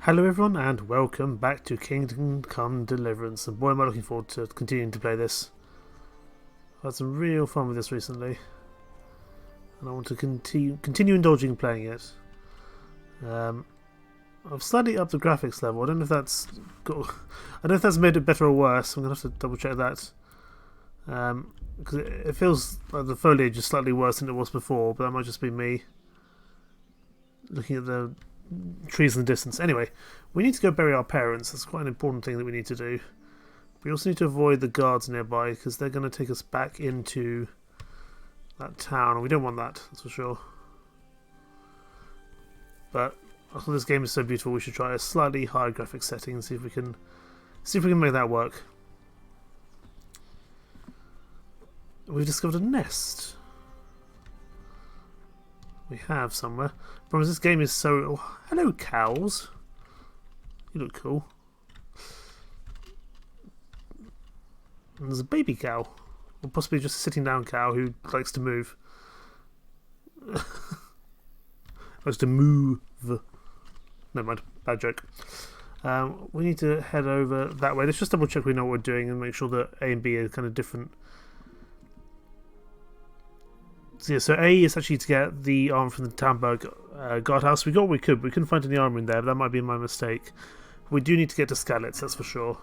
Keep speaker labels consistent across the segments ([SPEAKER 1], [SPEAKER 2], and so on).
[SPEAKER 1] Hello everyone and welcome back to Kingdom Come Deliverance, and boy am I looking forward to continuing to play this. I've had some real fun with this recently and I want to continue indulging in playing it. I've slightly upped the graphics level. I don't know if that's made it better or worse. I'm going to have to double check that, because it feels like the foliage is slightly worse than it was before, but that might just be me looking at the trees in the distance. Anyway, we need to go bury our parents. That's quite an important thing that we need to do. We also need to avoid the guards nearby because they're going to take us back into that town, and we don't want that, that's for sure. But I thought this game is so beautiful, we should try a slightly higher graphics setting and see if we can make that work. We've discovered a nest. We have somewhere. The problem is this game is so... Oh, hello, cows. You look cool. And there's a baby cow. Or possibly just a sitting down cow who likes to move. Likes to move. Never mind. Bad joke. We need to head over that way. Let's just double check we know what we're doing and make sure that A and B are kind of different. So, yeah, so A is actually to get the armor from the Tamberg guardhouse. We got what we could. We couldn't find any armor in there, but that might be my mistake. We do need to get to Skalitz, that's for sure.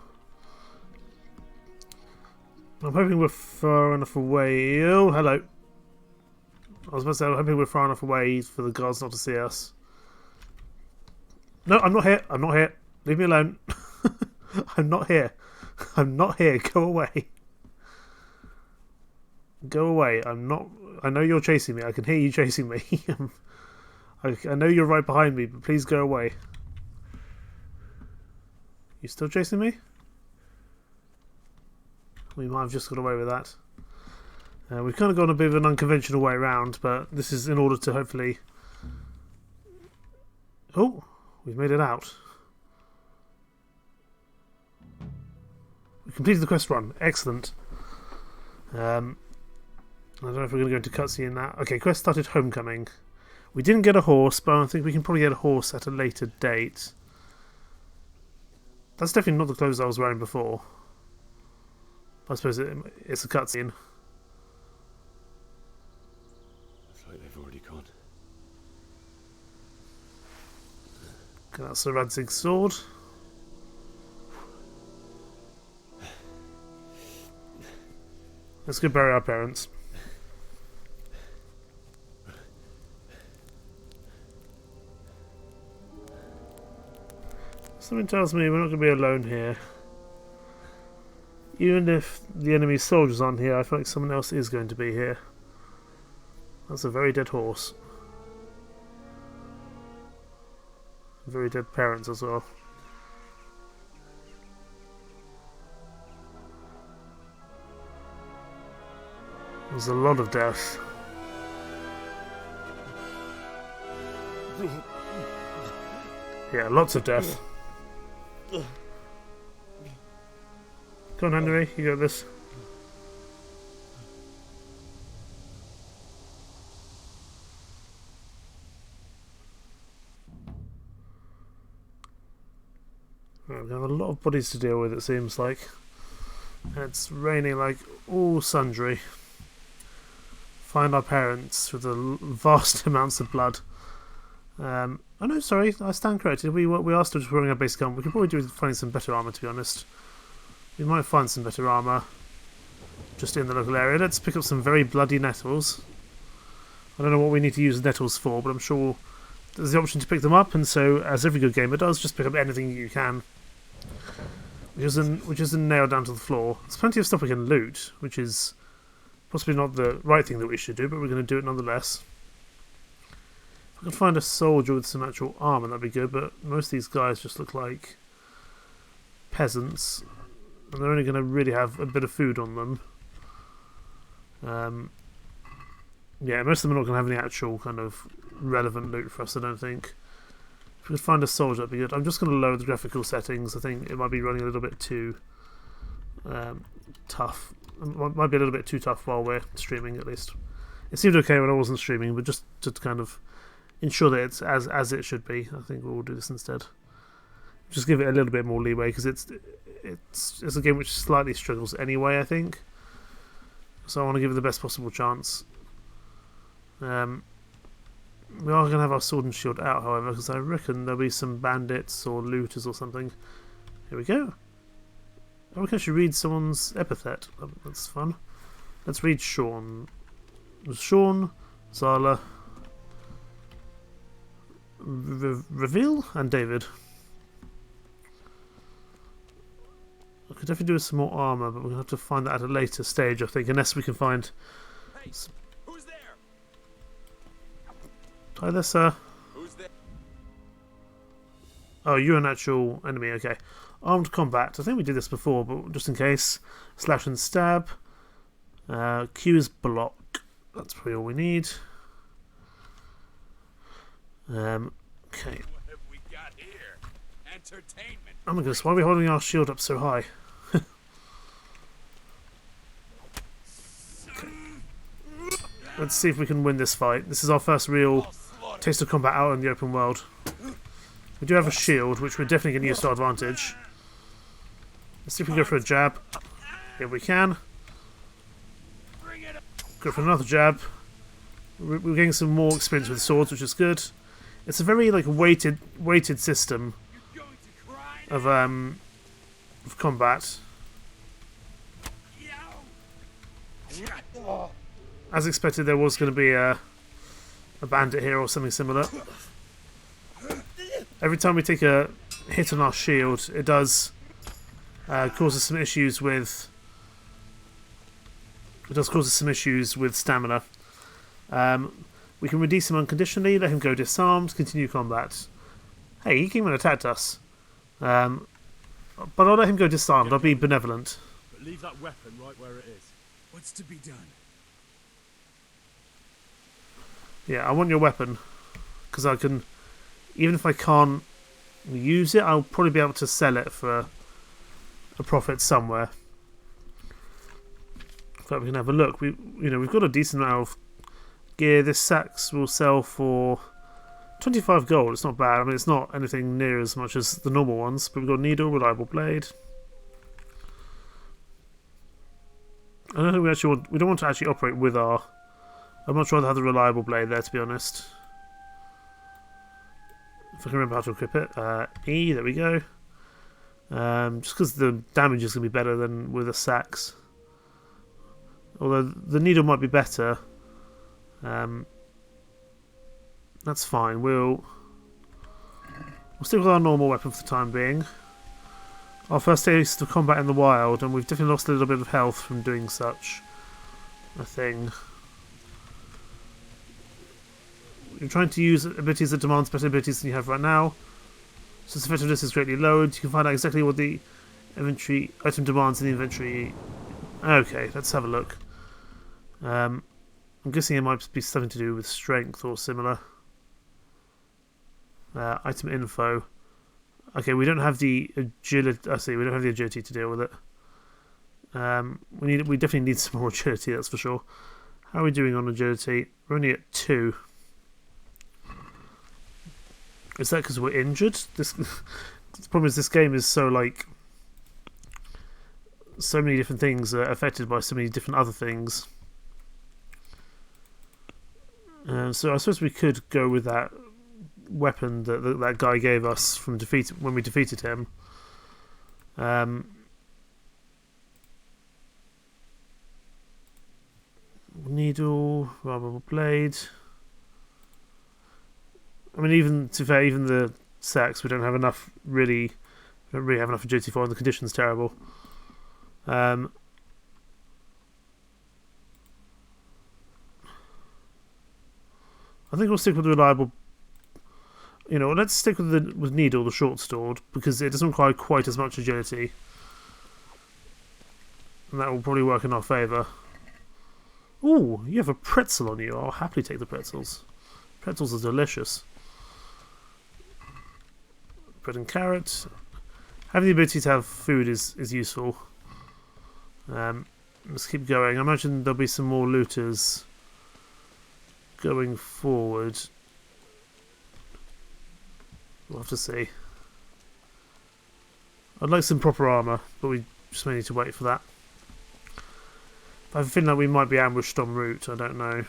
[SPEAKER 1] I'm hoping we're far enough away. Oh, hello. I was about to say, I'm hoping we're far enough away for the guards not to see us. No, I'm not here. I'm not here. Leave me alone. I'm not here. I'm not here. Go away. Go away. I'm not... I know you're chasing me. I can hear you chasing me. I know you're right behind me, but please go away. You still chasing me? We might have just got away with that. We've kind of gone a bit of an unconventional way around, but this is in order to hopefully... Oh, we've made it out. We completed the quest run. Excellent. I don't know if we're going to go into cutscene now. Okay, quest started Homecoming. We didn't get a horse, but I think we can probably get a horse at a later date. That's definitely not the clothes I was wearing before. I suppose it's a cutscene.
[SPEAKER 2] Looks like they've already gone.
[SPEAKER 1] Okay, that's Sir Radzig's sword. Let's go bury our parents. Something tells me we're not going to be alone here. Even if the enemy soldiers aren't here, I feel like someone else is going to be here. That's a very dead horse. Very dead parents as well. There's a lot of death. Yeah, lots of death. Go on, Henry, you got this. Right, we have a lot of bodies to deal with, it seems like. And it's raining like all sundry. Find our parents with the vast amounts of blood. Oh no, sorry, I stand corrected. We are still just wearing our basic armor. We could probably do with finding some better armor, to be honest. We might find some better armor just in the local area. Let's pick up some very bloody nettles. I don't know what we need to use nettles for, but I'm sure there's the option to pick them up, and so, as every good gamer does, just pick up anything you can. Which isn't nailed down to the floor. There's plenty of stuff we can loot, which is possibly not the right thing that we should do, but we're going to do it nonetheless. If I can find a soldier with some actual armor, that'd be good, but most of these guys just look like peasants, and they're only going to really have a bit of food on them. Yeah, most of them are not going to have any actual kind of relevant loot for us, I don't think. If we could find a soldier, that'd be good. I'm just going to lower the graphical settings. I think it might be running a little bit too tough. It might be a little bit too tough while we're streaming, at least. It seemed okay when I wasn't streaming, but just to kind of ensure that it's as it should be, I think we'll do this instead. just give it a little bit more leeway because it's a game which slightly struggles anyway, I think. So I want to give it the best possible chance. We are going to have our sword and shield out, however, because I reckon there'll be some bandits or looters or something. Here we go. Oh, we can actually read someone's epithet. That's fun. Let's read Sean. Sean, Zala, Reveal, and David. I could definitely do with some more armour, but we're going to have to find that at a later stage, I think, unless we can find...
[SPEAKER 3] Hey, who's there?
[SPEAKER 1] Hi there, sir.
[SPEAKER 3] Who's there?
[SPEAKER 1] Oh, you're an actual enemy, okay. Armed combat. I think we did this before, but just in case. Slash and stab. Q's block. That's probably all we need. Okay.
[SPEAKER 3] What have we got here? Entertainment.
[SPEAKER 1] Oh my goodness, why are we holding our shield up so high? Okay. Let's see if we can win this fight. This is our first real taste of combat out in the open world. We do have a shield, which we're definitely going to use to our advantage. Let's see if we can go for a jab. Here we can. Go for another jab. We're getting some more experience with swords, which is good. It's a very like weighted system of combat. As expected, there was going to be a bandit here or something similar. Every time we take a hit on our shield, it does cause us some issues with. It does cause us some issues with stamina. We can release him unconditionally, let him go disarmed, continue combat. Hey, he came and attacked us. But I'll let him go disarmed. I'll be benevolent.
[SPEAKER 4] But leave that weapon right where it is.
[SPEAKER 3] What's to be done?
[SPEAKER 1] Yeah, I want your weapon. Because I can... Even if I can't use it, I'll probably be able to sell it for a profit somewhere. But we can have a look. We've got a decent amount of gear. This sax will sell for 25 gold. It's not bad. I mean, it's not anything near as much as the normal ones. But we've got needle, reliable blade. I don't think we don't want to actually operate with our... I'd much rather have the reliable blade there, to be honest. If I can remember how to equip it. E, there we go. Just because the damage is going to be better than with a sax. Although the needle might be better. That's fine. We'll stick with our normal weapon for the time being. Our first taste of combat in the wild, and we've definitely lost a little bit of health from doing such a thing. You're trying to use abilities that demand better abilities than you have right now. Since effectiveness is greatly lowered, you can find out exactly what the inventory item demands in the inventory. Okay, let's have a look. I'm guessing it might be something to do with strength or similar. Item info. Okay, we don't have the agility. I see. We don't have the agility to deal with it. We definitely need some more agility. That's for sure. How are we doing on agility? We're only at 2. Is that because we're injured? The problem is this game is so many different things are affected by so many different other things. So I suppose we could go with that weapon that guy gave us from when we defeated him. Needle, rubber blade. I mean, even the sax, we don't have enough really. We don't really have enough agility for, and the condition's terrible. I think we'll stick with the reliable. Let's stick with needle, the short sword, because it doesn't require quite as much agility, and that will probably work in our favour. Ooh, you have a pretzel on you. I'll happily take the pretzels. Pretzels are delicious. Bread and carrot. Having the ability to have food is useful. Let's keep going. I imagine there'll be some more looters going forward. We'll have to see. I'd like some proper armour, but we just may need to wait for that. I have a feeling that we might be ambushed en route, I don't know.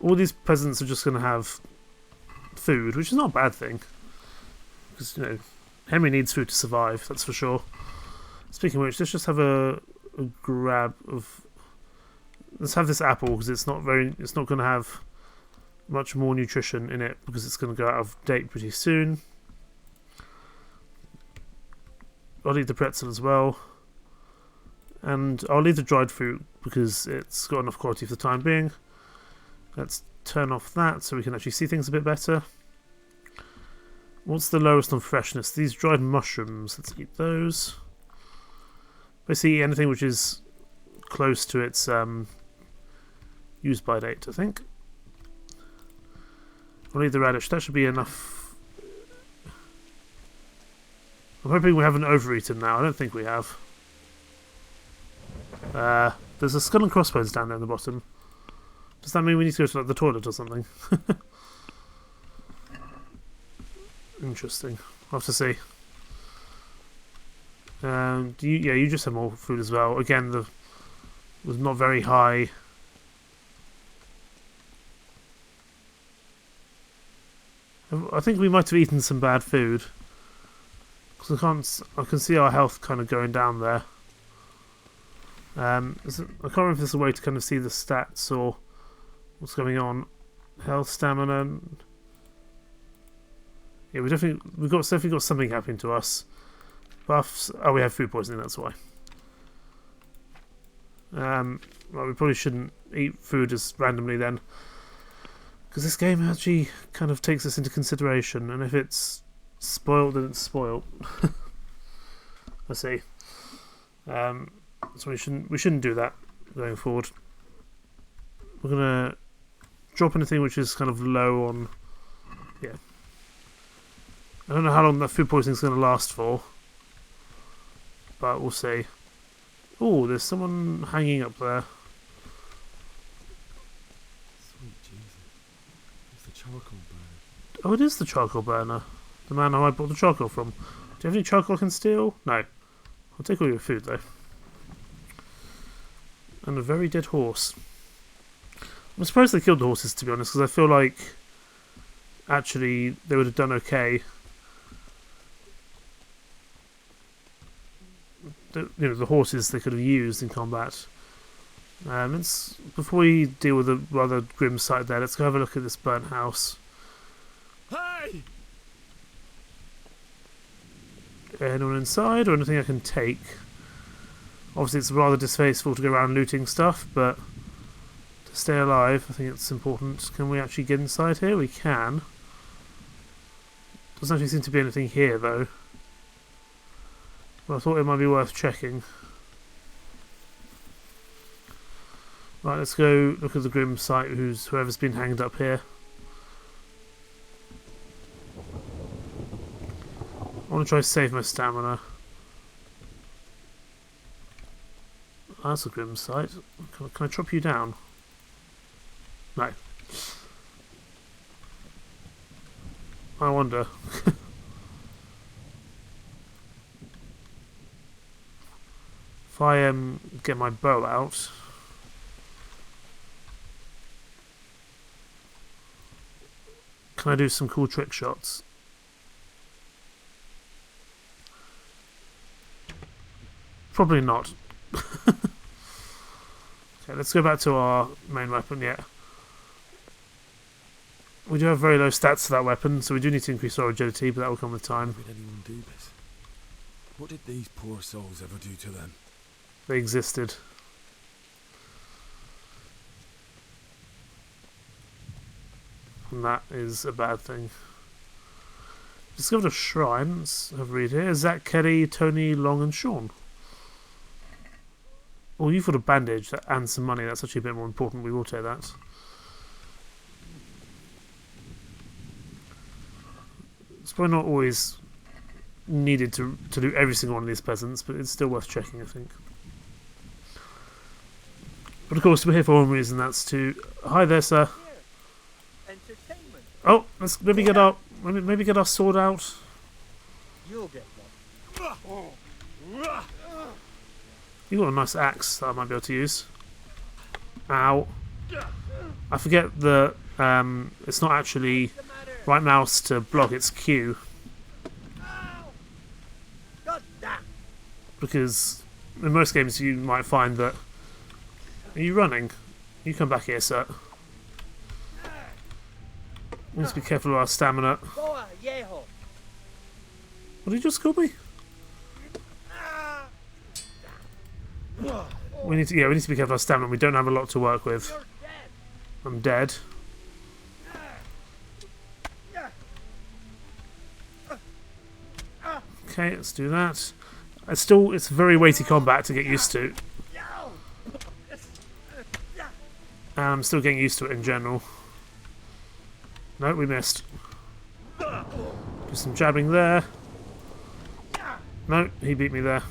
[SPEAKER 1] All these peasants are just going to have food, which is not a bad thing. Because, you know, Henry needs food to survive, that's for sure. Speaking of which, let's just have a grab of... Let's have this apple, because it's not going to have much more nutrition in it, because it's going to go out of date pretty soon. I'll eat the pretzel as well. And I'll leave the dried fruit, because it's got enough quality for the time being. Let's turn off that, so we can actually see things a bit better. What's the lowest on freshness? These dried mushrooms, let's eat those. Basically anything which is close to its use by date, I think. I'll leave the radish, that should be enough. I'm hoping we haven't overeaten now, I don't think we have. There's a skull and crossbones down there in the bottom. Does that mean we need to go to like, the toilet or something? Interesting. I'll have to see. You just have more food as well. Again, was not very high. I think we might have eaten some bad food. Because I can see our health kind of going down there. I can't remember if there's a way to kind of see the stats or what's going on. Health, stamina. Yeah, we've definitely got something happening to us. Buffs. Oh, we have food poisoning. That's why. Well, we probably shouldn't eat food as randomly then, because this game actually kind of takes this into consideration. And if it's spoiled, then it's spoiled. I see. So we shouldn't do that going forward. We're gonna drop anything which is kind of low on. Yeah. I don't know how long that food poisoning is going to last for, but we'll see. Oh, there's someone hanging up there.
[SPEAKER 2] Sweet Jesus. It's the charcoal burner.
[SPEAKER 1] Oh, it is the charcoal burner. The man who I bought the charcoal from. Do you have any charcoal I can steal? No. I'll take all your food, though. And a very dead horse. I'm surprised they killed the horses, to be honest, because I feel like actually they would have done okay. The horses they could have used in combat. Before we deal with the rather grim sight there, let's go have a look at this burnt house.
[SPEAKER 4] Hey!
[SPEAKER 1] Anyone inside, or anything I can take? Obviously it's rather distasteful to go around looting stuff, but to stay alive I think it's important. Can we actually get inside here? We can. Doesn't actually seem to be anything here though. Well, I thought it might be worth checking. Right, let's go look at the grim sight, whoever's been hanged up here. I want to try to save my stamina. That's a grim sight. Can I chop you down? No. I wonder. If I get my bow out, can I do some cool trick shots? Probably not. Okay, let's go back to our main weapon. Yeah, we do have very low stats to that weapon, so we do need to increase our agility, but that will come with time.
[SPEAKER 2] Why would anyone do this? What did these poor souls ever do to them?
[SPEAKER 1] They existed. And that is a bad thing. Discovered a shrine. Let's have a read here. Zach, Kelly, Tony, Long and Sean. Oh, you've got a bandage and some money. That's actually a bit more important. We will take that. It's probably not always needed to do every single one of these peasants, but it's still worth checking, I think. But of course, we're here for one reason. That's to... Hi there, sir.
[SPEAKER 5] Entertainment.
[SPEAKER 1] Oh, let's maybe get our sword out.
[SPEAKER 5] You'll get one.
[SPEAKER 1] You got a nice axe that I might be able to use. Ow. I forget that it's not actually right mouse to block, it's Q.
[SPEAKER 5] God damn.
[SPEAKER 1] Because in most games you might find that... Are you running? You come back here, sir. We need to be careful of our stamina.
[SPEAKER 5] Boa, yeho.
[SPEAKER 1] What did you just call me? We need to be careful of our stamina. We don't have a lot to work with.
[SPEAKER 5] You're dead.
[SPEAKER 1] I'm dead. Okay, let's do that. It's very weighty combat to get used to. And I'm still getting used to it in general. No, we missed. Do some jabbing there. No, he beat me there.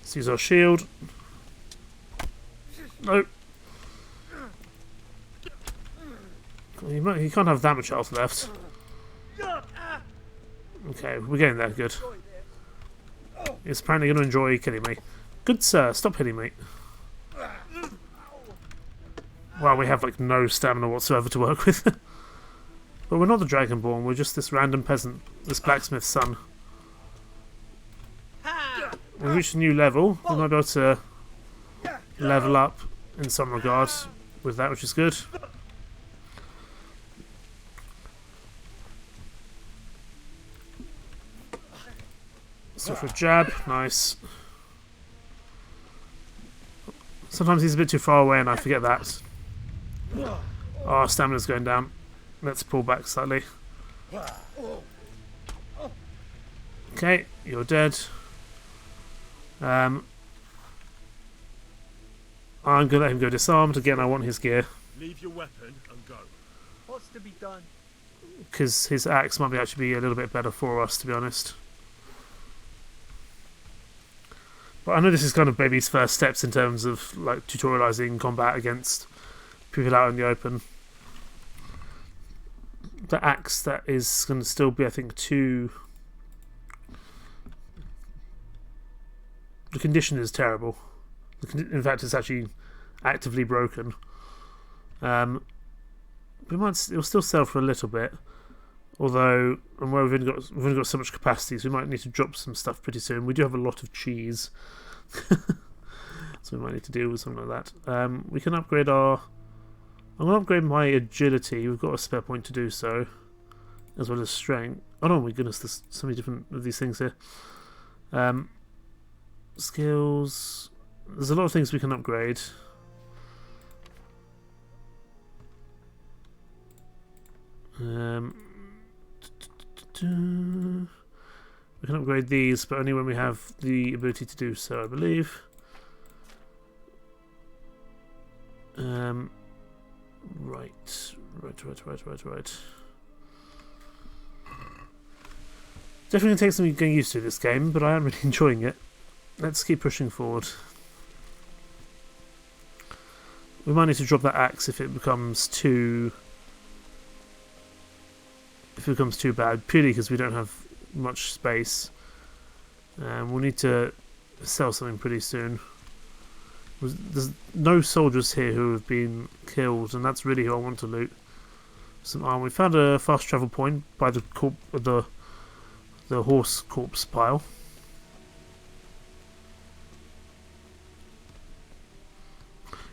[SPEAKER 1] Let's use our shield. No. He can't have that much health left. Okay, we're getting there, good. He's apparently going to enjoy killing me. Good sir, stop hitting me. Wow, we have like no stamina whatsoever to work with. But we're not the Dragonborn, we're just this random peasant, this blacksmith's son. We reached a new level, we might be able to level up in some regard with that, which is good. So for a jab, nice. Sometimes he's a bit too far away and I forget that. Our stamina's going down. Let's pull back slightly. Okay, you're dead. I'm going to let him go disarmed. Again, I want his gear.
[SPEAKER 4] Leave your weapon and go.
[SPEAKER 5] What's to be done?
[SPEAKER 1] Because his axe might actually be a little bit better for us, to be honest. But I know this is kind of baby's first steps in terms of like tutorializing combat against people out in the open. The axe that is going to still be, I think, too... The condition is terrible. In fact, it's actually actively broken. It'll still sell for a little bit, although and where we've only got so much capacity, so we might need to drop some stuff pretty soon. We do have a lot of cheese, so we might need to deal with something like that. We can upgrade our. I'm going to upgrade my agility. We've got a spare point to do so, as well as strength. Oh no, my goodness, there's so many different of these things here. Skills. There's a lot of things we can upgrade. We can upgrade these, but only when we have the ability to do so, I believe. Right. Definitely going to take some getting used to this game, but I am really enjoying it. Let's keep pushing forward. We might need to drop that axe if it becomes too... bad, purely because we don't have much space. We'll need to sell something pretty soon. There's no soldiers here who have been killed, and that's really who I want to loot. Some armor. We found a fast travel point by the horse corpse pile.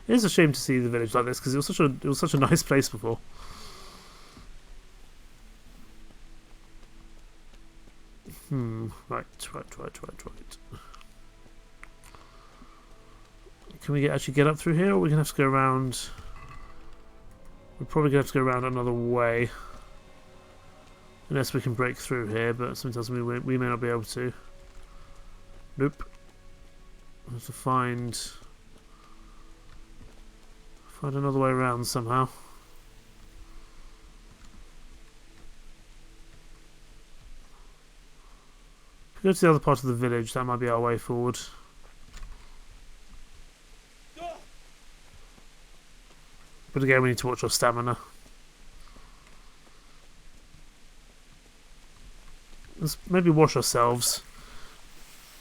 [SPEAKER 1] It is a shame to see the village like this because it was such a nice place before. Right. Can we actually get up through here, or are we gonna have to go around? We're probably gonna have to go around another way, unless we can break through here. But something tells me we may not be able to. Nope. We have to find another way around somehow. If we go to the other part of the village, that might be our way forward. But again, we need to watch our stamina. Let's maybe wash ourselves.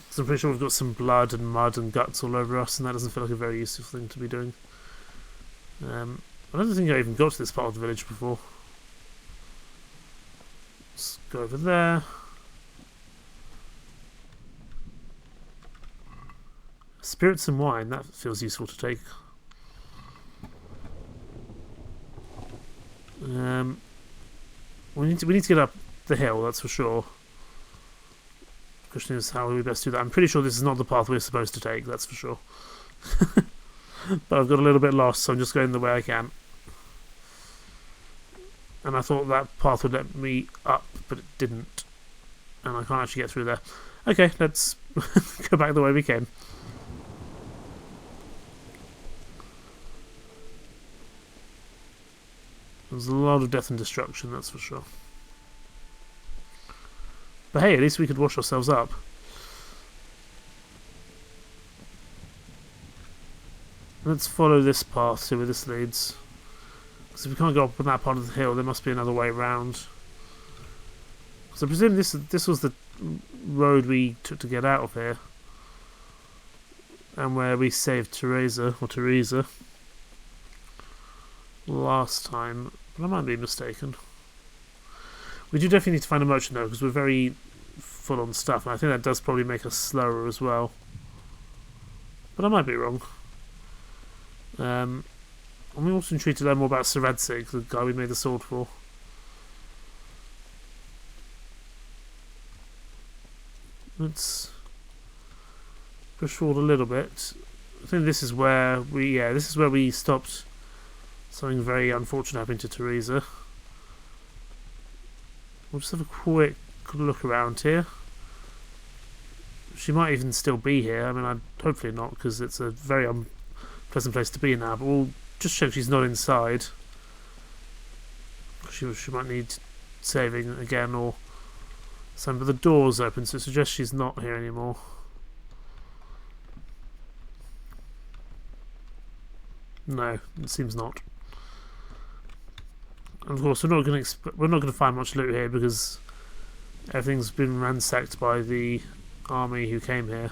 [SPEAKER 1] Because I'm pretty sure we've got some blood and mud and guts all over us, and that doesn't feel like a very useful thing to be doing. I don't think I even got to this part of the village before. Let's go over there. Spirits and wine, that feels useful to take. We need to get up the hill, that's for sure. The question is how we best do that. I'm pretty sure this is not the path we're supposed to take, that's for sure. But I've got a little bit lost, so I'm just going the way I can. And I thought that path would let me up, but it didn't. And I can't actually get through there. Okay, let's go back the way we came. There's a lot of death and destruction, that's for sure. But hey, at least we could wash ourselves up. Let's follow this path, see where this leads. Because if we can't go up on that part of the hill, there must be another way around. So I presume this was the road we took to get out of here. And where we saved Teresa last time. But I might be mistaken. We do definitely need to find a merchant though, because we're very full on stuff, and I think that does probably make us slower as well. But I might be wrong. And we also need to learn more about Sir Radzig, the guy we made the sword for. Let's push forward a little bit. I think this is where we stopped. Something very unfortunate happened to Teresa. We'll just have a quick look around here. She might even still be here. I mean, hopefully not, because it's a very unpleasant place to be now. But we'll just check she's not inside. She might need saving again or something. But the door's open, so it suggests she's not here anymore. No, it seems not. And of course, we're not going to find much loot here because everything's been ransacked by the army who came here.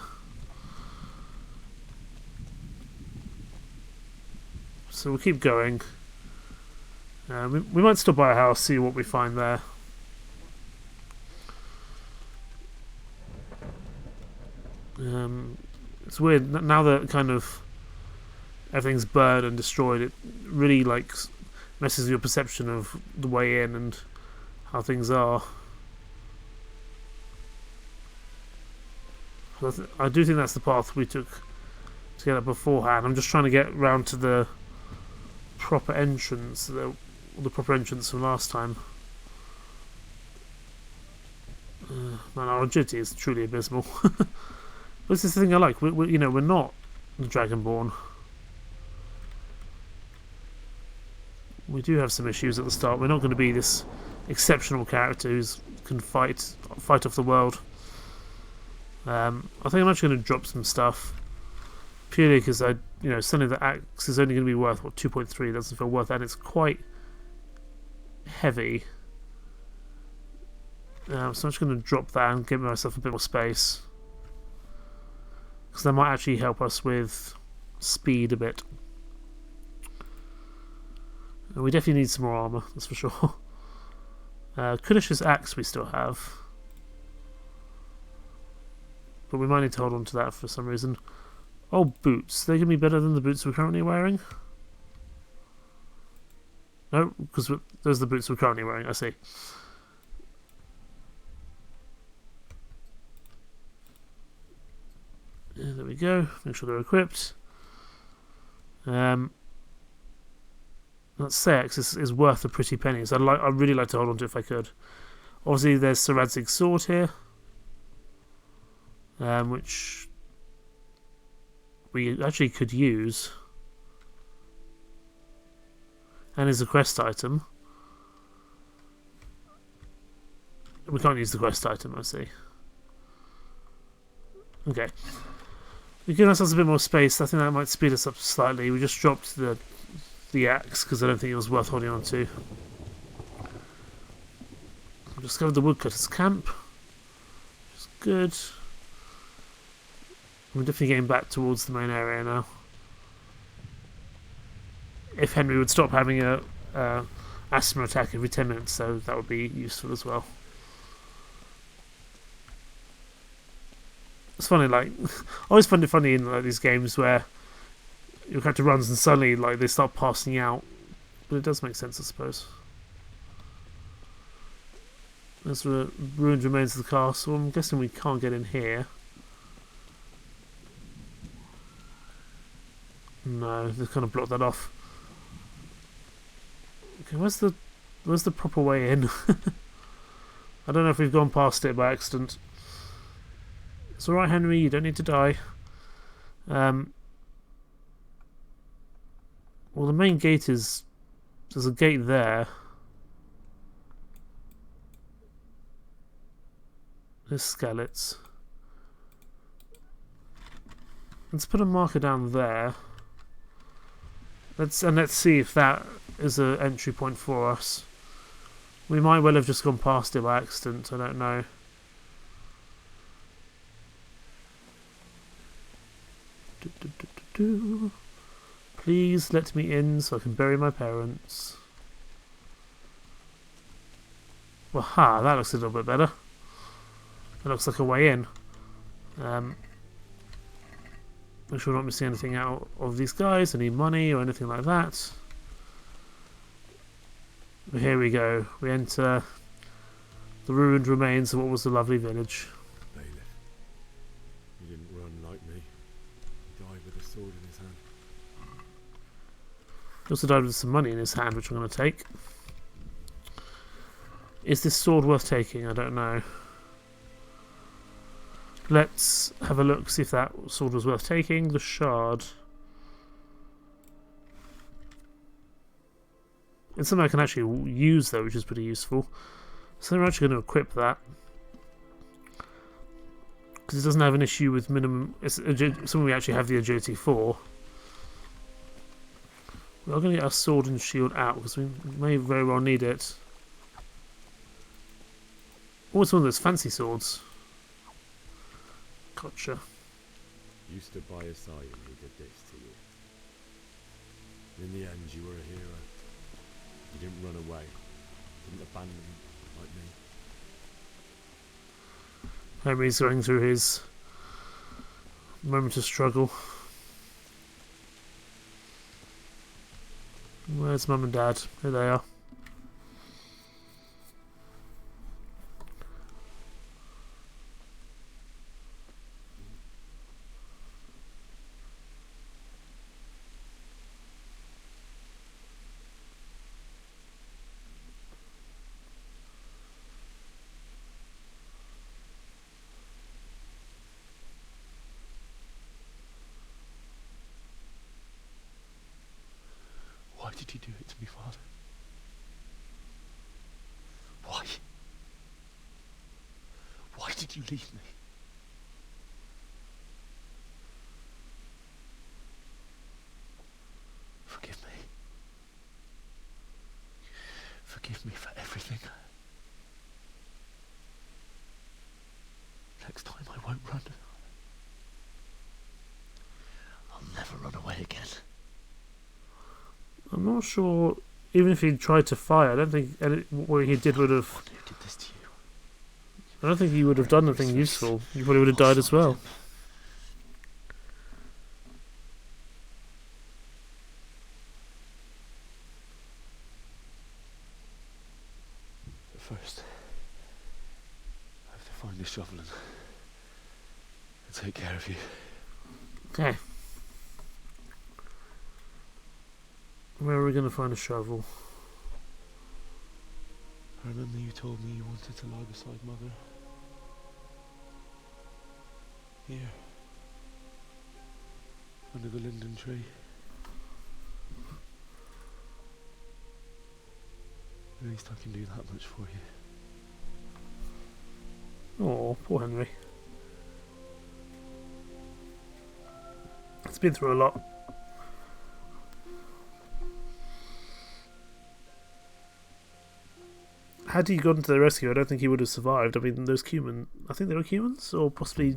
[SPEAKER 1] So we'll keep going. We might stop by a house, see what we find there. It's weird now that kind of everything's burned and destroyed. It really messes with your perception of the way in and how things are. I do think that's the path we took to get up beforehand. I'm just trying to get round to the proper entrance, the proper entrance from last time. Man, our agility is truly abysmal. But this is the thing I like. We're not the Dragonborn. We do have some issues at the start. We're not going to be this exceptional character who can fight off the world. I think I'm actually going to drop some stuff purely because suddenly the axe is only going to be worth 2.3. Doesn't feel worth that. And it's quite heavy. So I'm just going to drop that and give myself a bit more space because that might actually help us with speed a bit. And we definitely need some more armour, that's for sure. Kuddish's axe we still have. But we might need to hold on to that for some reason. Oh, boots. They're going to be better than the boots we're currently wearing? No, because those are the boots we're currently wearing, I see. Yeah, there we go. Make sure they're equipped. That sex is worth a pretty penny, so I'd really like to hold on to it if I could. Obviously, there's Sir Radzig's sword here, which we actually could use, and is a quest item. We can't use the quest item, I see. Okay. We've given ourselves a bit more space. I think that might speed us up slightly. We just dropped the axe because I don't think it was worth holding on to. I've discovered the woodcutter's camp. good. I'm definitely getting back towards the main area now. If Henry would stop having a asthma attack every 10 minutes, so that would be useful as well. It's funny, like, I always find it funny in like these games where your character runs and suddenly like they start passing out, but it does make sense, I suppose. There's the ruined remains of the castle. I'm guessing we can't get in here. No, they've kind of blocked that off. Okay, where's the proper way in? I don't know if we've gone past it by accident. It's alright, Henry, you don't need to die. Well, the main gate is... There's a gate there. There's skeletons. Let's put a marker down there. Let's see if that is an entry point for us. We might well have just gone past it by accident, I don't know. Please let me in so I can bury my parents. Well, that looks a little bit better. That looks like a way in. Make sure we're not missing anything out of these guys, any money or anything like that. But here we go. We enter the ruined remains of what was a lovely village.
[SPEAKER 2] Bailiff, he didn't run like me. He died with a sword in his hand.
[SPEAKER 1] He also died with some money in his hand, which I'm going to take. Is this sword worth taking? I don't know. Let's have a look, see if that sword was worth taking. The shard. It's something I can actually use though, which is pretty useful. So we're actually going to equip that. Because it doesn't have an issue with minimum... It's something we actually have the agility for. We're going to get our sword and shield out, because we may very well need it. Oh, it's one of those fancy swords. Gotcha.
[SPEAKER 2] You stood by his side and he did this to you. In the end, you were a hero. You didn't run away. You didn't abandon him like me.
[SPEAKER 1] Henry's going through his moment of struggle. Where's Mum and Dad? Here they are.
[SPEAKER 6] Why did you do it to me, Father? Why? Why did you leave me? Forgive me. Forgive me for everything. Next time I won't run. I'll never run away again.
[SPEAKER 1] I'm not sure, even if he tried to fire, I don't think what he did would have...
[SPEAKER 6] Who did this to you?
[SPEAKER 1] I don't think he would have done anything useful. He probably would have died as well.
[SPEAKER 6] But first, I have to find this shovel and take care of you.
[SPEAKER 1] Okay. Where are we going to find a shovel?
[SPEAKER 6] I remember you told me you wanted to lie beside Mother. Here. Under the linden tree. At least I can do that much for you.
[SPEAKER 1] Oh, poor Henry. It's been through a lot. had he gone to the rescue, I don't think he would have survived. I mean, those Cuman, I think they were Cumans, or possibly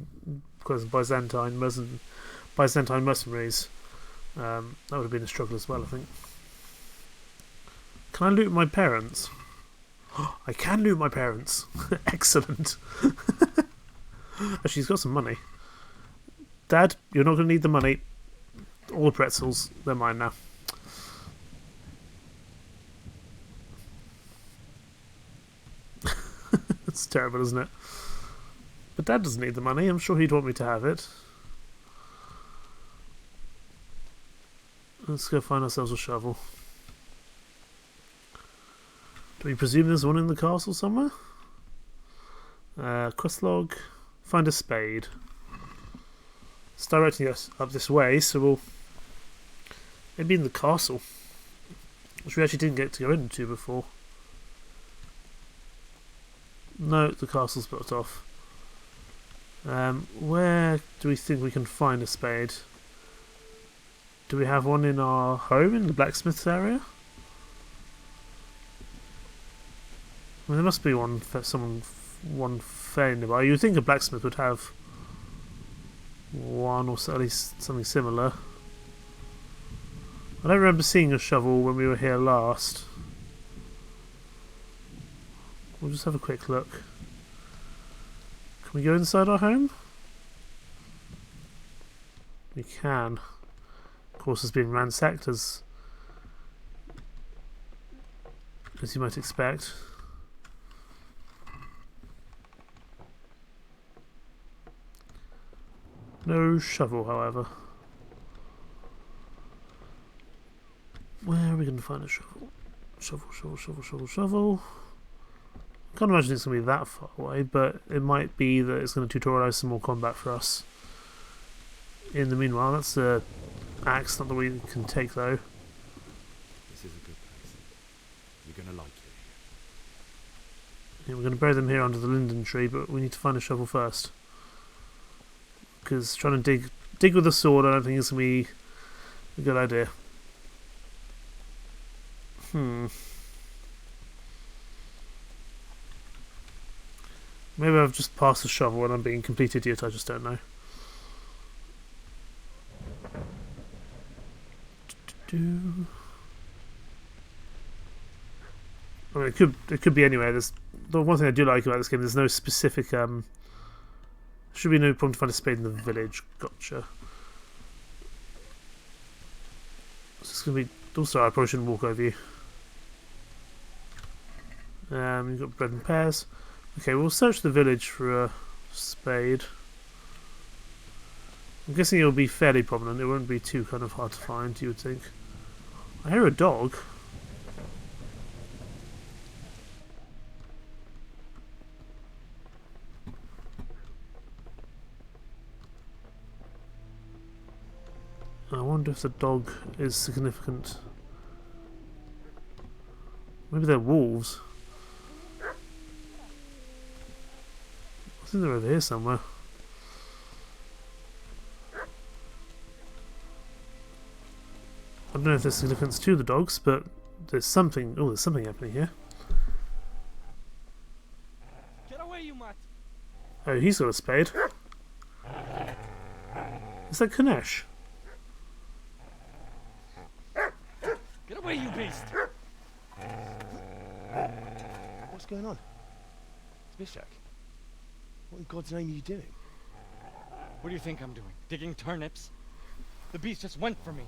[SPEAKER 1] because of Byzantine mercenaries. That would have been a struggle as well, I think. Can I loot my parents? I can loot my parents. Excellent. Actually, he's got some money. Dad, you're not going to need the money. All the pretzels, they're mine now. It's terrible, isn't it? But Dad doesn't need the money. I'm sure he'd want me to have it. Let's go find ourselves a shovel. Do we presume there's one in the castle somewhere? Quest log. Find a spade. It's directing us up this way, so we'll maybe in the castle, which we actually didn't get to go into before. No, the castle's blocked off. Where do we think we can find a spade? Do we have one in our home in the blacksmith's area? I mean, there must be one for one fair nearby. You'd think a blacksmith would have one, or at least something similar. I don't remember seeing a shovel when we were here last. We'll just have a quick look. Can we go inside our home? We can. Of course, it's been ransacked as you might expect. No shovel, however. Where are we going to find a shovel? Shovel. I can't imagine it's going to be that far away, but it might be that it's going to tutorialise some more combat for us. In the meanwhile, that's the axe, not that we can take though.
[SPEAKER 2] This is a good place. You're going to like it.
[SPEAKER 1] Yeah, we're going to bury them here under the linden tree, but we need to find a shovel first. Because trying to dig with a sword, I don't think it's going to be a good idea. Maybe I've just passed the shovel and I'm being a complete idiot, I just don't know. I mean, it could be anywhere. There's the one thing I do like about this game. There's no specific. Should be no problem to find a spade in the village. Gotcha. It's just gonna be. Also, I probably shouldn't walk over you. You've got bread and pears. Okay, we'll search the village for a spade. I'm guessing it'll be fairly prominent. It won't be too kind of hard to find, you would think. I hear a dog. I wonder if the dog is significant. Maybe they're wolves. I think they're over here somewhere. I don't know if there's significance to the dogs, but there's something. Oh, there's something happening here.
[SPEAKER 5] Get away, you mutt!
[SPEAKER 1] Oh, he's got a spade. Is that Kanesh?
[SPEAKER 5] Get away, you beast!
[SPEAKER 6] What's going on? It's Mishak. What in God's name are you doing?
[SPEAKER 7] What do you think I'm doing? Digging turnips? The beast just went for me.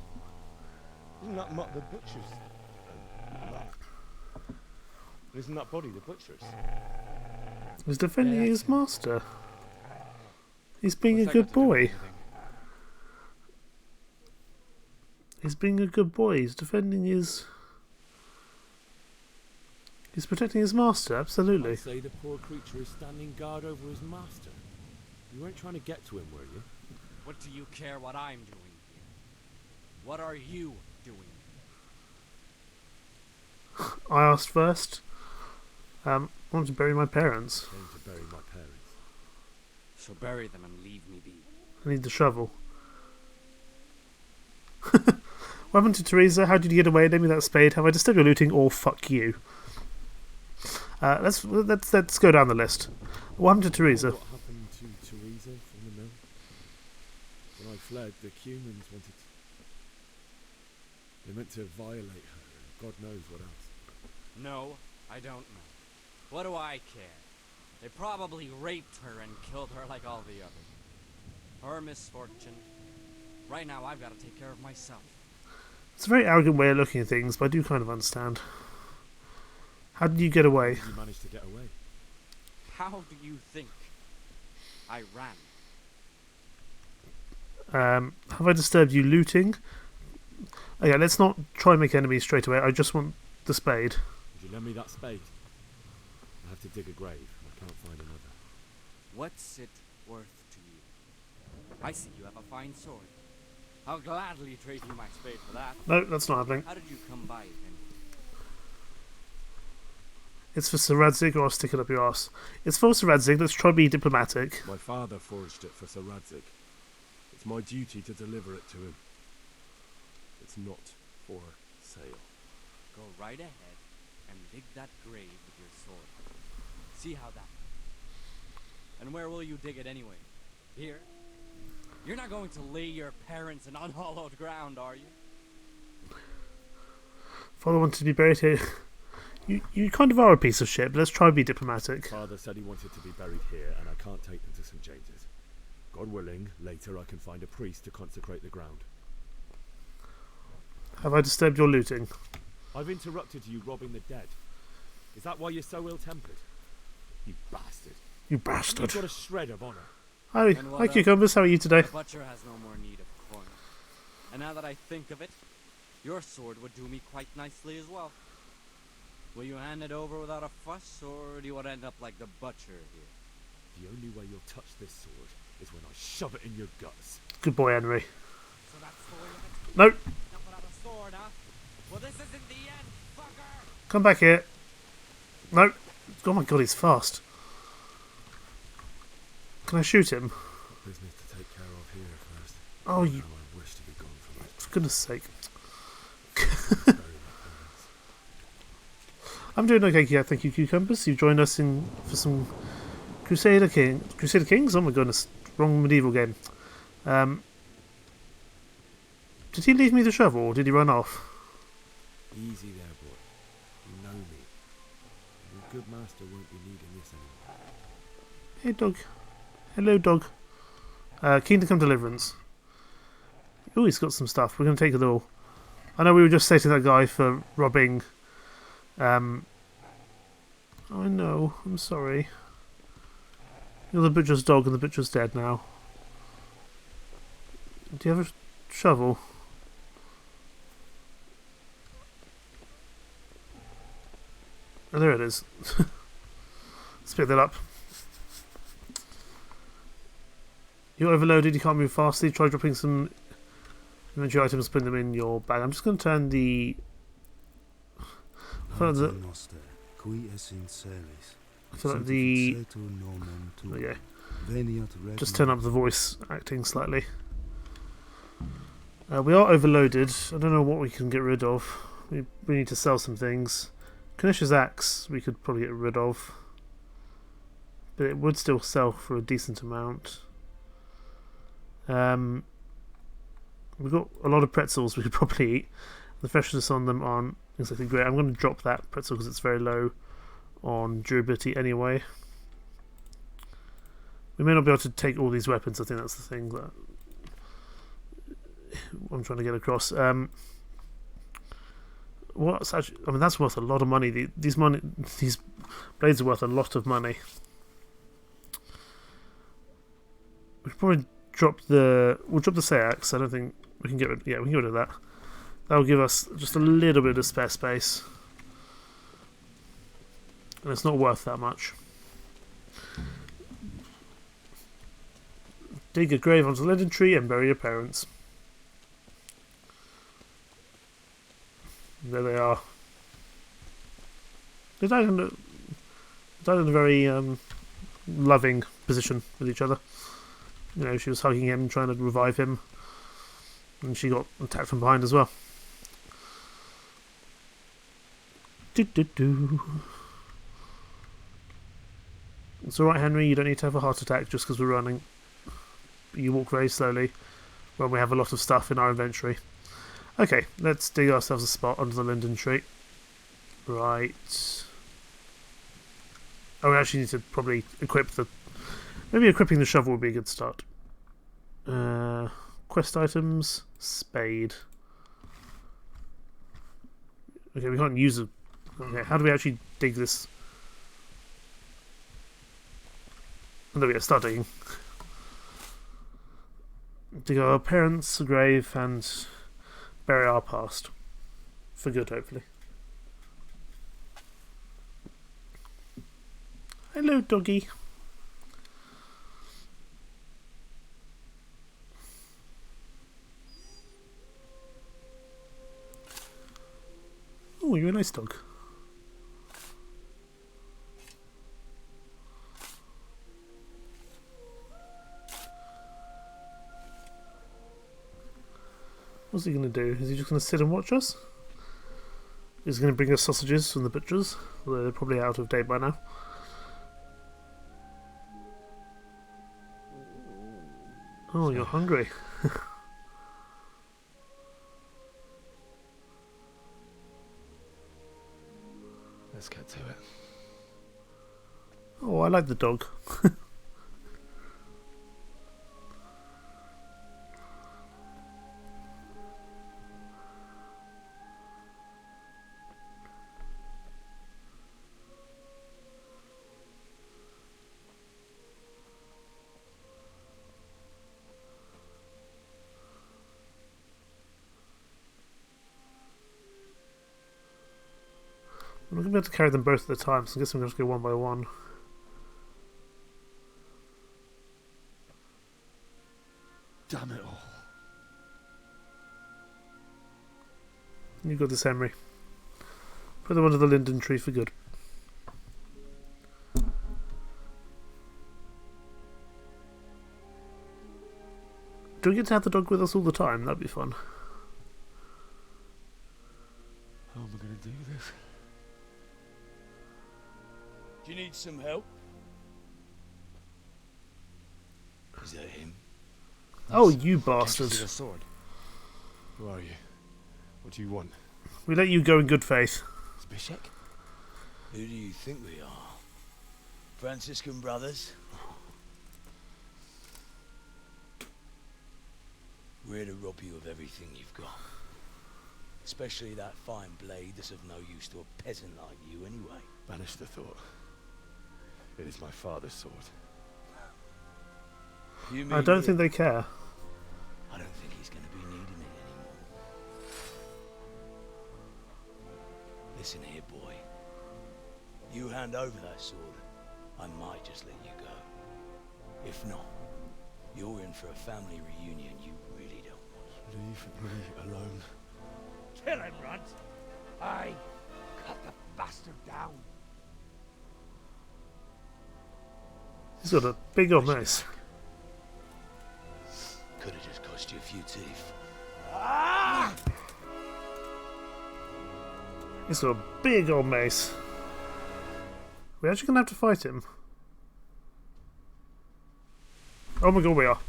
[SPEAKER 6] Isn't that the butcher's? Isn't that body the butcher's?
[SPEAKER 1] He's defending
[SPEAKER 7] Yeah,
[SPEAKER 1] his master. He's being
[SPEAKER 7] What's
[SPEAKER 1] a
[SPEAKER 7] that
[SPEAKER 1] good
[SPEAKER 7] got to do with
[SPEAKER 1] boy.
[SPEAKER 7] anything?
[SPEAKER 1] He's being a good boy. He's defending his. He's protecting his master. Absolutely.
[SPEAKER 2] I'd say the poor creature is standing guard over his master. You weren't trying to get to him, were you?
[SPEAKER 3] What do you care what I'm doing here? What are you doing?
[SPEAKER 1] I asked first. I want to bury my parents.
[SPEAKER 2] Came to bury my parents.
[SPEAKER 3] So bury them and leave me be.
[SPEAKER 1] I need the shovel. What happened to Teresa? How did you get away? Name me that spade. Have I disturbed your looting or fuck you? Let's go down the list. What happened to Teresa?
[SPEAKER 2] What happened to Teresa from the mill? When I fled, the humans wanted to... They meant to violate her, and God knows what else.
[SPEAKER 3] No, I don't know. What do I care? They probably raped her and killed her like all the others. Her misfortune. Right now, I've got to take care of myself.
[SPEAKER 1] It's a very arrogant way of looking at things, but I do kind of understand. How did you get away?
[SPEAKER 2] How did you manage to get away?
[SPEAKER 3] How do you think? I ran.
[SPEAKER 1] Have I disturbed you looting? Okay, let's not try and make enemies straight away. I just want the spade.
[SPEAKER 2] Would you lend me that spade? I have to dig a grave. I can't find another.
[SPEAKER 3] What's it worth to you? I see you have a fine sword. I'll gladly trade you my spade for that.
[SPEAKER 1] No, that's not happening.
[SPEAKER 3] How did you come by it, then?
[SPEAKER 1] It's for Sir Radzig, or I'll stick it up your ass. It's for Sir Radzig. Let's try and be diplomatic.
[SPEAKER 4] My father forged it for Sir Radzig. It's my duty to deliver it to him. It's not for sale.
[SPEAKER 3] Go right ahead and dig that grave with your sword. See how that... And where will you dig it anyway? Here? You're not going to lay your parents in unhallowed ground, are you?
[SPEAKER 1] Father wanted to be buried here. You kind of are a piece of shit, but let's try and be diplomatic.
[SPEAKER 2] Father said he wanted to be buried here, and I can't take them to St. James's. God willing, later I can find a priest to consecrate the ground.
[SPEAKER 1] Have I disturbed your looting?
[SPEAKER 2] I've interrupted you robbing the dead. Is that why you're so ill-tempered? You bastard.
[SPEAKER 1] You bastard.
[SPEAKER 2] You've got a shred of honour.
[SPEAKER 1] Hi Cucumbers, how are you today?
[SPEAKER 3] The butcher has no more need of corn. And now that I think of it, your sword would do me quite nicely as well. Will you hand it over without a fuss, or do you want to end up like the butcher here?
[SPEAKER 2] The only way you'll touch this sword is when I shove it in your guts.
[SPEAKER 1] Good boy, Henry.
[SPEAKER 3] So that's the way of it?
[SPEAKER 1] No,
[SPEAKER 3] Now put out a sword, huh? Well, this isn't the end, fucker!
[SPEAKER 1] come back here. No. Oh my god, he's fast. Can I shoot him?
[SPEAKER 2] Business to take care of here first.
[SPEAKER 1] Oh, you...
[SPEAKER 2] I wish to be gone from it.
[SPEAKER 1] For goodness sake.
[SPEAKER 2] Bury my parents.
[SPEAKER 1] I'm doing okay, yeah, thank you, Cucumbers. You've joined us for some Crusader Kings? Oh my goodness. Wrong medieval game. Did he leave me the shovel, or did he run off?
[SPEAKER 2] Easy there, boy. You know me. Your good master won't be needing this anymore.
[SPEAKER 1] Hey, dog. Hello, dog. Keen to come Deliverance. Oh, he's got some stuff. We're going to take it all. I know we were just stating that guy for robbing... I know. I'm sorry. You're the butcher's dog and the butcher's dead now. Do you have a shovel? Oh, there it is. Let's pick that up. You're overloaded, you can't move fastly. Try dropping some inventory items, putting them in your bag. I'm just going to turn the... I feel like the... There we go. Just turn up the voice acting slightly. We are overloaded. I don't know what we can get rid of. We need to sell some things. Kanish's axe we could probably get rid of. But it would still sell for a decent amount. We've got a lot of pretzels we could probably eat. The freshness on them aren't exactly great. I'm going to drop that pretzel because it's very low on durability anyway. We may not be able to take all these weapons. I think that's the thing that I'm trying to get across. What's actually? I mean, that's worth a lot of money. These blades are worth a lot of money. We should probably we'll drop the Sayax. I don't think we can get rid. Yeah, we can get rid of that. That'll give us just a little bit of spare space, and it's not worth that much. Dig a grave onto the linden tree and bury your parents. There they are. They died in a very loving position with each other. You know, she was hugging him, trying to revive him, and she got attacked from behind as well. It's alright, Henry, you don't need to have a heart attack just because we're running. You walk very slowly when we have a lot of stuff in our inventory. Okay, let's dig ourselves a spot under the linden tree. Right. Oh, we actually need to probably equip the... Maybe equipping the shovel would be a good start. Quest items. Spade. Okay, we can't use it. Okay, how do we actually dig this? Oh, there we go, start digging. Dig our parents' grave and bury our past. For good, hopefully. Hello, doggy. Oh, you're a nice dog. What's he going to do? Is he just going to sit and watch us? Is he going to bring us sausages from the butchers? Although they're probably out of date by now. Oh, you're hungry.
[SPEAKER 6] Let's get to it.
[SPEAKER 1] Oh, I like the dog. I'm not going to be able to carry them both at a time, so I guess I'm going to have to go one by one.
[SPEAKER 6] Damn it all.
[SPEAKER 1] You got this, Henry. Put them under the linden tree for good. Do we get to have the dog with us all the time? That'd be fun.
[SPEAKER 6] How am I going to do this?
[SPEAKER 8] Do you need some help? Is that him?
[SPEAKER 1] Oh, you
[SPEAKER 4] Can't you
[SPEAKER 1] bastard.
[SPEAKER 4] see the sword? Who are you? What do you want?
[SPEAKER 1] We let you go in good faith.
[SPEAKER 4] Zbyszek?
[SPEAKER 8] Who do you think we are? Franciscan brothers? We're here to rob you of everything you've got. Especially that fine blade that's of no use to a peasant like you anyway.
[SPEAKER 4] Banish the thought. It is my father's sword.
[SPEAKER 8] You
[SPEAKER 1] I
[SPEAKER 8] mean
[SPEAKER 1] don't
[SPEAKER 8] it?
[SPEAKER 1] think they care.
[SPEAKER 8] I don't think he's going to be needing it anymore. Listen here, boy. You hand over that sword, I might just let you go. If not, you're in for a family reunion you really don't want.
[SPEAKER 4] Leave me alone.
[SPEAKER 5] Kill him, Runt. Aye. Cut the bastard down.
[SPEAKER 1] He's got a big old mace.
[SPEAKER 8] Could have just cost you a few teeth.
[SPEAKER 1] He's got a big old mace. We're actually going to have to fight him. Oh my god, we are.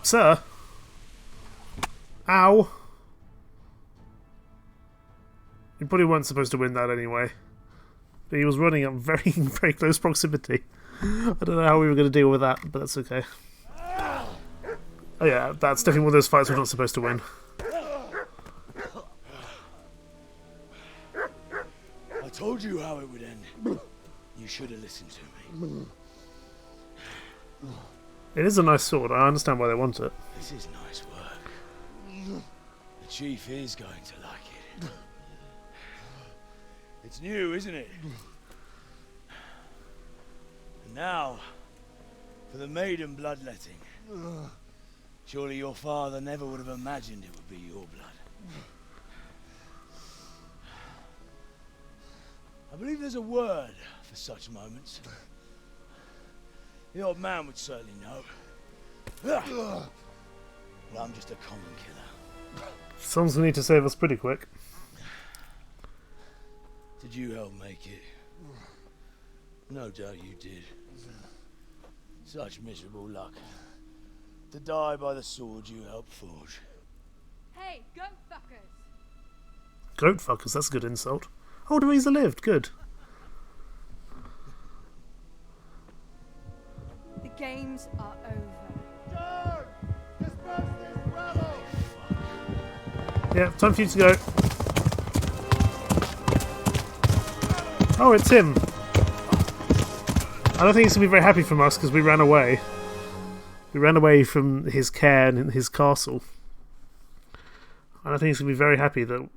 [SPEAKER 1] Sir? Ow. You probably weren't supposed to win that anyway. But he was running at very, very close proximity. I don't know how we were going to deal with that, but that's okay. Oh yeah, that's definitely one of those fights we're not supposed to win.
[SPEAKER 8] I told you how it would end. You should have listened to me.
[SPEAKER 1] It is a nice sword, I understand why they want it.
[SPEAKER 8] This is nice work. The chief is going to like it. It's new, isn't it? And now, for the maiden bloodletting. Surely your father never would have imagined it would be your blood. I believe there's a word for such moments. The old man would certainly know. Well, I'm just a common killer.
[SPEAKER 1] Someone's gonna need to save us pretty quick.
[SPEAKER 8] Did you help make it? No doubt you did. Such miserable luck. To die by the sword you helped forge.
[SPEAKER 9] Hey, goat fuckers!
[SPEAKER 1] Goat fuckers, that's a good insult. Oh, Teresa lived, good.
[SPEAKER 9] The games are over.
[SPEAKER 1] Yeah, time for you to go. Oh, it's him. I don't think he's going to be very happy from us because we ran away. We ran away from his care and his castle. I don't think he's going to be very happy that...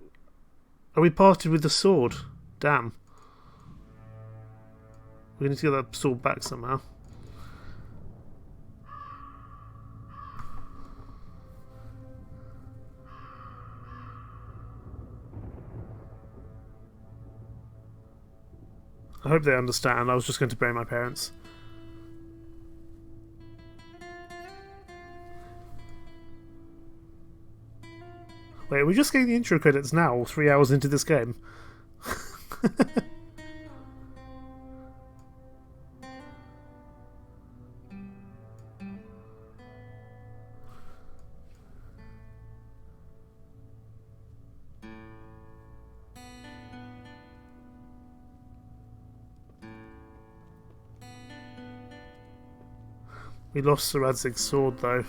[SPEAKER 1] Oh, we parted with the sword. Damn. We need to get that sword back somehow. I hope they understand. I was just going to bury my parents. Wait, are we just getting the intro credits now, 3 hours into this game? We lost Sir Radzig's sword, though.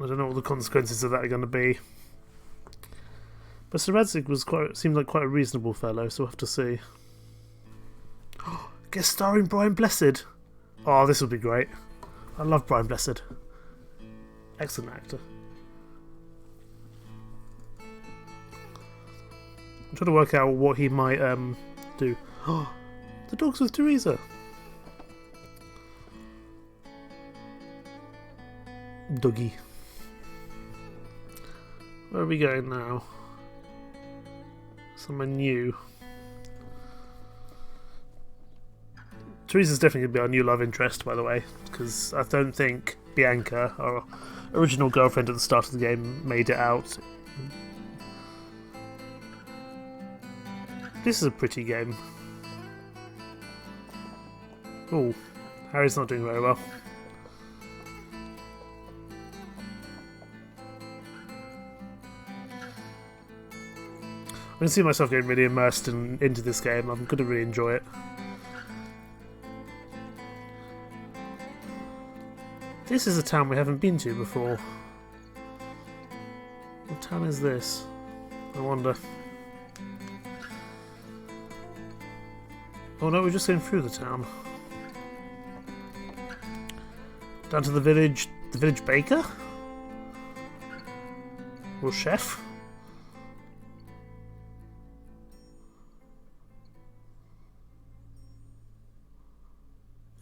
[SPEAKER 1] I don't know what the consequences of that are going to be. But Sir Radzig seemed like quite a reasonable fellow, so we'll have to see. Guest starring Brian Blessed! Oh, this would be great. I love Brian Blessed. Excellent actor. I'm trying to work out what he might do. The dog's with Teresa. Doggy. Where are we going now? Somewhere new. Teresa's definitely going to be our new love interest, by the way, because I don't think Bianca, our original girlfriend at the start of the game, made it out. This is a pretty game. Oh, Harry's not doing very well. I can see myself getting really immersed into this game. I'm going to really enjoy it. This is a town we haven't been to before. What town is this? I wonder. Oh no, we're just going through the town. Down to the village baker? Or chef?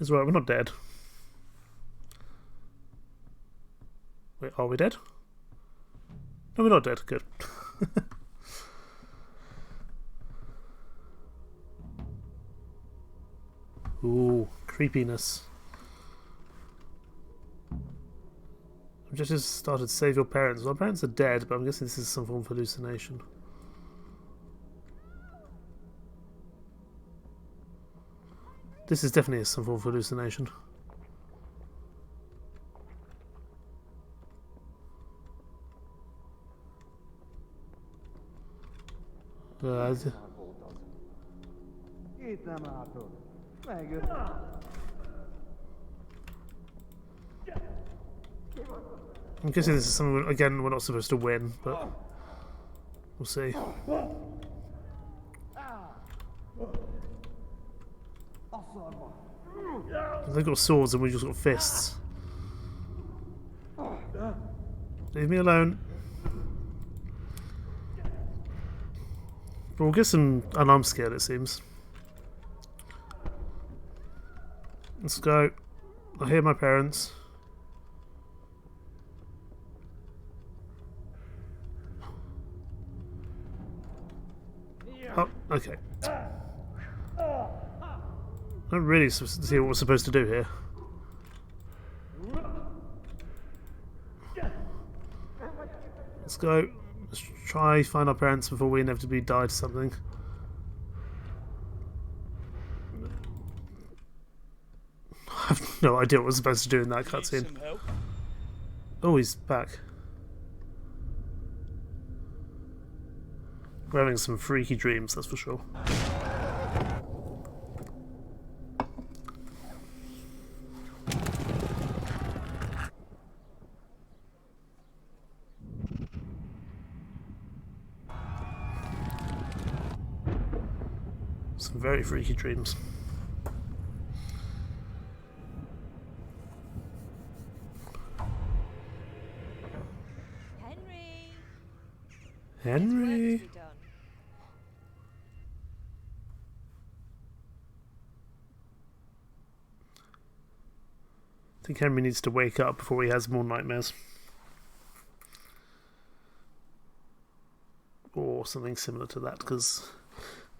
[SPEAKER 1] Is right, we're not dead. Wait, are we dead? No, we're not dead. Good. Ooh, creepiness. Objectives started to save your parents. Well, our parents are dead, but I'm guessing this is some form of hallucination. This is definitely some form of hallucination. I'm guessing this is something, again, we're not supposed to win, but we'll see. They've got swords and we just got fists. Leave me alone. But we'll get some unarmed skill, it seems. Let's go. I hear my parents. Oh, okay. I don't really see what we're supposed to do here. Let's go. Let's try find our parents before we inevitably die to something. I have no idea what we're supposed to do in that cutscene. Oh, he's back. We're having some freaky dreams, that's for sure. Some very freaky dreams. Henry. I think Henry needs to wake up before he has more nightmares. Or something similar to that, because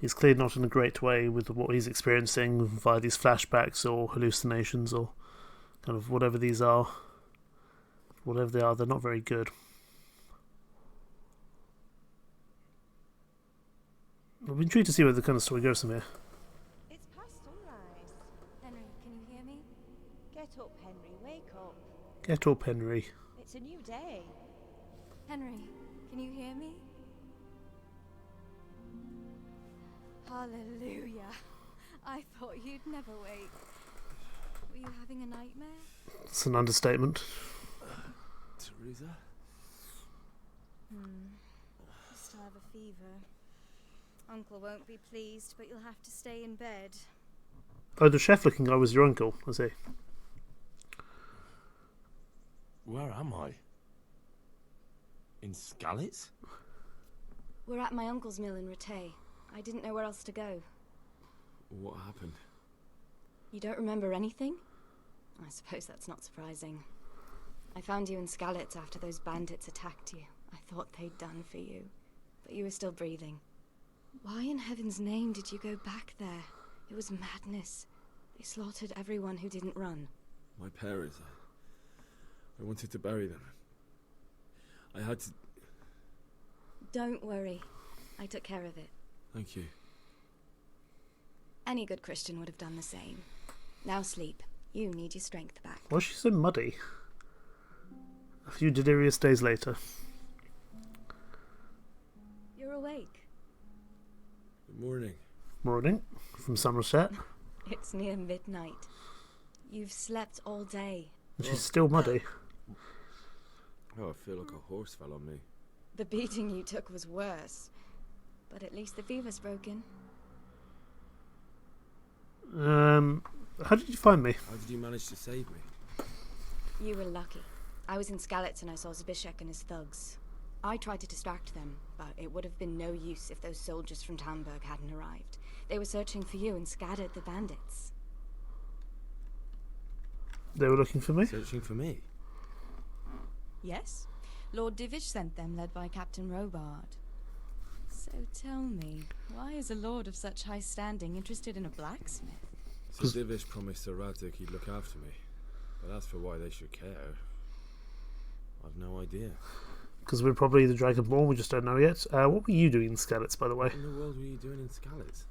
[SPEAKER 1] he's clearly not in a great way with what he's experiencing via these flashbacks or hallucinations or kind of whatever these are. Whatever they are, they're not very good. I'll be intrigued to see where the kind of story goes from here.
[SPEAKER 10] It's past sunrise.
[SPEAKER 9] Henry, can you hear me?
[SPEAKER 10] Get up, Henry. Wake up.
[SPEAKER 1] Get up, Henry.
[SPEAKER 10] It's a new day.
[SPEAKER 9] Henry, can you hear me? Hallelujah. I thought you'd never wake. Were you having a nightmare?
[SPEAKER 1] It's an understatement.
[SPEAKER 4] Teresa?
[SPEAKER 9] You still have a fever. Uncle won't be pleased, but you'll have to stay in bed.
[SPEAKER 1] Oh, the chef-looking guy was your uncle, was he?
[SPEAKER 4] Where am I? In Skalitz?
[SPEAKER 11] We're at my uncle's mill in Rattay. I didn't know where else to go.
[SPEAKER 4] What happened?
[SPEAKER 11] You don't remember anything? I suppose that's not surprising. I found you in Skalitz after those bandits attacked you. I thought they'd done for you, but you were still breathing. Why in heaven's name did you go back there? It was madness. They slaughtered everyone who didn't run.
[SPEAKER 2] My parents, I wanted to bury them. I had to...
[SPEAKER 11] Don't worry. I took care of it.
[SPEAKER 2] Thank you.
[SPEAKER 11] Any good Christian would have done the same. Now sleep. You need your strength back.
[SPEAKER 1] Why is she so muddy? A few delirious days later.
[SPEAKER 11] You're awake.
[SPEAKER 2] Good morning.
[SPEAKER 1] Morning. From Somerset.
[SPEAKER 11] It's near midnight. You've slept all day.
[SPEAKER 1] And she's still muddy.
[SPEAKER 2] Oh, I feel like a horse fell on me.
[SPEAKER 11] The beating you took was worse. But at least the fever's broken.
[SPEAKER 1] How did you find me?
[SPEAKER 2] How did you manage to save me?
[SPEAKER 11] You were lucky. I was in Skalitz and I saw Zbyszek and his thugs. I tried to distract them, but it would have been no use if those soldiers from Tamburg hadn't arrived. They were searching for you and scattered the bandits.
[SPEAKER 1] They were looking for me?
[SPEAKER 2] Searching for me?
[SPEAKER 12] Yes. Lord Divish sent them, led by Captain Robard. So tell me, why is a lord of such high standing interested in a blacksmith?
[SPEAKER 2] Sir Divish promised Sir Radzig he'd look after me. But as for why they should care, I've no idea.
[SPEAKER 1] Because we're probably the Dragonborn, we just don't know yet. What were you doing in Skalitz, by the way?
[SPEAKER 2] What in the world were you doing in Skalitz?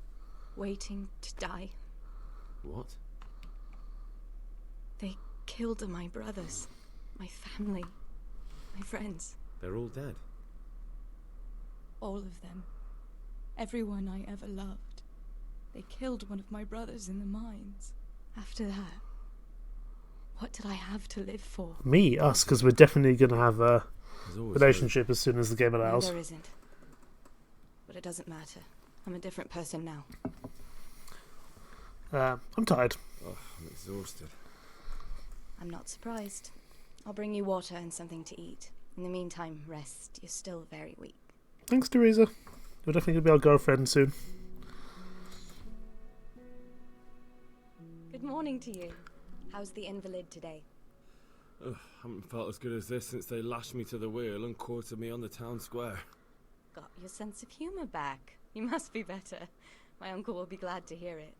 [SPEAKER 11] Waiting to die.
[SPEAKER 2] What?
[SPEAKER 11] They killed my brothers, my family, my friends.
[SPEAKER 2] They're all dead.
[SPEAKER 12] All of them. Everyone I ever loved. They killed one of my brothers in the mines. After that, what did I have to live for?
[SPEAKER 1] Me? Us? Because we're definitely going to have a relationship as soon as the game
[SPEAKER 11] No,
[SPEAKER 1] allows.
[SPEAKER 11] there isn't. But it doesn't matter. I'm a different person now.
[SPEAKER 1] I'm tired.
[SPEAKER 2] Oh, I'm exhausted.
[SPEAKER 11] I'm not surprised. I'll bring you water and something to eat. In the meantime, rest. You're still very weak.
[SPEAKER 1] Thanks, Teresa. You're definitely going to be our girlfriend soon.
[SPEAKER 11] Good morning to you. How's the invalid today?
[SPEAKER 2] Ugh, haven't felt as good as this since they lashed me to the wheel and quartered me on the town square.
[SPEAKER 11] Got your sense of humour back. You must be better. My uncle will be glad to hear it.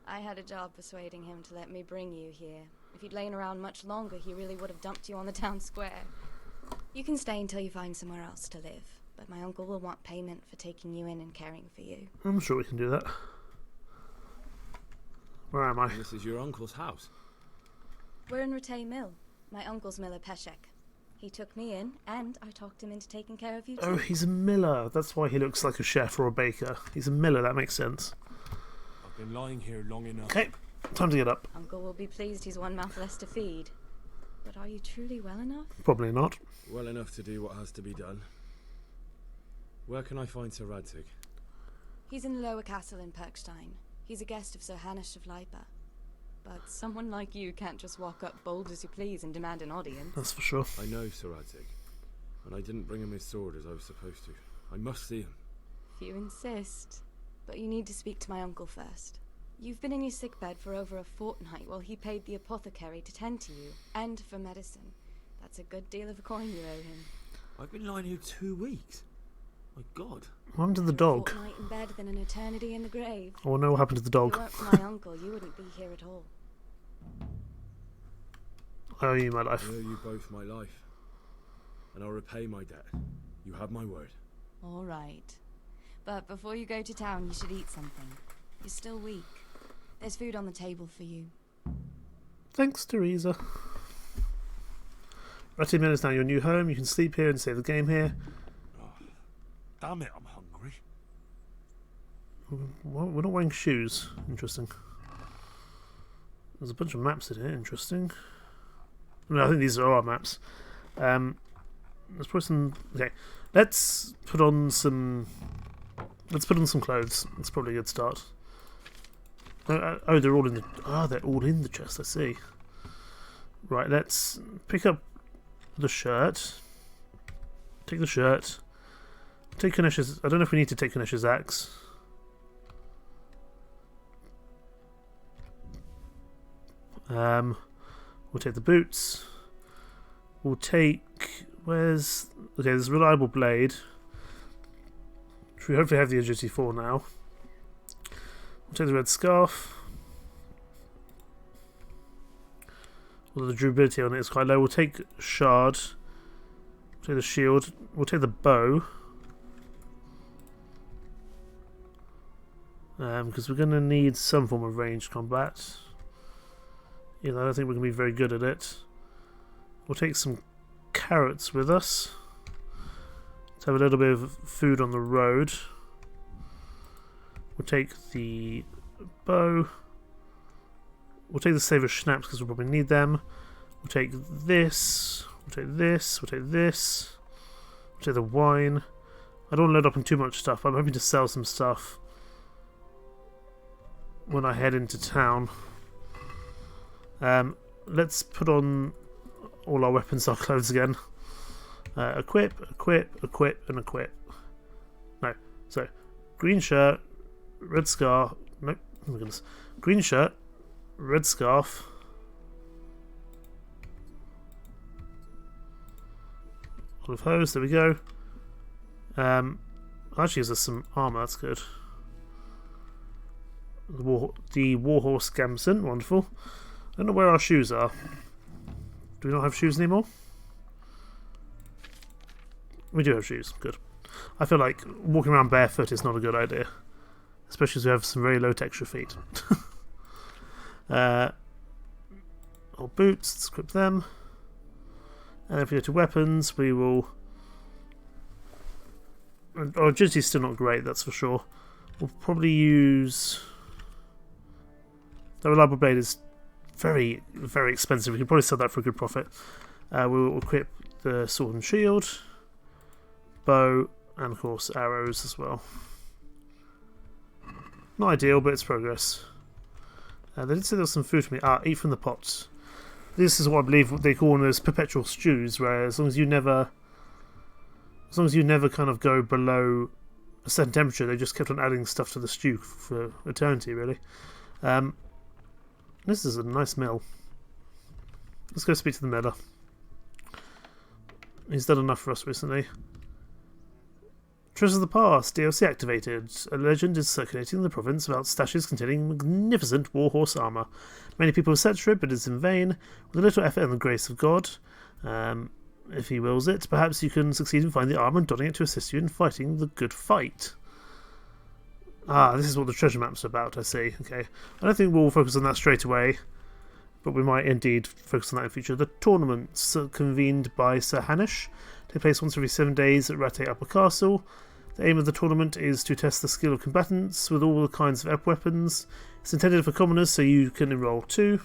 [SPEAKER 11] I had a job persuading him to let me bring you here. If you'd lain around much longer, he really would have dumped you on the town square. You can stay until you find somewhere else to live, but my uncle will want payment for taking you in and caring for you.
[SPEAKER 1] I'm sure we can do that. Where am I?
[SPEAKER 2] This is your uncle's house.
[SPEAKER 11] We're in Rattay Mill. My uncle's miller Peshek. He took me in, and I talked him into taking care of you too.
[SPEAKER 1] Oh, he's a miller. That's why he looks like a chef or a baker. He's a miller, that makes sense.
[SPEAKER 4] I've been lying here long enough.
[SPEAKER 1] Okay, time to get up.
[SPEAKER 11] Uncle will be pleased he's one mouth less to feed. But are you truly well enough?
[SPEAKER 1] Probably not.
[SPEAKER 2] Well enough to do what has to be done. Where can I find Sir Radzig?
[SPEAKER 11] He's in the lower castle in Perkstein. He's a guest of Sir Hanush of Leipa. But someone like you can't just walk up bold as you please and demand an audience.
[SPEAKER 1] That's for sure.
[SPEAKER 2] I know Sir Radzig, and I didn't bring him his sword as I was supposed to. I must see him.
[SPEAKER 11] If you insist. But you need to speak to my uncle first. You've been in your sickbed for over a fortnight while he paid the apothecary to tend to you, and for medicine. That's a good deal of a coin you owe him.
[SPEAKER 2] I've been lying here 2 weeks. My God.
[SPEAKER 1] What happened to the dog?
[SPEAKER 11] A fortnight in bed than an eternity in the grave.
[SPEAKER 1] I want to know what happened to the dog.
[SPEAKER 11] If it weren't for my uncle, you wouldn't be here at all.
[SPEAKER 1] I owe you my life.
[SPEAKER 2] I owe you both my life. And I'll repay my debt. You have my word.
[SPEAKER 11] All right. But before you go to town, you should eat something. You're still weak. There's food on the table for you.
[SPEAKER 1] Thanks, Teresa. Rattay Mill is now your new home. You can sleep here and save the game here.
[SPEAKER 4] Oh, damn it, I'm hungry.
[SPEAKER 1] What? We're not wearing shoes. Interesting. There's a bunch of maps in here. Interesting. No, I think these are our maps. Let's put some. Okay, let's put on some. Let's put on some clothes. That's probably a good start. Oh, they're all in the. They're all in the chest. I see. Right, let's pick up the shirt. Take the shirt. Take Kanesh's. I don't know if we need to take Kanesh's axe. We'll take the boots. We'll take. Where's. Okay, there's a reliable blade. Which we hopefully have the agility for now. We'll take the red scarf. Although the durability on it is quite low. We'll take shard. We'll take the shield. We'll take the bow. Because we're going to need some form of ranged combat. I don't think we're going to be very good at it. We'll take some carrots with us. Let's have a little bit of food on the road. We'll take the bow. We'll take the saver schnapps because we'll probably need them. We'll take this. We'll take this. We'll take this. We'll take the wine. I don't want to load up on too much stuff. I'm hoping to sell some stuff when I head into town. Let's put on all our weapons, our clothes again. Equip, equip, equip, and equip. No. So, green shirt, red scarf. Nope. Oh my goodness. Green shirt, red scarf. Olive hose, there we go. Actually gives us some armour, that's good. The warhorse gamson, wonderful. I don't know where our shoes are. Do we not have shoes anymore? We do have shoes, good. I feel like walking around barefoot is not a good idea. Especially as we have some very low texture feet. Or boots, let's equip them. And if we go to weapons, we will... Our agility is still not great, that's for sure. We'll probably use... The reliable blade is very, very expensive. We can probably sell that for a good profit. We will equip the sword and shield, bow, and of course arrows as well. Not ideal, but it's progress. They did say there was some food for me. Eat from the pots. This is what I believe they call those perpetual stews, where as long as you never kind of go below a certain temperature, they just kept on adding stuff to the stew for eternity, really. This is a nice mill. Let's go speak to the miller. He's done enough for us recently. Treasures of the Past, DLC activated. A legend is circulating in the province about stashes containing magnificent warhorse armour. Many people have searched for it, but it's in vain. With a little effort and the grace of God, if he wills it. Perhaps you can succeed in finding the armour and donning it to assist you in fighting the good fight. Ah, this is what the treasure map's about, I see. Okay. I don't think we'll focus on that straight away, but we might indeed focus on that in future. The tournaments convened by Sir Hanish take place once every 7 days at Rattay Upper Castle. The aim of the tournament is to test the skill of combatants with all the kinds of weapons. It's intended for commoners, so you can enroll too.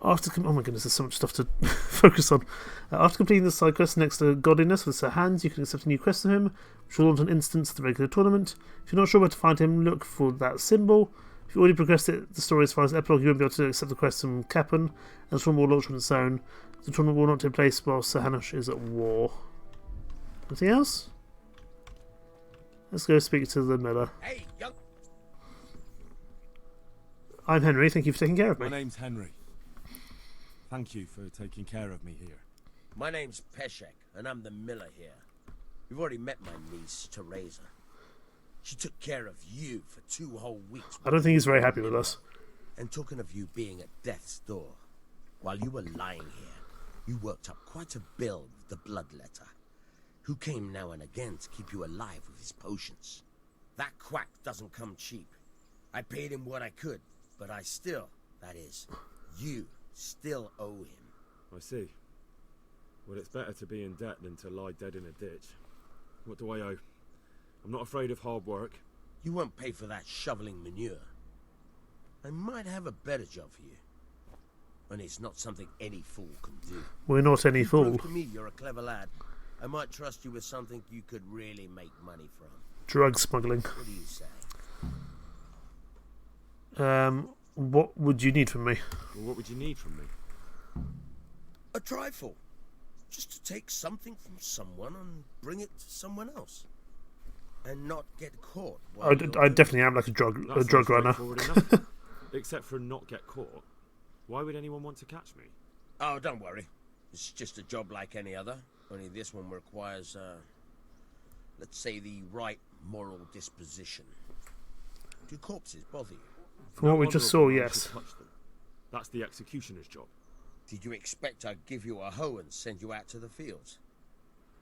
[SPEAKER 1] Oh my goodness, there's so much stuff to focus on. After completing the side quest next to Godliness with Sir Hans, you can accept a new quest from him, which will launch an instance of the regular tournament. If you're not sure where to find him, look for that symbol. If you already progressed the story as far as epilogue, you won't be able to accept the quest from Capon, and the tournament will launch on its own. The tournament will not take place while Sir Hanish is at war. Anything else? Let's go speak to the miller.
[SPEAKER 5] Hey, young.
[SPEAKER 1] I'm Henry, thank you for taking care of me.
[SPEAKER 4] My name's Henry. Thank you for taking care of me here.
[SPEAKER 5] My name's Peshek, and I'm the miller here. You've already met my niece, Teresa. She took care of you for 2 whole weeks.
[SPEAKER 1] I don't think he's very happy with us.
[SPEAKER 5] And talking of you being at death's door, while you were lying here, you worked up quite a bill with the bloodletter, who came now and again to keep you alive with his potions. That quack doesn't come cheap. I paid him what I could, but I still, that is, you still owe him.
[SPEAKER 4] I see. Well, it's better to be in debt than to lie dead in a ditch. What do I owe? I'm not afraid of hard work.
[SPEAKER 5] You won't pay for that shoveling manure. I might have a better job for you. And it's not something any fool can do.
[SPEAKER 1] We're not any fool.
[SPEAKER 5] Prove to me you're a clever lad. I might trust you with something you could really make money from.
[SPEAKER 1] Drug smuggling.
[SPEAKER 5] What do you say?
[SPEAKER 1] What would you need from me?
[SPEAKER 4] Well, what would you need from me?
[SPEAKER 5] A trifle. Just to take something from someone and bring it to someone else. And not get caught.
[SPEAKER 1] I definitely am like a drug runner.
[SPEAKER 4] Except for not get caught. Why would anyone want to catch me?
[SPEAKER 5] Oh, don't worry. It's just a job like any other. Only this one requires, let's say, the right moral disposition. Do corpses bother you?
[SPEAKER 1] From what we just saw, yes.
[SPEAKER 4] That's the executioner's job.
[SPEAKER 5] Did you expect I'd give you a hoe and send you out to the fields?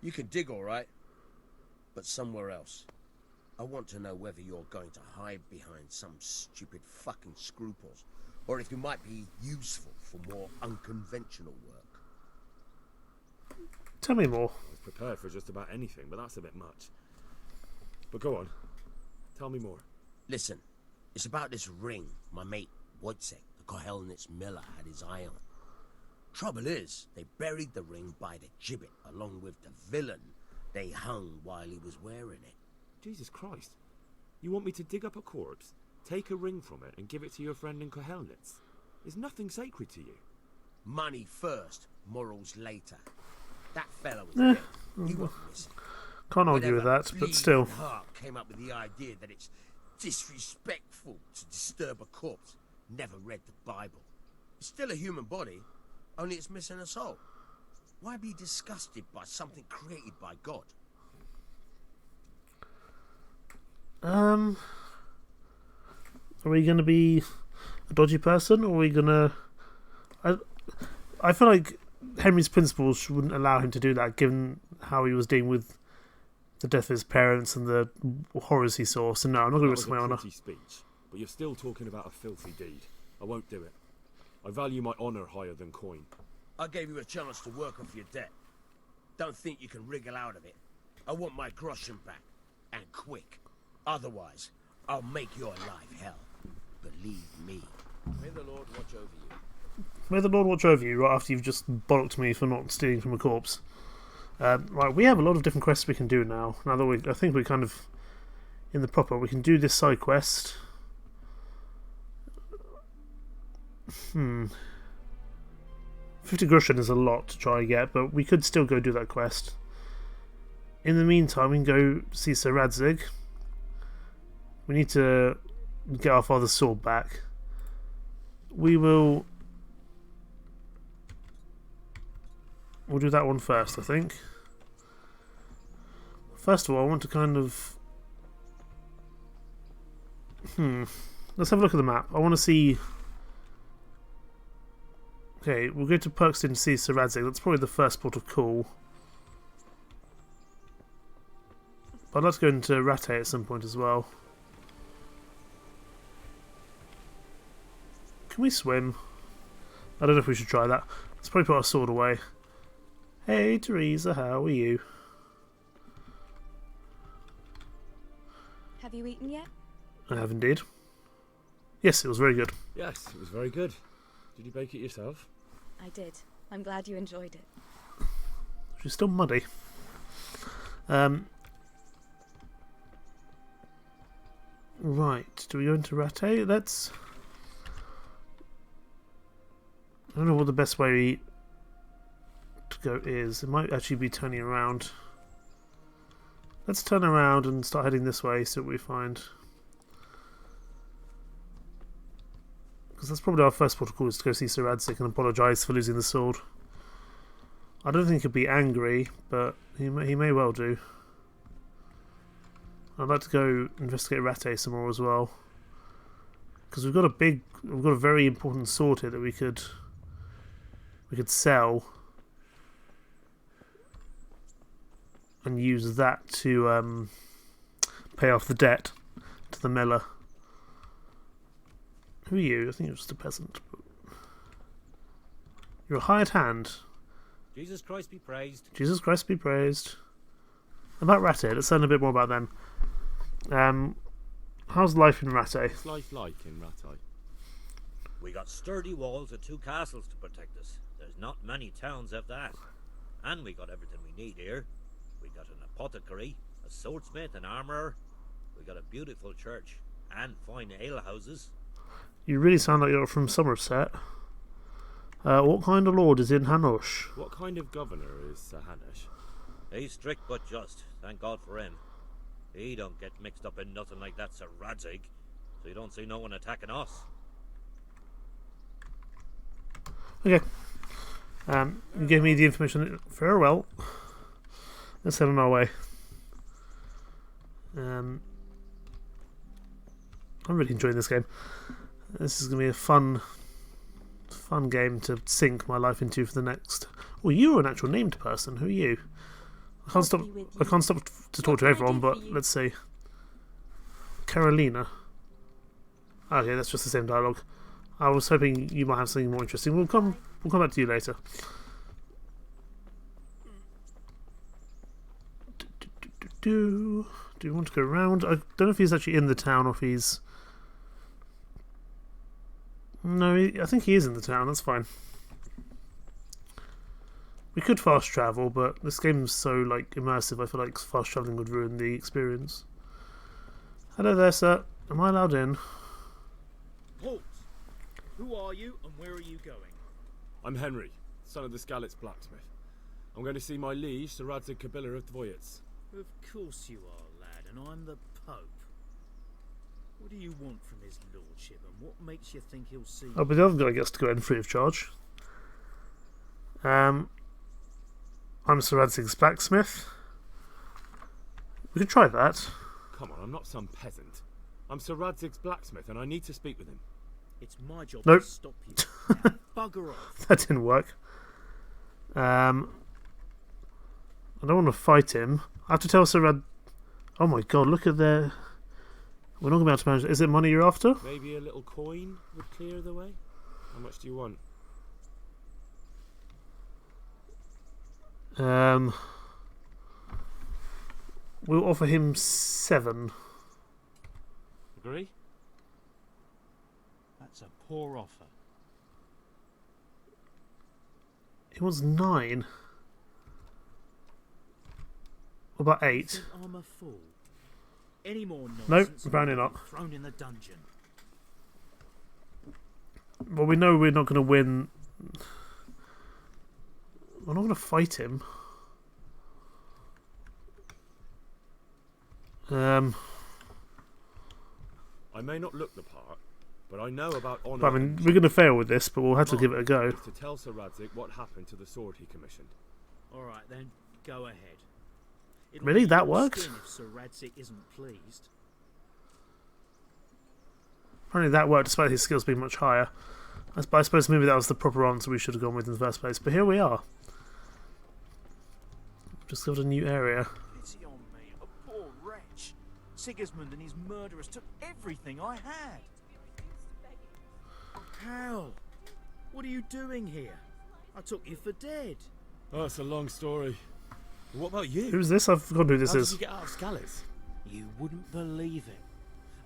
[SPEAKER 5] You can dig all right, but somewhere else. I want to know whether you're going to hide behind some stupid fucking scruples, or if you might be useful for more unconventional work.
[SPEAKER 1] Tell me more.
[SPEAKER 4] I was prepared for just about anything, but that's a bit much. But go on. Tell me more.
[SPEAKER 5] Listen, it's about this ring my mate Wojciech, the Kohelnitz miller, had his eye on. Trouble is, they buried the ring by the gibbet along with the villain they hung while he was wearing it.
[SPEAKER 4] Jesus Christ. You want me to dig up a corpse, take a ring from it, and give it to your friend in Kohelnitz? Is nothing sacred to you?
[SPEAKER 5] Money first, morals later. That fellow was dead. He wasn't missing.
[SPEAKER 1] Can't argue with that, but still.
[SPEAKER 5] Heart came up with the idea that it's disrespectful to disturb a corpse. Never read the Bible. It's still a human body, only it's missing a soul. Why be disgusted by something created by God?
[SPEAKER 1] Are we going to be a dodgy person, or are we going to... I feel like Henry's principles wouldn't allow him to do that, given how he was dealing with the death of his parents and the horrors he saw. So no, I'm not going to risk my honour.
[SPEAKER 4] Speech, but you're still talking about a filthy deed. I won't do it. I value my honour higher than coin.
[SPEAKER 5] I gave you a chance to work off your debt. Don't think you can wriggle out of it. I want my groschen back, and quick. Otherwise, I'll make your life hell. Believe me. May the Lord watch over you.
[SPEAKER 1] May the Lord watch over you right after you've just bollocked me for not stealing from a corpse. Right, we have a lot of different quests we can do now. Now that I think we're kind of in the proper. We can do this side quest. 50 groschen is a lot to try and get, but we could still go do that quest. In the meantime, we can go see Sir Radzig. We need to get our father's sword back. We'll do that one first, I think. First of all, I want to kind of... Let's have a look at the map. I want to see Okay, we'll go to Perkston to see Sir Radzig. That's probably the first port of call. But I'd like to go into Rattay at some point as well. Can we swim? I don't know if we should try that. Let's probably put our sword away. Hey Teresa, how are you?
[SPEAKER 11] Have you eaten yet?
[SPEAKER 1] I have indeed. Yes, it was very good.
[SPEAKER 4] Yes, it was very good. Did you bake it yourself?
[SPEAKER 11] I did. I'm glad you enjoyed it.
[SPEAKER 1] She's still muddy. Right, do we go into Rattay? Let's... I don't know what the best way to go is. It might actually be turning around. Let's turn around and start heading this way, see what we find. Because that's probably our first port of call, is to go see Sir Radzig and apologise for losing the sword. I don't think he'll be angry, but he may well do. I'd like to go investigate Rattay some more as well, because we've got a very important sword here that we could sell and use that to pay off the debt to the miller. Who are you? I think you're just a peasant. You're a hired hand.
[SPEAKER 13] Jesus Christ be praised.
[SPEAKER 1] Jesus Christ be praised. About Rattay, let's learn a bit more about them. How's life in Rattay?
[SPEAKER 2] What's life like in Rattay?
[SPEAKER 13] We got sturdy walls and 2 castles to protect us. There's not many towns have that. And we got everything we need here. We got an apothecary, a swordsmith, an armourer. We got a beautiful church and fine alehouses.
[SPEAKER 1] You really sound like you're from Somerset. What kind of lord is in Hanush?
[SPEAKER 2] What kind of governor is Sir Hanush?
[SPEAKER 13] He's strict but just, thank God for him. He don't get mixed up in nothing like that Sir Radzig, so you don't see no one attacking us.
[SPEAKER 1] Okay. You gave me the information. Very well. Let's head on our way. I'm really enjoying this game. This is going to be a fun game to sink my life into for the next... Oh, you're an actual named person. Who are you? I can't stop to talk to everyone, but let's see. Carolina. Okay, that's just the same dialogue. I was hoping you might have something more interesting. We'll come back to you later. Do you want to go around? I don't know if he's actually in the town or if he's... No, I think he is in the town. That's fine. We could fast travel, but this game's so like immersive. I feel like fast traveling would ruin the experience. Hello there, sir. Am I allowed in?
[SPEAKER 14] Halt! Who are you, and where are you going?
[SPEAKER 4] I'm Henry, son of the Skalitz blacksmith. I'm going to see my liege, Sir Radzig Kabila of Dvoyets.
[SPEAKER 14] Of course you are, lad, and I'm the Pope. What do you want from his lordship, and what makes you think he'll see you?
[SPEAKER 1] Oh, but the other guy gets to go in free of charge. I'm Sir Radzig's blacksmith. We could try that.
[SPEAKER 4] Come on, I'm not some peasant. I'm Sir Radzig's blacksmith, and I need to speak with him.
[SPEAKER 14] It's my job
[SPEAKER 1] Nope.
[SPEAKER 14] to stop you. Now, bugger off.
[SPEAKER 1] That didn't work. I don't want to fight him. I have to tell Sir Rad... Oh my god, look at their... We're not going to be able to manage... Is it money you're after?
[SPEAKER 2] Maybe a little coin would clear the way? How much do you want?
[SPEAKER 1] We'll offer him 7.
[SPEAKER 2] Agree?
[SPEAKER 14] That's a poor offer.
[SPEAKER 1] He wants 9. What about 8?
[SPEAKER 14] Think I'm a fool. Any more nonsense?
[SPEAKER 1] Nope,
[SPEAKER 14] and
[SPEAKER 1] apparently
[SPEAKER 14] you'll
[SPEAKER 1] not.
[SPEAKER 14] be thrown in the dungeon.
[SPEAKER 1] Well, we know we're not going to win. We're not going to fight him.
[SPEAKER 2] I may not look the part, but I know about honour.
[SPEAKER 1] But, I mean, we're going to fail with this, but we'll have to give it a go.
[SPEAKER 2] To tell Sir Radzig what happened to the sword he commissioned.
[SPEAKER 14] All right, then, go ahead. It'll
[SPEAKER 1] Really?
[SPEAKER 14] be
[SPEAKER 1] That
[SPEAKER 14] your
[SPEAKER 1] worked?
[SPEAKER 14] skin if Sir Radzig isn't pleased.
[SPEAKER 1] Apparently that worked despite his skills being much higher. I suppose maybe that was the proper answer we should have gone with in the first place. But here we are. Discovered a new area.
[SPEAKER 15] Pity on me, a poor wretch. Sigismund and his murderers took everything I had. Hal, what are you doing here? I took you for dead.
[SPEAKER 4] Oh, it's a long story.
[SPEAKER 2] What about you?
[SPEAKER 1] Who's this? I've forgotten who this
[SPEAKER 2] How
[SPEAKER 1] is.
[SPEAKER 2] did you get out of Skalitz?
[SPEAKER 15] You wouldn't believe it.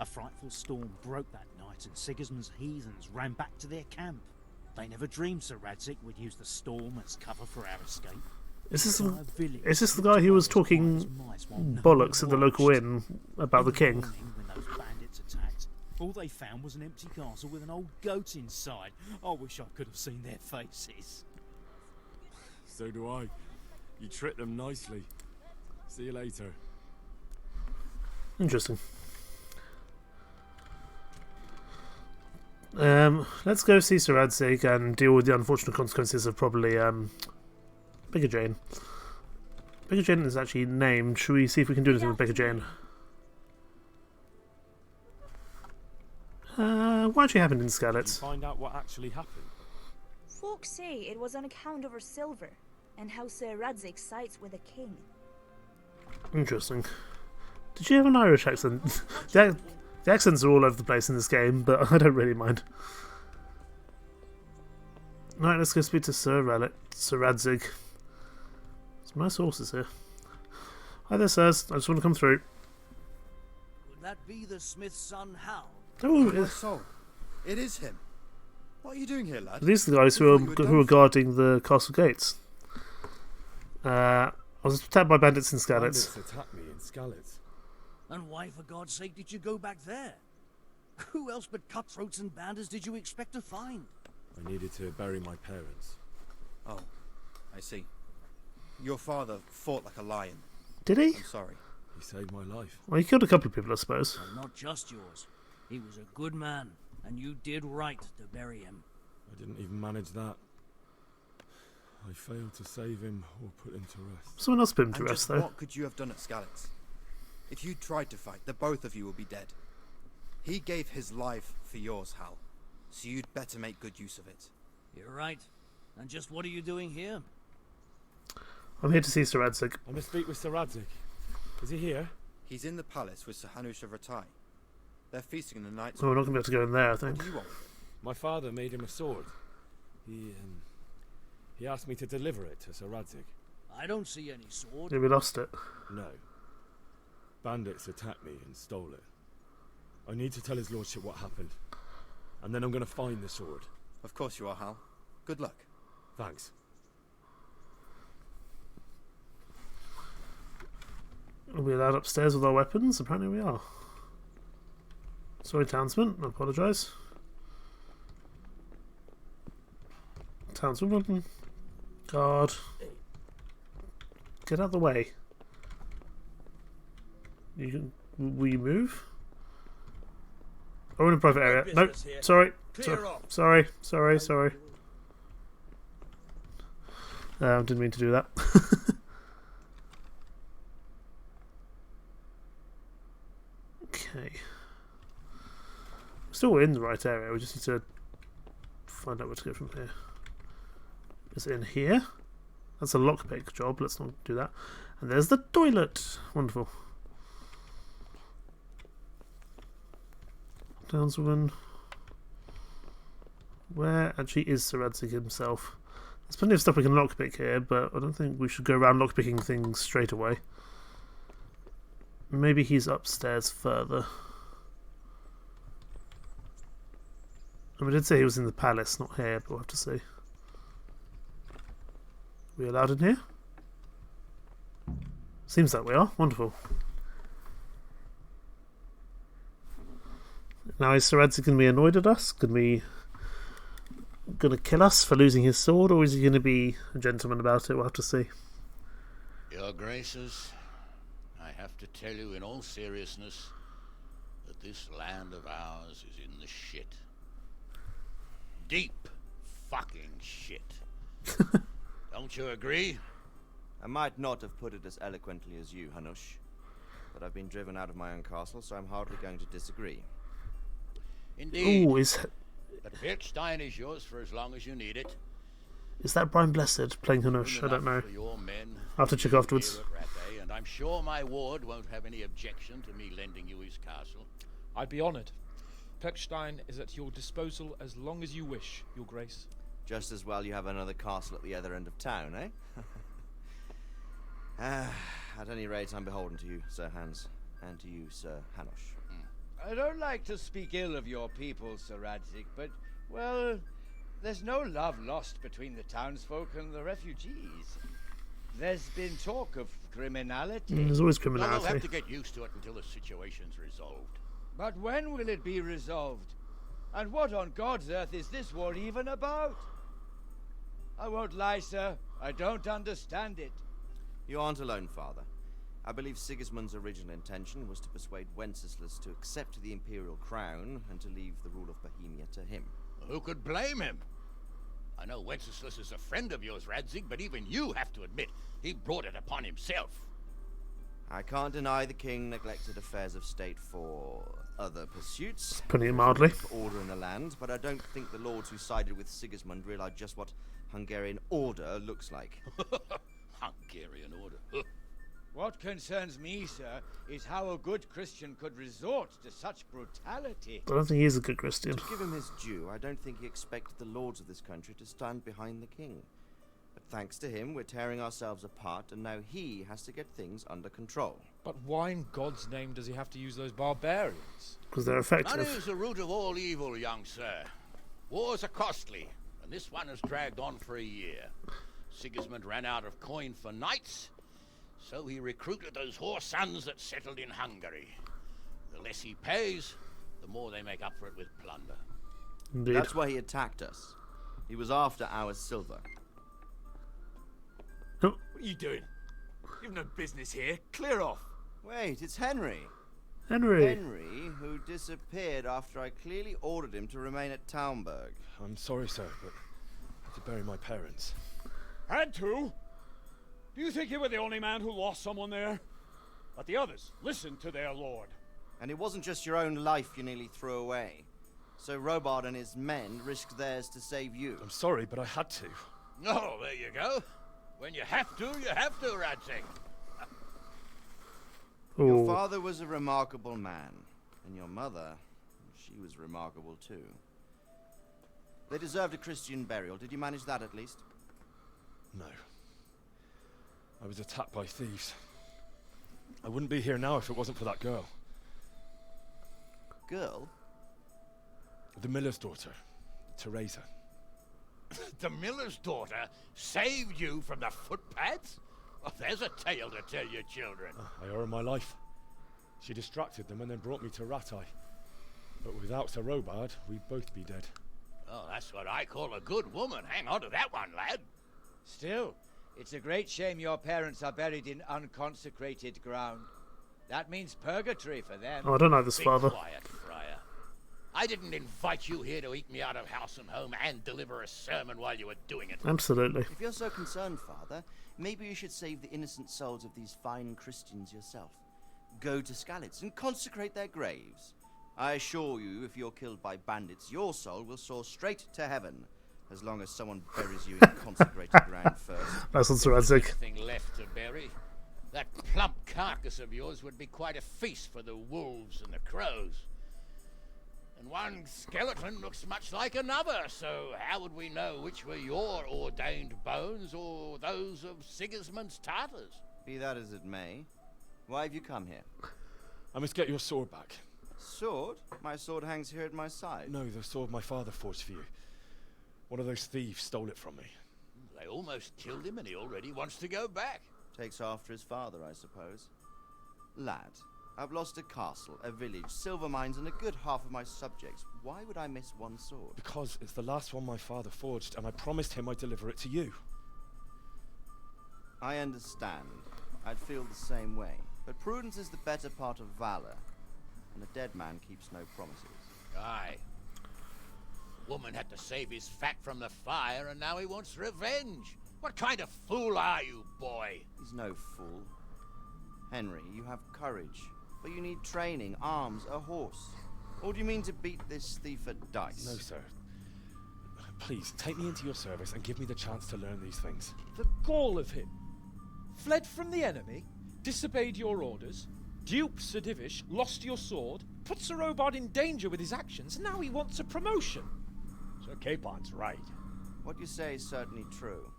[SPEAKER 15] A frightful storm broke that night and Sigismund's heathens ran back to their camp. They never dreamed Sir Radzig would use the storm as cover for our escape.
[SPEAKER 1] Is this the guy who was talking bollocks at the local inn about the king?
[SPEAKER 15] When those bandits attacked, all they found was an empty castle with an old goat inside. I wish I could have seen their faces.
[SPEAKER 4] So do I. You tricked them nicely. See you later.
[SPEAKER 1] Interesting. Let's go see Sir Radzig and deal with the unfortunate consequences of probably Bigger Jane. Bigger Jane is actually named. Should we see if we can do anything with Bigger Jane? What actually happened in Skalitz?
[SPEAKER 4] Find out what actually happened.
[SPEAKER 16] Folks say it was on account of her silver, and how Sir Radzig sides with the king.
[SPEAKER 1] Interesting. Did you have an Irish accent? The accents are all over the place in this game, but I don't really mind. Right, let's go speak to Sir Radzig. Some nice horses here. Hi there, sirs. I just want to come through.
[SPEAKER 17] Would that be the smith's son, Hal?
[SPEAKER 1] Oh,
[SPEAKER 18] my soul. It is him. What are you doing here, lad?
[SPEAKER 1] These are the guys who are guarding the castle gates. I was attacked by bandits in Skalitz.
[SPEAKER 4] Bandits attacked me in Skalitz.
[SPEAKER 17] And why, for God's sake, did you go back there? Who else but cutthroats and bandits did you expect to find?
[SPEAKER 2] I needed to bury my parents.
[SPEAKER 18] Oh, I see. Your father fought like a lion.
[SPEAKER 1] Did he?
[SPEAKER 18] I'm sorry.
[SPEAKER 2] He saved my life.
[SPEAKER 1] Well, he killed a couple of people, I suppose.
[SPEAKER 17] Well, not just yours. He was a good man, and you did right to bury him.
[SPEAKER 2] I didn't even manage that. I failed to save him or put him to rest.
[SPEAKER 1] Someone else put him to
[SPEAKER 18] And
[SPEAKER 1] rest,
[SPEAKER 18] just
[SPEAKER 1] though.
[SPEAKER 18] What could you have done at Skalitz? If you tried to fight, the both of you will be dead. He gave his life for yours, Hal. So you'd better make good use of it.
[SPEAKER 17] You're right. And just what are you doing here?
[SPEAKER 1] I'm here to see Sir Radzig.
[SPEAKER 4] I must speak with Sir Radzig. Is he here?
[SPEAKER 18] He's in the palace with Sir Hanush of Rattay. They're feasting in the night.
[SPEAKER 1] Oh, we're not going to be able to go in there, I think.
[SPEAKER 18] What do you want?
[SPEAKER 4] My father made him a sword. He asked me to deliver it to Sir Radzig.
[SPEAKER 17] I don't see any sword.
[SPEAKER 1] Yeah, we lost it.
[SPEAKER 2] No. Bandits attacked me and stole it. I need to tell his lordship what happened. And then I'm going to find the sword.
[SPEAKER 18] Of course you are, Hal. Good luck.
[SPEAKER 2] Thanks.
[SPEAKER 1] Are we allowed upstairs with our weapons? Apparently we are. Sorry, townsman. I apologise. Townswoman. Guard. Get out of the way. Will you move? Oh, we're in a private area. Nope. Sorry. Sorry. Didn't mean to do that. Okay. Still in the right area. We just need to find out where to go from here. Is it in here? That's a lockpick job. Let's not do that. And there's the toilet. Wonderful. Townswoman. Where actually is Sir Radzig himself? There's plenty of stuff we can lockpick here, but I don't think we should go around lockpicking things straight away. Maybe he's upstairs further. I did say he was in the palace, not here, but we'll have to see. We allowed in here? Seems like we are. Wonderful. Now is Sir Radzig going to be annoyed at us? Going to kill us for losing his sword, or is he going to be a gentleman about it? We'll have to see.
[SPEAKER 19] Your Graces, I have to tell you in all seriousness that this land of ours is in the shit. Deep fucking shit. Don't you agree?
[SPEAKER 20] I might not have put it as eloquently as you, Hanush, but I've been driven out of my own castle, so I'm hardly going to disagree.
[SPEAKER 19] Indeed.
[SPEAKER 1] Ooh, is
[SPEAKER 19] But Wiltstein is yours for as long as you need it.
[SPEAKER 1] Is that Brian Blessed playing Hanush? I don't know. I'll have to check afterwards.
[SPEAKER 19] Rattay, and I'm sure my ward won't have any objection to me lending you his castle.
[SPEAKER 21] I'd be honoured. Pechstein is at your disposal as long as you wish, Your Grace.
[SPEAKER 20] Just as well you have another castle at the other end of town, eh? At any rate, I'm beholden to you, Sir Hans, and to you, Sir Hanush.
[SPEAKER 22] I don't like to speak ill of your people, Sir Radzig, but, well, there's no love lost between the townsfolk and the refugees. There's been talk of criminality.
[SPEAKER 1] There's always
[SPEAKER 19] Well,
[SPEAKER 1] criminality.
[SPEAKER 19] we'll have to get used to it until the situation's resolved.
[SPEAKER 22] But when will it be resolved? And what on God's earth is this war even about? I won't lie, sir. I don't understand it.
[SPEAKER 20] You aren't alone, Father. I believe Sigismund's original intention was to persuade Wenceslas to accept the imperial crown and to leave the rule of Bohemia to him.
[SPEAKER 19] Who could blame him? I know Wenceslas is a friend of yours, Radzig, but even you have to admit he brought it upon himself.
[SPEAKER 20] I can't deny the king neglected affairs of state for other pursuits.
[SPEAKER 1] Putting it mildly.
[SPEAKER 20] For order in the land, but I don't think the lords who sided with Sigismund realized just what Hungarian order looks like.
[SPEAKER 19] Hungarian order.
[SPEAKER 22] What concerns me, sir, is how a good Christian could resort to such brutality.
[SPEAKER 1] I don't think he's a good Christian.
[SPEAKER 20] To give him his due, I don't think he expected the lords of this country to stand behind the king. But thanks to him, we're tearing ourselves apart, and now he has to get things under control.
[SPEAKER 21] But why in God's name does he have to use those barbarians?
[SPEAKER 1] Because they're effective.
[SPEAKER 19] Money is the root of all evil, young sir. Wars are costly, and this one has dragged on for a year. Sigismund ran out of coin for knights, so he recruited those whore sons that settled in Hungary. The less he pays, the more they make up for it with plunder.
[SPEAKER 1] Indeed.
[SPEAKER 20] That's why he attacked us. He was after our silver.
[SPEAKER 6] What are you doing? You've no business here. Clear off.
[SPEAKER 20] Wait, it's Henry.
[SPEAKER 1] Henry,
[SPEAKER 20] who disappeared after I clearly ordered him to remain at Townburg.
[SPEAKER 4] I'm sorry, sir, but I had to bury my parents.
[SPEAKER 23] Had to? Do you think you were the only man who lost someone there? But the others listened to their lord.
[SPEAKER 20] And it wasn't just your own life you nearly threw away. So Robard and his men risked theirs to save you.
[SPEAKER 4] I'm sorry, but I had to.
[SPEAKER 19] Oh, there you go. When you have to, Radzig.
[SPEAKER 20] Your father was a remarkable man, and your mother, she was remarkable too. They deserved a Christian burial. Did you manage that at least?
[SPEAKER 4] No. I was attacked by thieves. I wouldn't be here now if it wasn't for that girl.
[SPEAKER 20] Girl?
[SPEAKER 4] The miller's daughter, Teresa.
[SPEAKER 19] The miller's daughter saved you from the footpads? Well, there's a tale to tell your children.
[SPEAKER 4] I owe her my life. She distracted them and then brought me to Rattay. But without Sir Robard, we'd both be dead.
[SPEAKER 19] Oh, that's what I call a good woman. Hang on to that one, lad.
[SPEAKER 22] Still, it's a great shame your parents are buried in unconsecrated ground. That means purgatory for them.
[SPEAKER 1] Oh, I don't know this,
[SPEAKER 19] Be
[SPEAKER 1] Father.
[SPEAKER 19] quiet, Friar. I didn't invite you here to eat me out of house and home and deliver a sermon while you were doing it.
[SPEAKER 1] Absolutely.
[SPEAKER 20] If you're so concerned, Father, maybe you should save the innocent souls of these fine Christians yourself. Go to Skalitz and consecrate their graves. I assure you, if you're killed by bandits, your soul will soar straight to heaven, as long as someone buries you in consecrated ground first.
[SPEAKER 1] That's on Sir Radzig.
[SPEAKER 19] Nothing left to bury. That plump carcass of yours would be quite a feast for the wolves and the crows. And one skeleton looks much like another, so how would we know which were your ordained bones or those of Sigismund's Tartars?
[SPEAKER 20] Be that as it may, why have you come here?
[SPEAKER 4] I must get your sword back.
[SPEAKER 20] Sword? My sword hangs here at my side.
[SPEAKER 4] No, the sword my father forged for you. One of those thieves stole it from me.
[SPEAKER 19] They almost killed him and he already wants to go back.
[SPEAKER 20] Takes after his father, I suppose. Lad, I've lost a castle, a village, silver mines, and a good half of my subjects. Why would I miss one sword?
[SPEAKER 4] Because it's the last one my father forged, and I promised him I'd deliver it to you.
[SPEAKER 20] I understand. I'd feel the same way. But prudence is the better part of valor, and a dead man keeps no promises.
[SPEAKER 19] Aye. Woman had to save his fat from the fire, and now he wants revenge. What kind of fool are you, boy?
[SPEAKER 20] He's no fool. Henry, you have courage, but you need training, arms, a horse. Or do you mean to beat this thief at dice?
[SPEAKER 4] No, sir.
[SPEAKER 6] Please, take me into your service and give me the chance to learn these things.
[SPEAKER 21] The gall of him. Fled from the enemy, disobeyed your orders, duped Sir Divish, lost your sword, put Sir Robard in danger with his actions, and now he wants a promotion.
[SPEAKER 23] Sir Capon's right.
[SPEAKER 20] What you say is certainly true,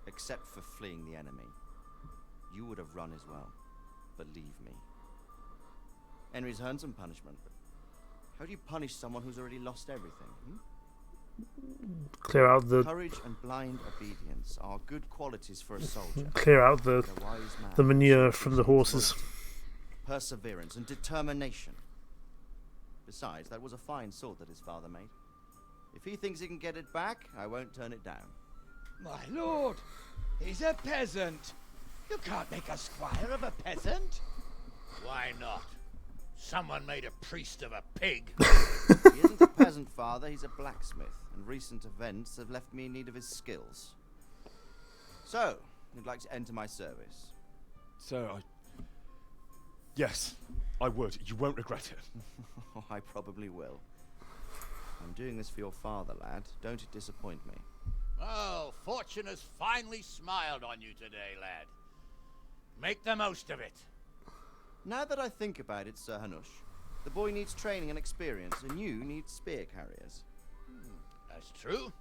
[SPEAKER 20] except for fleeing the enemy. You would have run as well, believe me. Henry's earned some punishment, but how do you punish someone who's already lost everything?
[SPEAKER 1] Clear out the
[SPEAKER 20] courage and blind obedience are good qualities for a soldier.
[SPEAKER 1] Clear out the manure from the horses.
[SPEAKER 20] Perseverance and determination. Besides, that was a fine sword that his father made. If he thinks he can get it back, I won't turn it down.
[SPEAKER 22] My lord, he's a peasant. You can't make a squire of a peasant.
[SPEAKER 19] Why not? Someone made a priest of a pig.
[SPEAKER 20] He isn't a peasant, father. He's a blacksmith, and recent events have left me in need of his skills. So, you'd like to enter my service?
[SPEAKER 6] Sir, yes, I would. You won't regret it.
[SPEAKER 20] I probably will. I'm doing this for your father, lad. Don't it disappoint me.
[SPEAKER 19] Oh, fortune has finally smiled on you today, lad. Make the most of it.
[SPEAKER 20] Now that I think about it, Sir Hanush, the boy needs training and experience, and you need spear carriers.
[SPEAKER 19] That's true.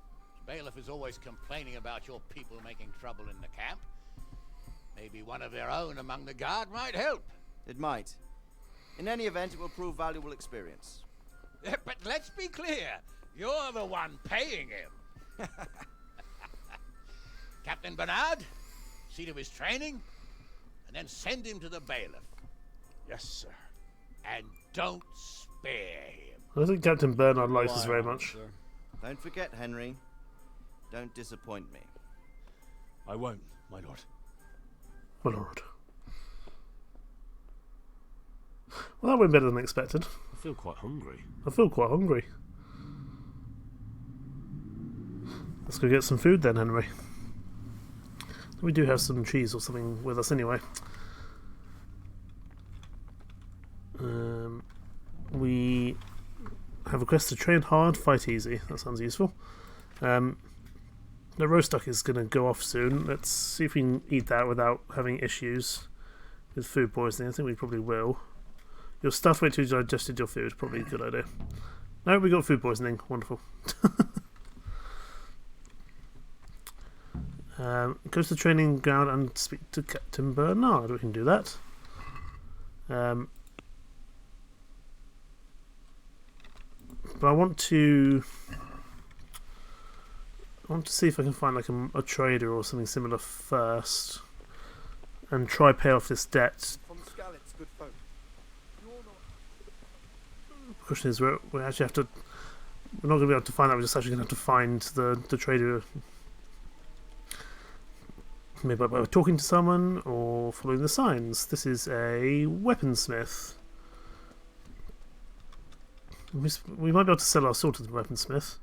[SPEAKER 19] Bailiff is always complaining about your people making trouble in the camp. Maybe one of their own among the guard might help.
[SPEAKER 20] It might. In any event, it will prove valuable experience.
[SPEAKER 19] But let's be clear, you're the one paying him. Captain Bernard, see to his training, and then send him to the bailiff.
[SPEAKER 6] Yes, sir.
[SPEAKER 19] And don't spare him.
[SPEAKER 1] I don't think Captain Bernard likes us very much.
[SPEAKER 20] Don't forget, Henry. Don't disappoint me.
[SPEAKER 6] I won't, my lord.
[SPEAKER 1] My lord. Well, that went better than expected.
[SPEAKER 4] I feel quite hungry.
[SPEAKER 1] Let's go get some food then, Henry. We do have some cheese or something with us anyway. We have a quest to train hard, fight easy. That sounds useful. The roast duck is going to go off soon. Let's see if we can eat that without having issues with food poisoning. I think we probably will. Your stuff wait till you digested your food. Probably a good idea. No, we got food poisoning. Wonderful. Go to the training ground and speak to Captain Bernard. We can do that. But I want to see if I can find like a trader or something similar first, and try pay off this debt.
[SPEAKER 18] From Skalitz, good folk.
[SPEAKER 1] The question is, we actually have to. We're not going to be able to find that. We're just actually going to have to find the trader. Maybe by talking to someone or following the signs. This is a weaponsmith. We might be able to sell our sword to the weaponsmith.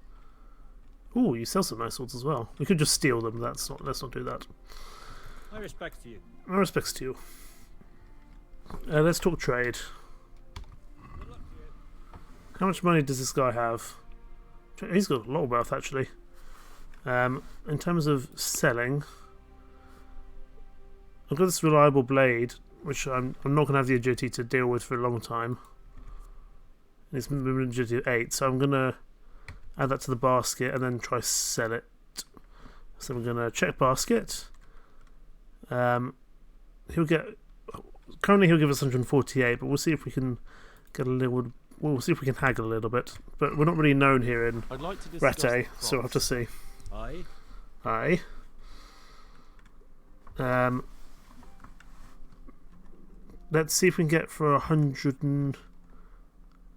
[SPEAKER 1] Ooh, you sell some nice swords as well. We could just steal them. Let's not do that.
[SPEAKER 14] My respects to you.
[SPEAKER 1] My respects to you. Let's talk trade. How much money does this guy have? He's got a lot of wealth actually. In terms of selling, I've got this reliable blade, which I'm not going to have the agility to deal with for a long time. It's movement agility 8, so I'm going to add that to the basket and then try sell it. So we're going to check basket. Currently he'll give us 148, but we'll see if we can get a little. We'll see if we can haggle a little bit. But we're not really known here in Rattay, so we'll have to see. Aye. Let's see if we can get for 100 and...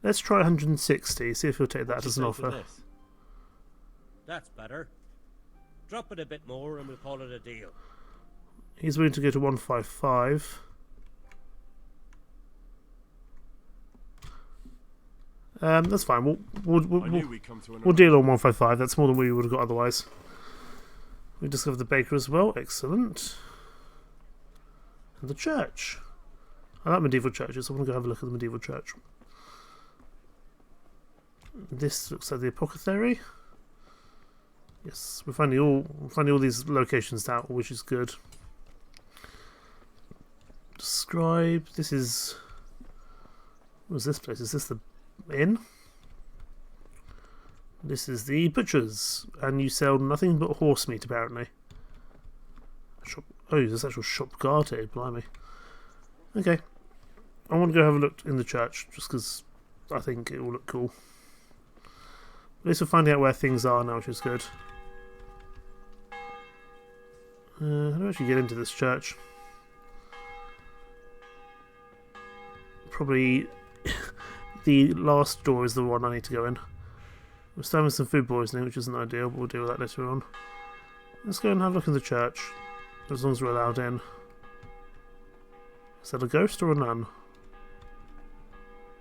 [SPEAKER 1] Let's try 160, see if he'll take that as an offer.
[SPEAKER 3] That's better. Drop it a bit more and we'll call it a deal.
[SPEAKER 1] He's willing to go to 155. That's fine. We'll deal on 155. That's more than we would have got otherwise. We discovered the baker as well. Excellent. And the church. I like medieval churches. I want to go have a look at the medieval church. This looks like the apothecary. Yes, we're finding all these locations out, which is good. Describe. This is. What's this place? Is this the inn? This is the butcher's, and you sell nothing but horse meat, apparently. Shop. Oh, there's actual shop guard here. Blimey. Okay, I want to go have a look in the church, just because I think it will look cool. At least we're finding out where things are now, which is good. How do I actually get into this church? Probably the last door is the one I need to go in. We're still having some food poisoning, which isn't ideal, but we'll deal with that later on. Let's go and have a look in the church, as long as we're allowed in. Is that a ghost or a nun?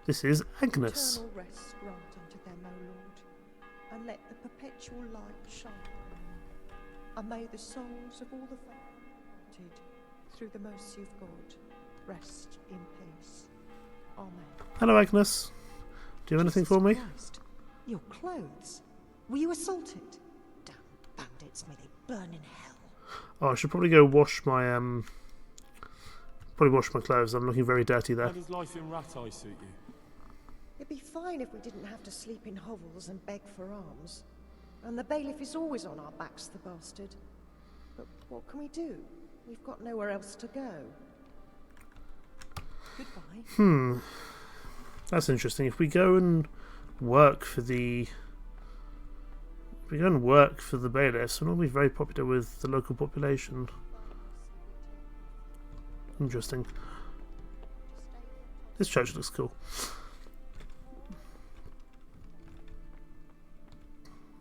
[SPEAKER 1] This is Agnes.
[SPEAKER 7] Eternal rest grant unto them, O Lord, and let the perpetual light shine on them. And may the souls of all the faithful, through the mercy of God, rest in peace. Amen.
[SPEAKER 1] Hello, Agnes. Do you have anything for me?
[SPEAKER 7] Christ. Your clothes. Were you assaulted? Damn bandits, may they burn in hell.
[SPEAKER 1] Oh, I should probably go wash my probably wash my clothes. I'm looking very dirty there.
[SPEAKER 4] How does life in Rattay suit you?
[SPEAKER 7] It'd be fine if we didn't have to sleep in hovels and beg for alms. And the bailiff is always on our backs, the bastard. But what can we do? We've got nowhere else to go. Goodbye.
[SPEAKER 1] That's interesting. If we go and work for the bailiffs, we'll be very popular with the local population. Interesting. This church looks cool.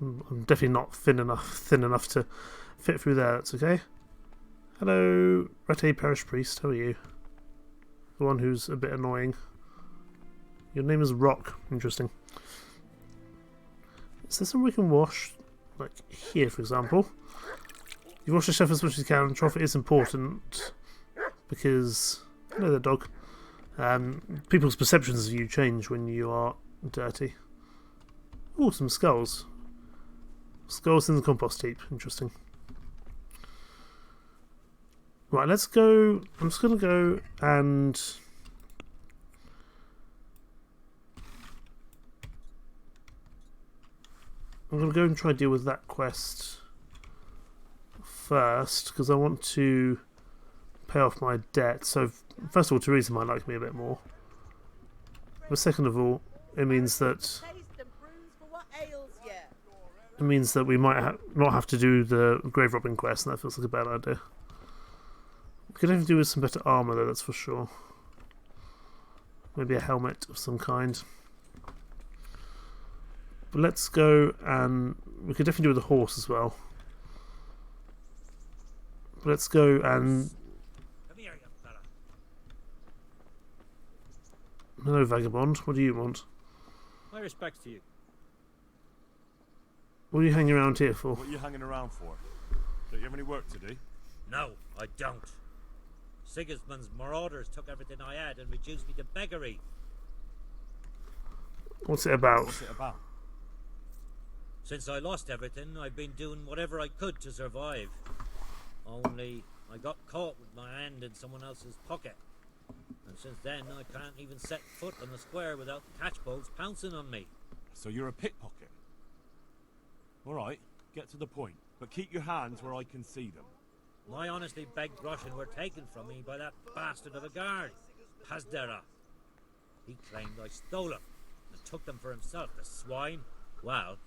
[SPEAKER 1] I'm definitely not thin enough to fit through there. That's okay. Hello, Rattay Parish Priest. How are you? The one who's a bit annoying. Your name is Rock. Interesting. Is there somewhere we can wash? Like here, for example. You wash yourself as much as you can. Trophy is important because, hello there, dog. People's perceptions of you change when you are dirty. Oh, some skulls. Skulls in the compost heap. Interesting. Right, let's go. I'm just going to go and I'm going to go and try and deal with that quest first, because I want to pay off my debt. So, first of all, Teresa might like me a bit more. But second of all, it means that we might not have to do the grave robbing quest, and that feels like a bad idea. We could have to do with some better armour, though, that's for sure. Maybe a helmet of some kind. But let's go, and we could definitely do with a horse as well. But let's go and...
[SPEAKER 13] Come here, young fella.
[SPEAKER 1] Hello, vagabond. What do you want?
[SPEAKER 3] My respects to you.
[SPEAKER 1] What are you hanging around here for?
[SPEAKER 4] What are you hanging around for? Don't you have any work to do?
[SPEAKER 13] No, I don't. Sigismund's marauders took everything I had and reduced me to beggary.
[SPEAKER 1] What's it about?
[SPEAKER 4] What's it about?
[SPEAKER 13] Since I lost everything, I've been doing whatever I could to survive. Only I got caught with my hand in someone else's pocket. And since then, I can't even set foot on the square without catchpoles pouncing on me.
[SPEAKER 4] So you're a pickpocket? Alright, get to the point. But keep your hands where I can see them.
[SPEAKER 13] My honestly begged groschen were taken from me by that bastard of a guard, Pazdera. He claimed I stole them and took them for himself, the swine. Well,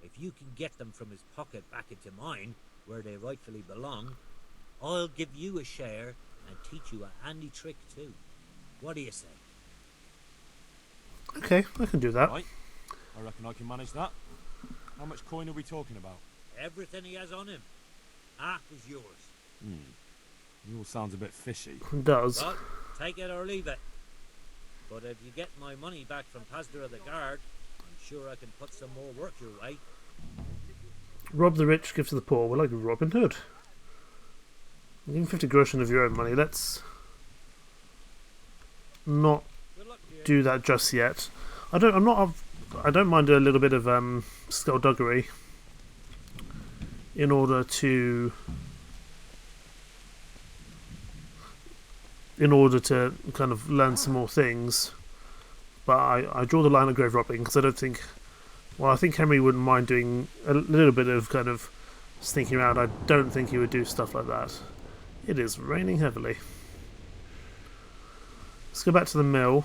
[SPEAKER 13] if you can get them from his pocket back into mine, where they rightfully belong, I'll give you a share and teach you a handy trick too. What do you say?
[SPEAKER 1] Okay, I can do that.
[SPEAKER 4] Right. I reckon I can manage that. How much coin are we talking about?
[SPEAKER 13] Everything he has on him. Half is yours.
[SPEAKER 4] It all sounds a bit fishy.
[SPEAKER 1] It does.
[SPEAKER 13] Well, take it or leave it. But if you get my money back from Pazdera the guard, I'm sure I can put some more work your way.
[SPEAKER 1] Rob the rich, give to the poor. We're like Robin Hood. Even 50 groschen of your own money. Let's not do that just yet. I don't mind a little bit of skullduggery. in order to kind of learn some more things. But I draw the line at grave robbing because I don't think. Well, I think Henry wouldn't mind doing a little bit of kind of sneaking around. I don't think he would do stuff like that. It is raining heavily. Let's go back to the mill.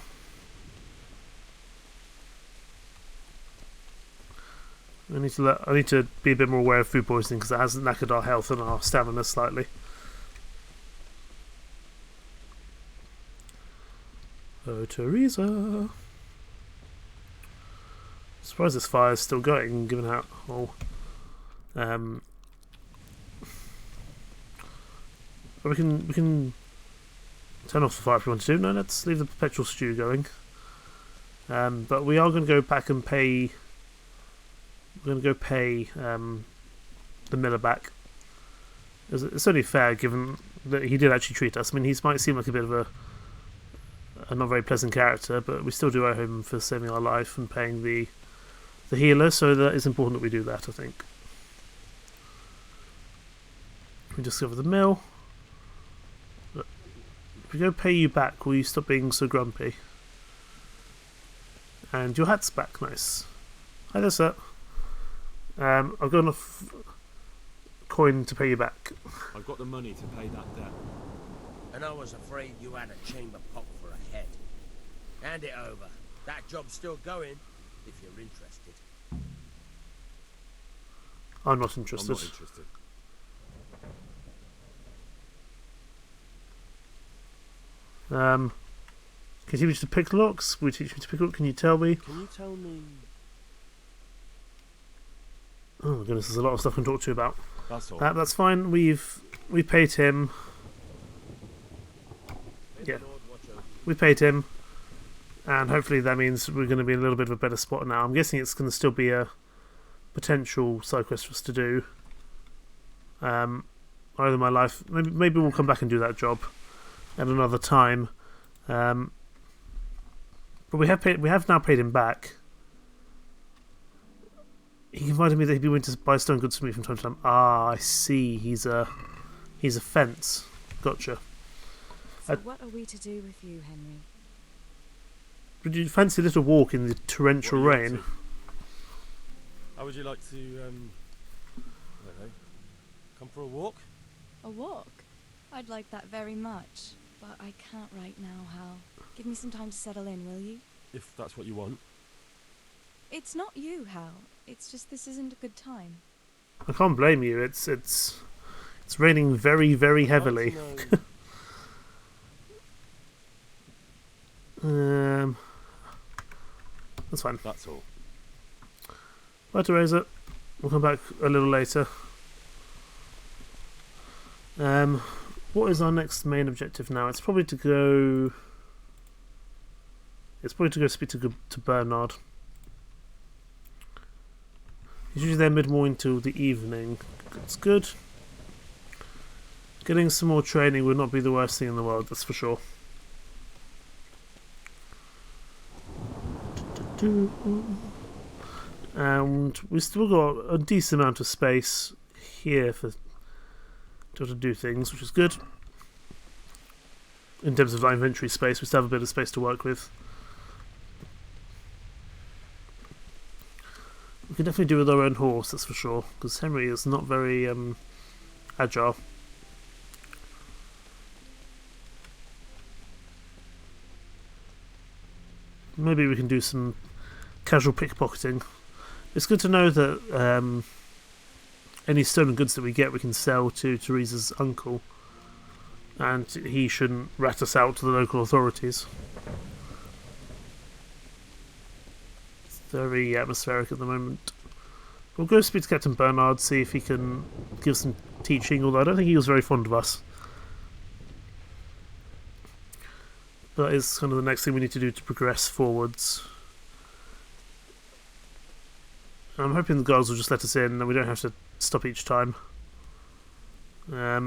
[SPEAKER 1] I need to be a bit more aware of food poisoning because it has knackered our health and our stamina slightly. Oh, Teresa. Surprised this fire is still going, given how we can turn off the fire if we want to. No, let's leave the perpetual stew going. But we are going to go back and pay. We're going to go pay the miller back. It's only fair, given that he did actually treat us. I mean, he might seem like a bit of a not very pleasant character, but we still do owe him for saving our life and paying the healer. So that is important that we do that, I think. We discover the mill. If we go pay you back, will you stop being so grumpy? And your hat's back, nice. Hi there, sir. I've got enough coin to pay you back.
[SPEAKER 4] I've got the money to pay that debt.
[SPEAKER 5] And I was afraid you had a chamber pot for a head. Hand it over. That job's still going, if you're interested.
[SPEAKER 1] I'm not interested.
[SPEAKER 4] I'm not interested.
[SPEAKER 1] Can you teach me to pick locks? Will you teach me to pick lock? Can you tell me?
[SPEAKER 4] Can you tell me?
[SPEAKER 1] Oh my goodness, there's a lot of stuff I can talk to you about.
[SPEAKER 4] That's all.
[SPEAKER 1] That's fine. We paid him. Yeah, we paid him, and hopefully that means we're going to be in a little bit of a better spot now. I'm guessing it's going to still be a potential side quest for us to do. Either my life, maybe we'll come back and do that job at another time. But we have now paid him back. He invited me that he'd be willing to buy stone goods for me from time to time. Ah, I see. He's a fence. Gotcha.
[SPEAKER 11] So what are we to do with you, Henry?
[SPEAKER 1] Would you fancy a little walk in the torrential rain?
[SPEAKER 4] How would you like to, I don't know, come for a walk?
[SPEAKER 12] A walk? I'd like that very much, but I can't right now, Hal.
[SPEAKER 11] Give me some time to settle in, will you?
[SPEAKER 4] If that's what you want.
[SPEAKER 12] It's not you, Hal. It's just this isn't a good time.
[SPEAKER 1] I can't blame you. It's raining very, very heavily. That's fine.
[SPEAKER 4] That's all.
[SPEAKER 1] Bye, Teresa. We'll come back a little later. What is our next main objective now? It's probably to go. It's probably to go speak to Bernard. He's usually there mid-morning till the evening. That's good. Getting some more training would not be the worst thing in the world, that's for sure. And we've still got a decent amount of space here to do things, which is good. In terms of our inventory space, we still have a bit of space to work with. We can definitely do with our own horse, that's for sure, because Henry is not very agile. Maybe we can do some casual pickpocketing. It's good to know that any stolen goods that we get we can sell to Teresa's uncle, and he shouldn't rat us out to the local authorities. It's very atmospheric at the moment. We'll go speak to Captain Bernard, see if he can give some teaching, although I don't think he was very fond of us. That is kind of the next thing we need to do to progress forwards. I'm hoping the guards will just let us in and we don't have to stop each time. I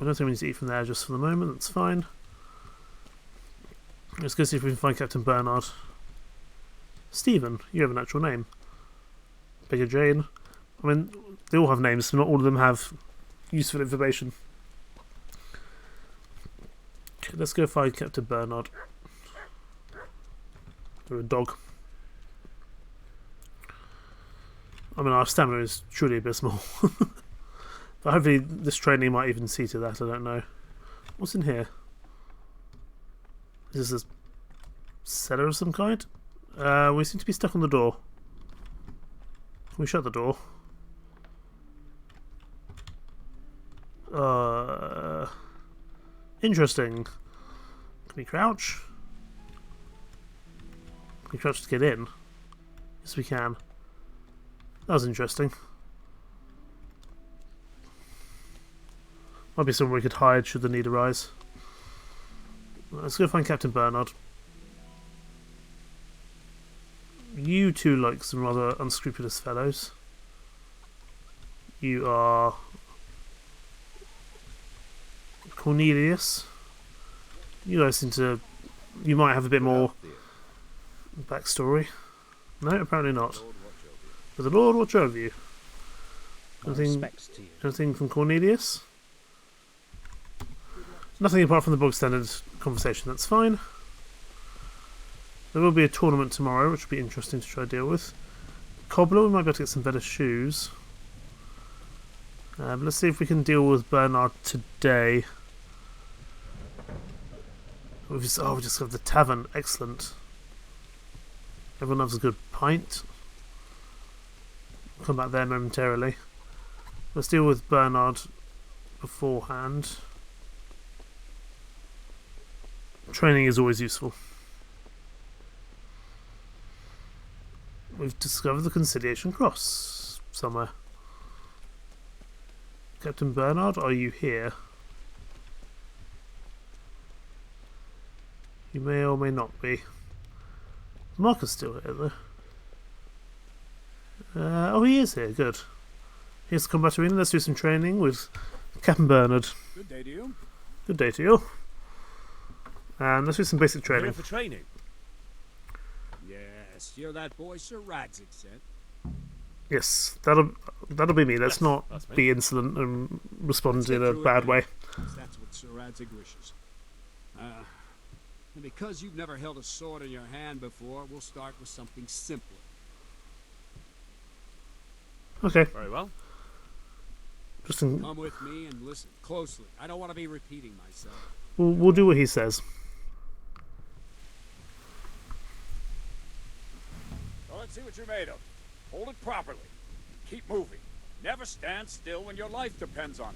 [SPEAKER 1] don't think we need to eat from there just for the moment, that's fine. Let's go see if we can find Captain Bernard. Stephen, you have an actual name. Bigger Jane. I mean, they all have names, but not all of them have useful information. Okay, let's go find Captain Bernard. Or a dog. I mean, our stamina is truly abysmal. But hopefully this training might even see to that, I don't know. What's in here? Is this a cellar of some kind? We seem to be stuck on the door. Can we shut the door? Interesting. Can we crouch? Can we crouch to get in? Yes, we can. That was interesting. Might be somewhere we could hide should the need arise. Let's go find Captain Bernard. You two like some rather unscrupulous fellows. You are Cornelius. You guys seem to... You might have a bit more backstory. No, apparently not. But the Lord watch over you. Anything from Cornelius? Nothing apart from the bog standard conversation, that's fine. There will be a tournament tomorrow, which will be interesting to try to deal with. Cobbler, we might be able to get some better shoes. But let's see if we can deal with Bernard today. We just got the tavern, excellent. Everyone loves a good pint. We'll come back there momentarily. Let's deal with Bernard beforehand. Training is always useful. We've discovered the Conciliation Cross somewhere. Captain Bernard, are you here? You may or may not be. Mark is still here though. Oh, he is here, good. Here's the combat arena, let's do some training with Captain Bernard.
[SPEAKER 23] Good day to you.
[SPEAKER 1] Good day to you. And let's do some basic training.
[SPEAKER 23] Here for training? Yes, you're that boy Sir Radzig sent.
[SPEAKER 1] Yes, that'll be me. Let's not be insolent and respond in a bad way.
[SPEAKER 23] That's what Sir Radzig wishes. And because you've never held a sword in your hand before, we'll start with something simpler.
[SPEAKER 1] Okay.
[SPEAKER 23] Very well. Come with me and listen closely. I don't want to be repeating myself.
[SPEAKER 1] We'll do what he says.
[SPEAKER 23] So let's see what you're made of. Hold it properly. Keep moving. Never stand still when your life depends on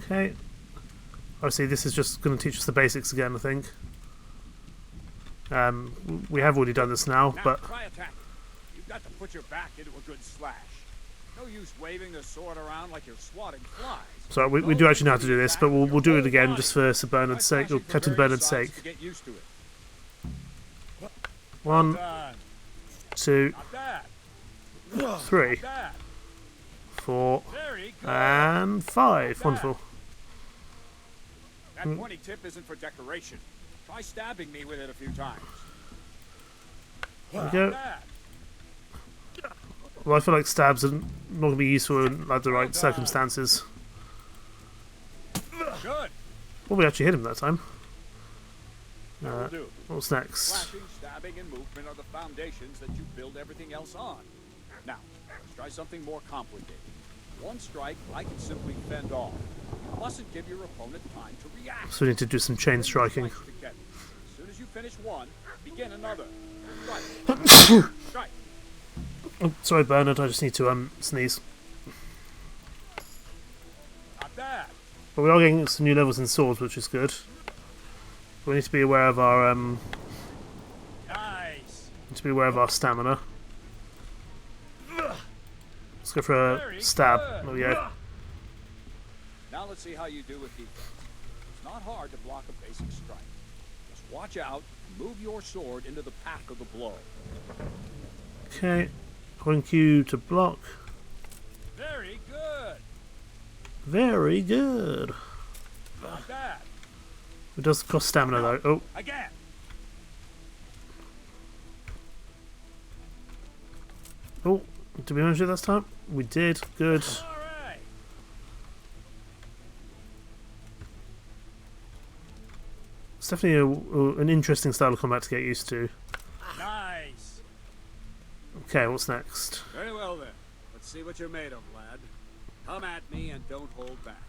[SPEAKER 23] it.
[SPEAKER 1] Okay. Obviously, this is just going to teach us the basics again, I think. We have already done this now, but...
[SPEAKER 23] Try attack. You've got to put your back into a good slash. No use waving the sword around like you're swatting flies.
[SPEAKER 1] So we do actually know how to do this, but we'll do it again just for Sir Bernard's sake, or Captain Bernard's sake. 1, 2, 3, 4, and 5. Wonderful.
[SPEAKER 23] That pointy tip isn't for decoration. Try stabbing me with it a few times.
[SPEAKER 1] There we go. Well, I feel like stabs are not going to be useful in like the right circumstances.
[SPEAKER 23] Good.
[SPEAKER 1] Well, we actually hit him that time.
[SPEAKER 23] Do.
[SPEAKER 1] What's next?
[SPEAKER 23] Slashing, stabbing, and movement are the foundations that you build everything else on. Now, let's try something more complicated. One strike I can simply fend off. You mustn't give your opponent time to react.
[SPEAKER 1] So we need to do some chain striking.
[SPEAKER 23] As soon as you finish one, begin another. Strike.
[SPEAKER 1] Oh, sorry, Bernard. I just need to sneeze.
[SPEAKER 23] Not bad.
[SPEAKER 1] But we are getting some new levels in swords, which is good. We need to be aware of our
[SPEAKER 23] Nice.
[SPEAKER 1] Need to be aware of our stamina. Let's go for a stab. There we go.
[SPEAKER 23] Now let's see how you do with defense. It's not hard to block a basic strike. Just watch out and move your sword into the path of the blow.
[SPEAKER 1] Okay. Point Q to block.
[SPEAKER 23] Very good.
[SPEAKER 1] Very good.
[SPEAKER 23] Not bad.
[SPEAKER 1] It does cost stamina though. Oh.
[SPEAKER 23] Again.
[SPEAKER 1] Oh, did we manage it this time? We did. Good. It's definitely an interesting style of combat to get used to.
[SPEAKER 23] Nice.
[SPEAKER 1] Okay, what's next?
[SPEAKER 23] Very well then. Let's see what you're made of, lad. Come at me and don't hold back.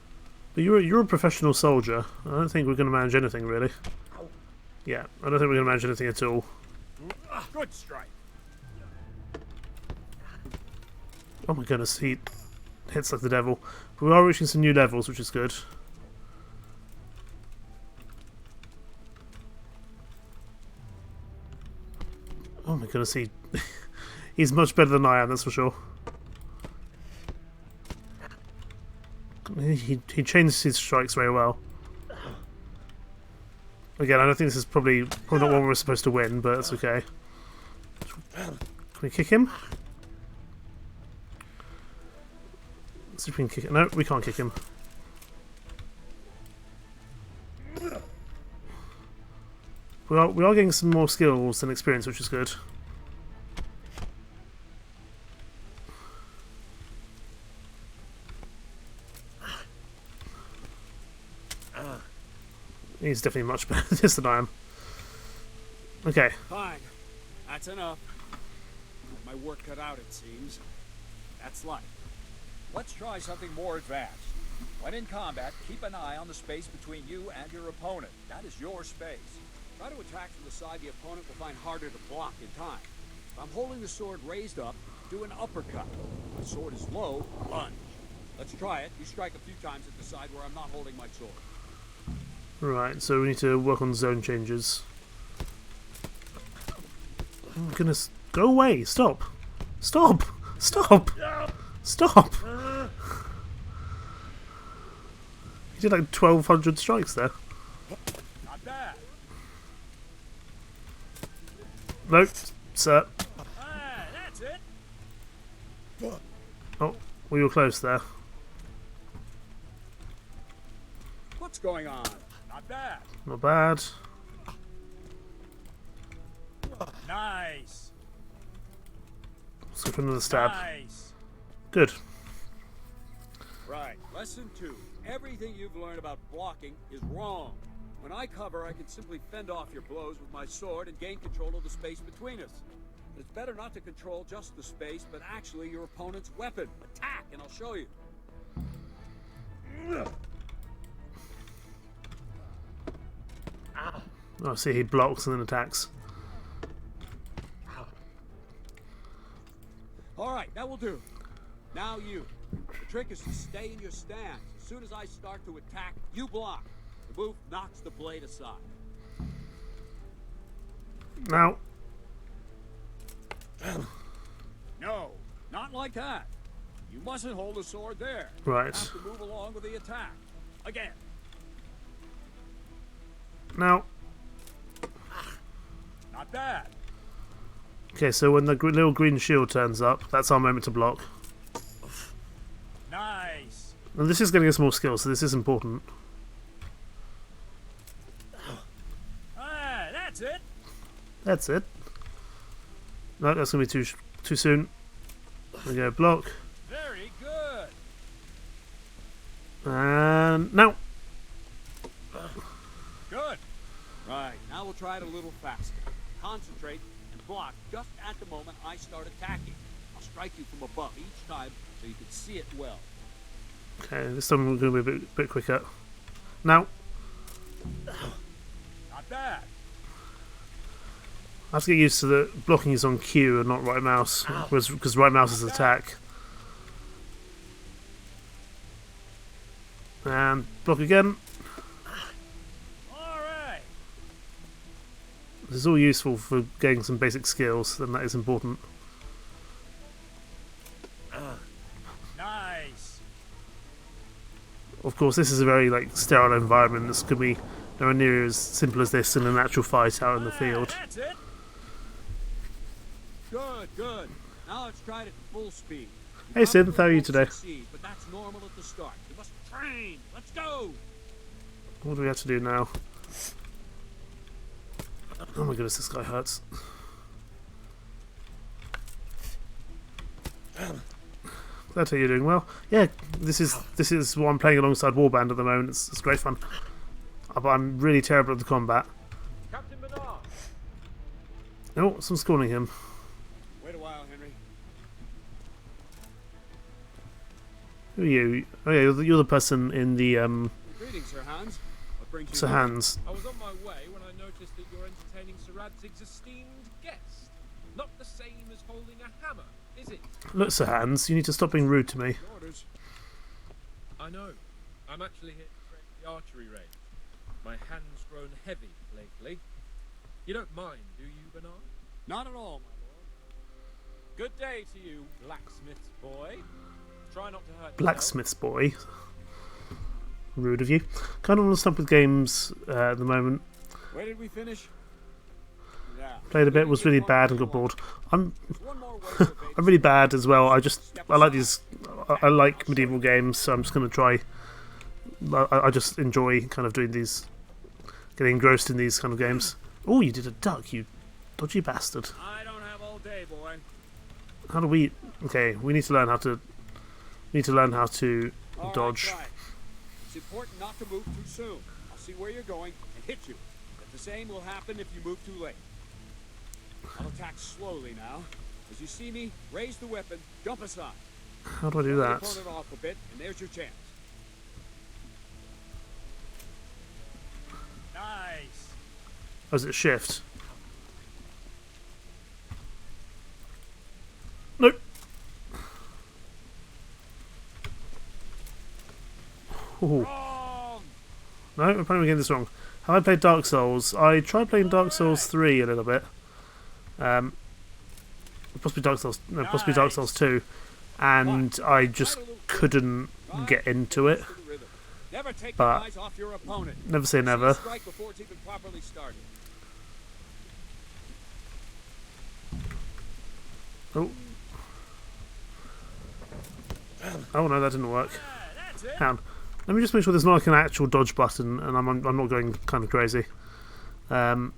[SPEAKER 1] But you're a professional soldier. I don't think we're going to manage anything really. Yeah, I don't think we're going to manage anything at all.
[SPEAKER 23] Good strike.
[SPEAKER 1] Oh my goodness, he hits like the devil. But we are reaching some new levels, which is good. Oh my goodness, he's much better than I am, that's for sure. He changes his strikes very well. Again, I don't think this is probably not one we're supposed to win, but it's okay. Can we kick him? Let's see if we can kick him. No, we can't kick him. We are getting some more skills and experience, which is good. He's definitely much better at this than I am. Okay.
[SPEAKER 23] Fine. That's enough. My work cut out, it seems. That's life. Let's try something more advanced. When in combat, keep an eye on the space between you and your opponent. That is your space. Try to attack from the side the opponent will find harder to block in time. If I'm holding the sword raised up, do an uppercut. If my sword is low, lunge. Let's try it. You strike a few times at the side where I'm not holding my sword.
[SPEAKER 1] Right, so we need to work on zone changes. Oh my goodness. Go away! Stop! Stop! Stop! Stop! He did like 1,200 strikes there.
[SPEAKER 23] Not bad.
[SPEAKER 1] Nope, sir.
[SPEAKER 23] That's it.
[SPEAKER 1] Oh, we were close there.
[SPEAKER 23] What's going on? Not bad.
[SPEAKER 1] Not bad.
[SPEAKER 23] Nice.
[SPEAKER 1] Let's go for another stab.
[SPEAKER 23] Nice.
[SPEAKER 1] Good.
[SPEAKER 23] Right. Lesson 2. Everything you've learned about blocking is wrong. When I cover, I can simply fend off your blows with my sword and gain control of the space between us. It's better not to control just the space, but actually your opponent's weapon. Attack, and I'll show you.
[SPEAKER 1] Oh, see, he blocks and then attacks.
[SPEAKER 23] All right, that will do. Now you. The trick is to stay in your stance. As soon as I start to attack, you block. The move knocks the blade aside.
[SPEAKER 1] Now.
[SPEAKER 23] No, not like that. You mustn't hold the sword there.
[SPEAKER 1] Right.
[SPEAKER 23] You have to move along with the attack. Again.
[SPEAKER 1] Now.
[SPEAKER 23] Not bad.
[SPEAKER 1] Okay, so when the little green shield turns up, that's our moment to block.
[SPEAKER 23] Nice.
[SPEAKER 1] And this is getting us more skills, so this is important.
[SPEAKER 23] That's it.
[SPEAKER 1] That's it. No, that's going to be too soon. There we go, block.
[SPEAKER 23] Very good.
[SPEAKER 1] And now.
[SPEAKER 23] Good. Right, now we'll try it a little faster. Concentrate and block just at the moment I start attacking. I'll strike you from above each time so you can see it well.
[SPEAKER 1] Okay, this time we're going to be a bit quicker. Now.
[SPEAKER 23] Not bad.
[SPEAKER 1] I have to get used to the blocking is on Q and not right mouse, because right mouse is attack. And block again.
[SPEAKER 23] Alright.
[SPEAKER 1] This is all useful for getting some basic skills, and that is important.
[SPEAKER 23] Nice.
[SPEAKER 1] Of course, this is a very sterile environment. This could be nowhere near as simple as this in an actual fight out in the field.
[SPEAKER 23] That's it. Good, good. Now let's try it at full speed.
[SPEAKER 1] Hey Synth, how are you today?
[SPEAKER 23] Succeed, but that's normal at the start. You must train. Let's go.
[SPEAKER 1] What do we have to do now? Oh my goodness, this guy hurts. Glad to hear you're doing well. Yeah, this is what I'm playing alongside Warband at the moment. It's great fun. But I'm really terrible at the combat.
[SPEAKER 23] Captain Bernard.
[SPEAKER 1] Oh, someone's calling him.
[SPEAKER 23] Wait a while, Henry.
[SPEAKER 1] Who are you? Oh yeah, you're the person in the
[SPEAKER 23] Greetings, Sir Hans. What brings you
[SPEAKER 1] Sir
[SPEAKER 23] here?
[SPEAKER 1] Hans.
[SPEAKER 21] I was on my way when I noticed that you're entertaining Sir Radzig's esteemed guest. Not the same as holding a hammer, is it?
[SPEAKER 1] Look, Sir Hans, you need to stop being rude to me.
[SPEAKER 21] Orders. I know. I'm actually here to train the archery range. My hand's grown heavy lately. You don't mind, do you, Bernard?
[SPEAKER 23] Not at all, my lord. Good day to you, blacksmith's boy. Try not to hurt
[SPEAKER 1] Blacksmith's boy. Rude of you. Kind of want to stop with games at the moment.
[SPEAKER 23] Where did we finish? Yeah.
[SPEAKER 1] Played a bit, was really bad and got bored. I'm I'm really bad as well. I like these. I like medieval games, so I'm just going to try. I just enjoy kind of doing these, getting engrossed in these kind of games. Oh, you did a duck, you dodgy bastard.
[SPEAKER 23] I don't have all day, boy.
[SPEAKER 1] How do we? Okay, we need to learn how to.
[SPEAKER 23] All
[SPEAKER 1] dodge.
[SPEAKER 23] right, try it. It's important not to move too soon. I'll see where you're going and hit you. But the same will happen if you move too late. I'll attack slowly now. As you see me, raise the weapon, jump aside.
[SPEAKER 1] How do I do
[SPEAKER 23] Throw
[SPEAKER 1] that?
[SPEAKER 23] the opponent off a bit, and there's your chance. Nice.
[SPEAKER 1] Oh, is it shift? Nope. Ooh. No, I'm probably getting this wrong. Have I played Dark Souls? I tried playing Dark Souls 3 a little bit. Possibly Dark Souls. No, possibly Dark Souls 2, and I just couldn't get into it.
[SPEAKER 23] Never take
[SPEAKER 1] But
[SPEAKER 23] your eyes off your opponent.
[SPEAKER 1] never say never.
[SPEAKER 23] Strike before it's even properly started.
[SPEAKER 1] Oh. Oh no, that didn't work. Hang on. Let me just make sure there's not like an actual dodge button, and I'm not going kind of crazy. I don't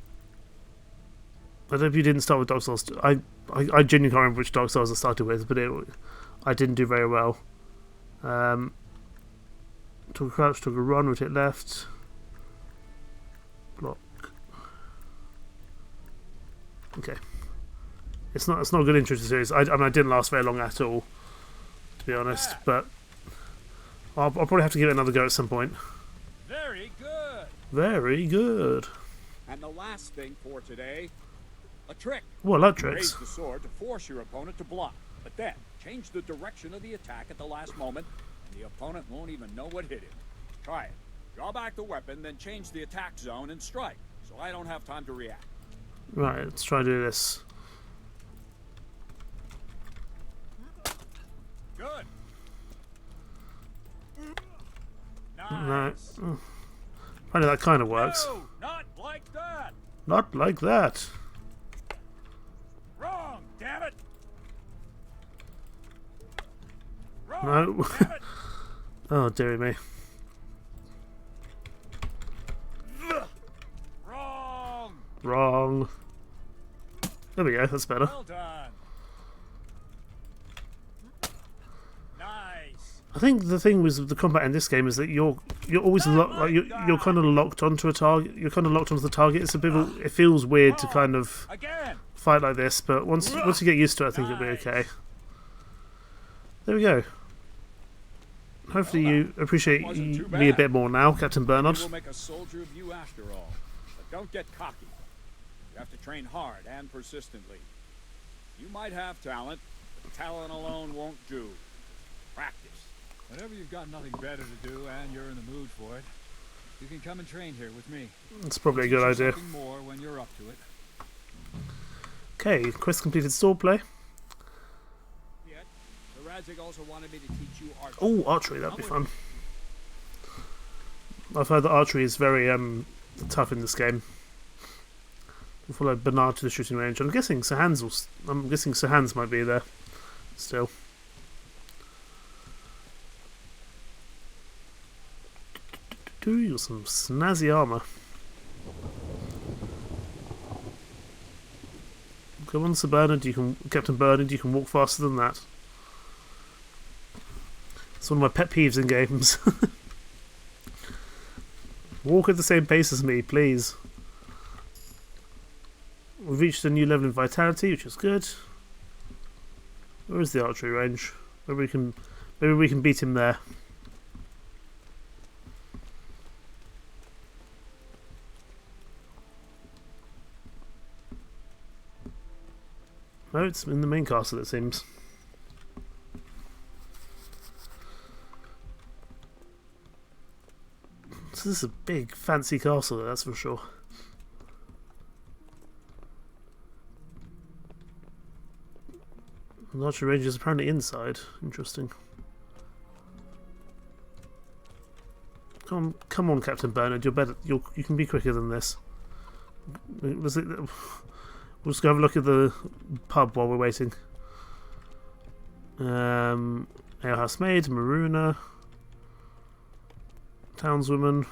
[SPEAKER 1] know if you didn't start with Dark Souls. I genuinely can't remember which Dark Souls I started with, but I didn't do very well. Took a crouch, took a run, rotate left, block. Okay. It's not a good intro to the series. I mean, I didn't last very long at all, to be honest. But I'll probably have to give it another go at some point.
[SPEAKER 23] Very good.
[SPEAKER 1] Very good.
[SPEAKER 23] And the last thing for today, a trick.
[SPEAKER 1] Well, I like tricks.
[SPEAKER 23] Raise the sword to force your opponent to block, but then change the direction of the attack at the last moment, and the opponent won't even know what hit him. Try it. Draw back the weapon, then change the attack zone and strike, so I don't have time to react.
[SPEAKER 1] Right, let's try to do this.
[SPEAKER 23] Good.
[SPEAKER 1] Nice. No. Apparently that kind of works.
[SPEAKER 23] No, not like that.
[SPEAKER 1] Not like that.
[SPEAKER 23] Wrong, damn it. Wrong,
[SPEAKER 1] No.
[SPEAKER 23] damn it.
[SPEAKER 1] Oh, dearie me.
[SPEAKER 23] Wrong.
[SPEAKER 1] Wrong. There we go, that's better.
[SPEAKER 23] Well done. Nice.
[SPEAKER 1] I think the thing with the combat in this game is that you're always you're kind of locked onto a target. You're kind of locked onto the target. It's a bit. It feels weird to kind of fight like this, but once you get used to it, I think it'll be okay. There we go. Hopefully you appreciate me a bit more now, Captain Bernard.
[SPEAKER 23] We will make a soldier of you after all, but don't get cocky. You have to train hard and persistently. You might have talent, but talent alone won't do. Practice.
[SPEAKER 8] Whenever you've got nothing better to do and you're in the mood for it, you can come and train here with me.
[SPEAKER 1] That's probably a good idea.
[SPEAKER 8] Something more when you're up to it.
[SPEAKER 1] Okay, quest completed. Swordplay.
[SPEAKER 23] Sir Radzig also wanted me to teach you archery.
[SPEAKER 1] Oh, archery. That'd be fun. I've heard that archery is very tough in this game. We'll follow Bernard to the shooting range. I'm guessing Sir Hans might be there still. You got some snazzy armour. Come on, Sir Bernard. Captain Bernard. You can walk faster than that. one of my pet peeves in games. Walk at the same pace as me, please. We've reached a new level in vitality, which is good. Where is the archery range? Maybe we can beat him there. No, it's in the main castle, it seems. So this is a big, fancy castle, that's for sure. The archery range is apparently inside. Interesting. Come on, Captain Bernard. You're better. You can be quicker than this. We'll just go have a look at the pub while we're waiting. Alehouse maid, Maruna, townswoman,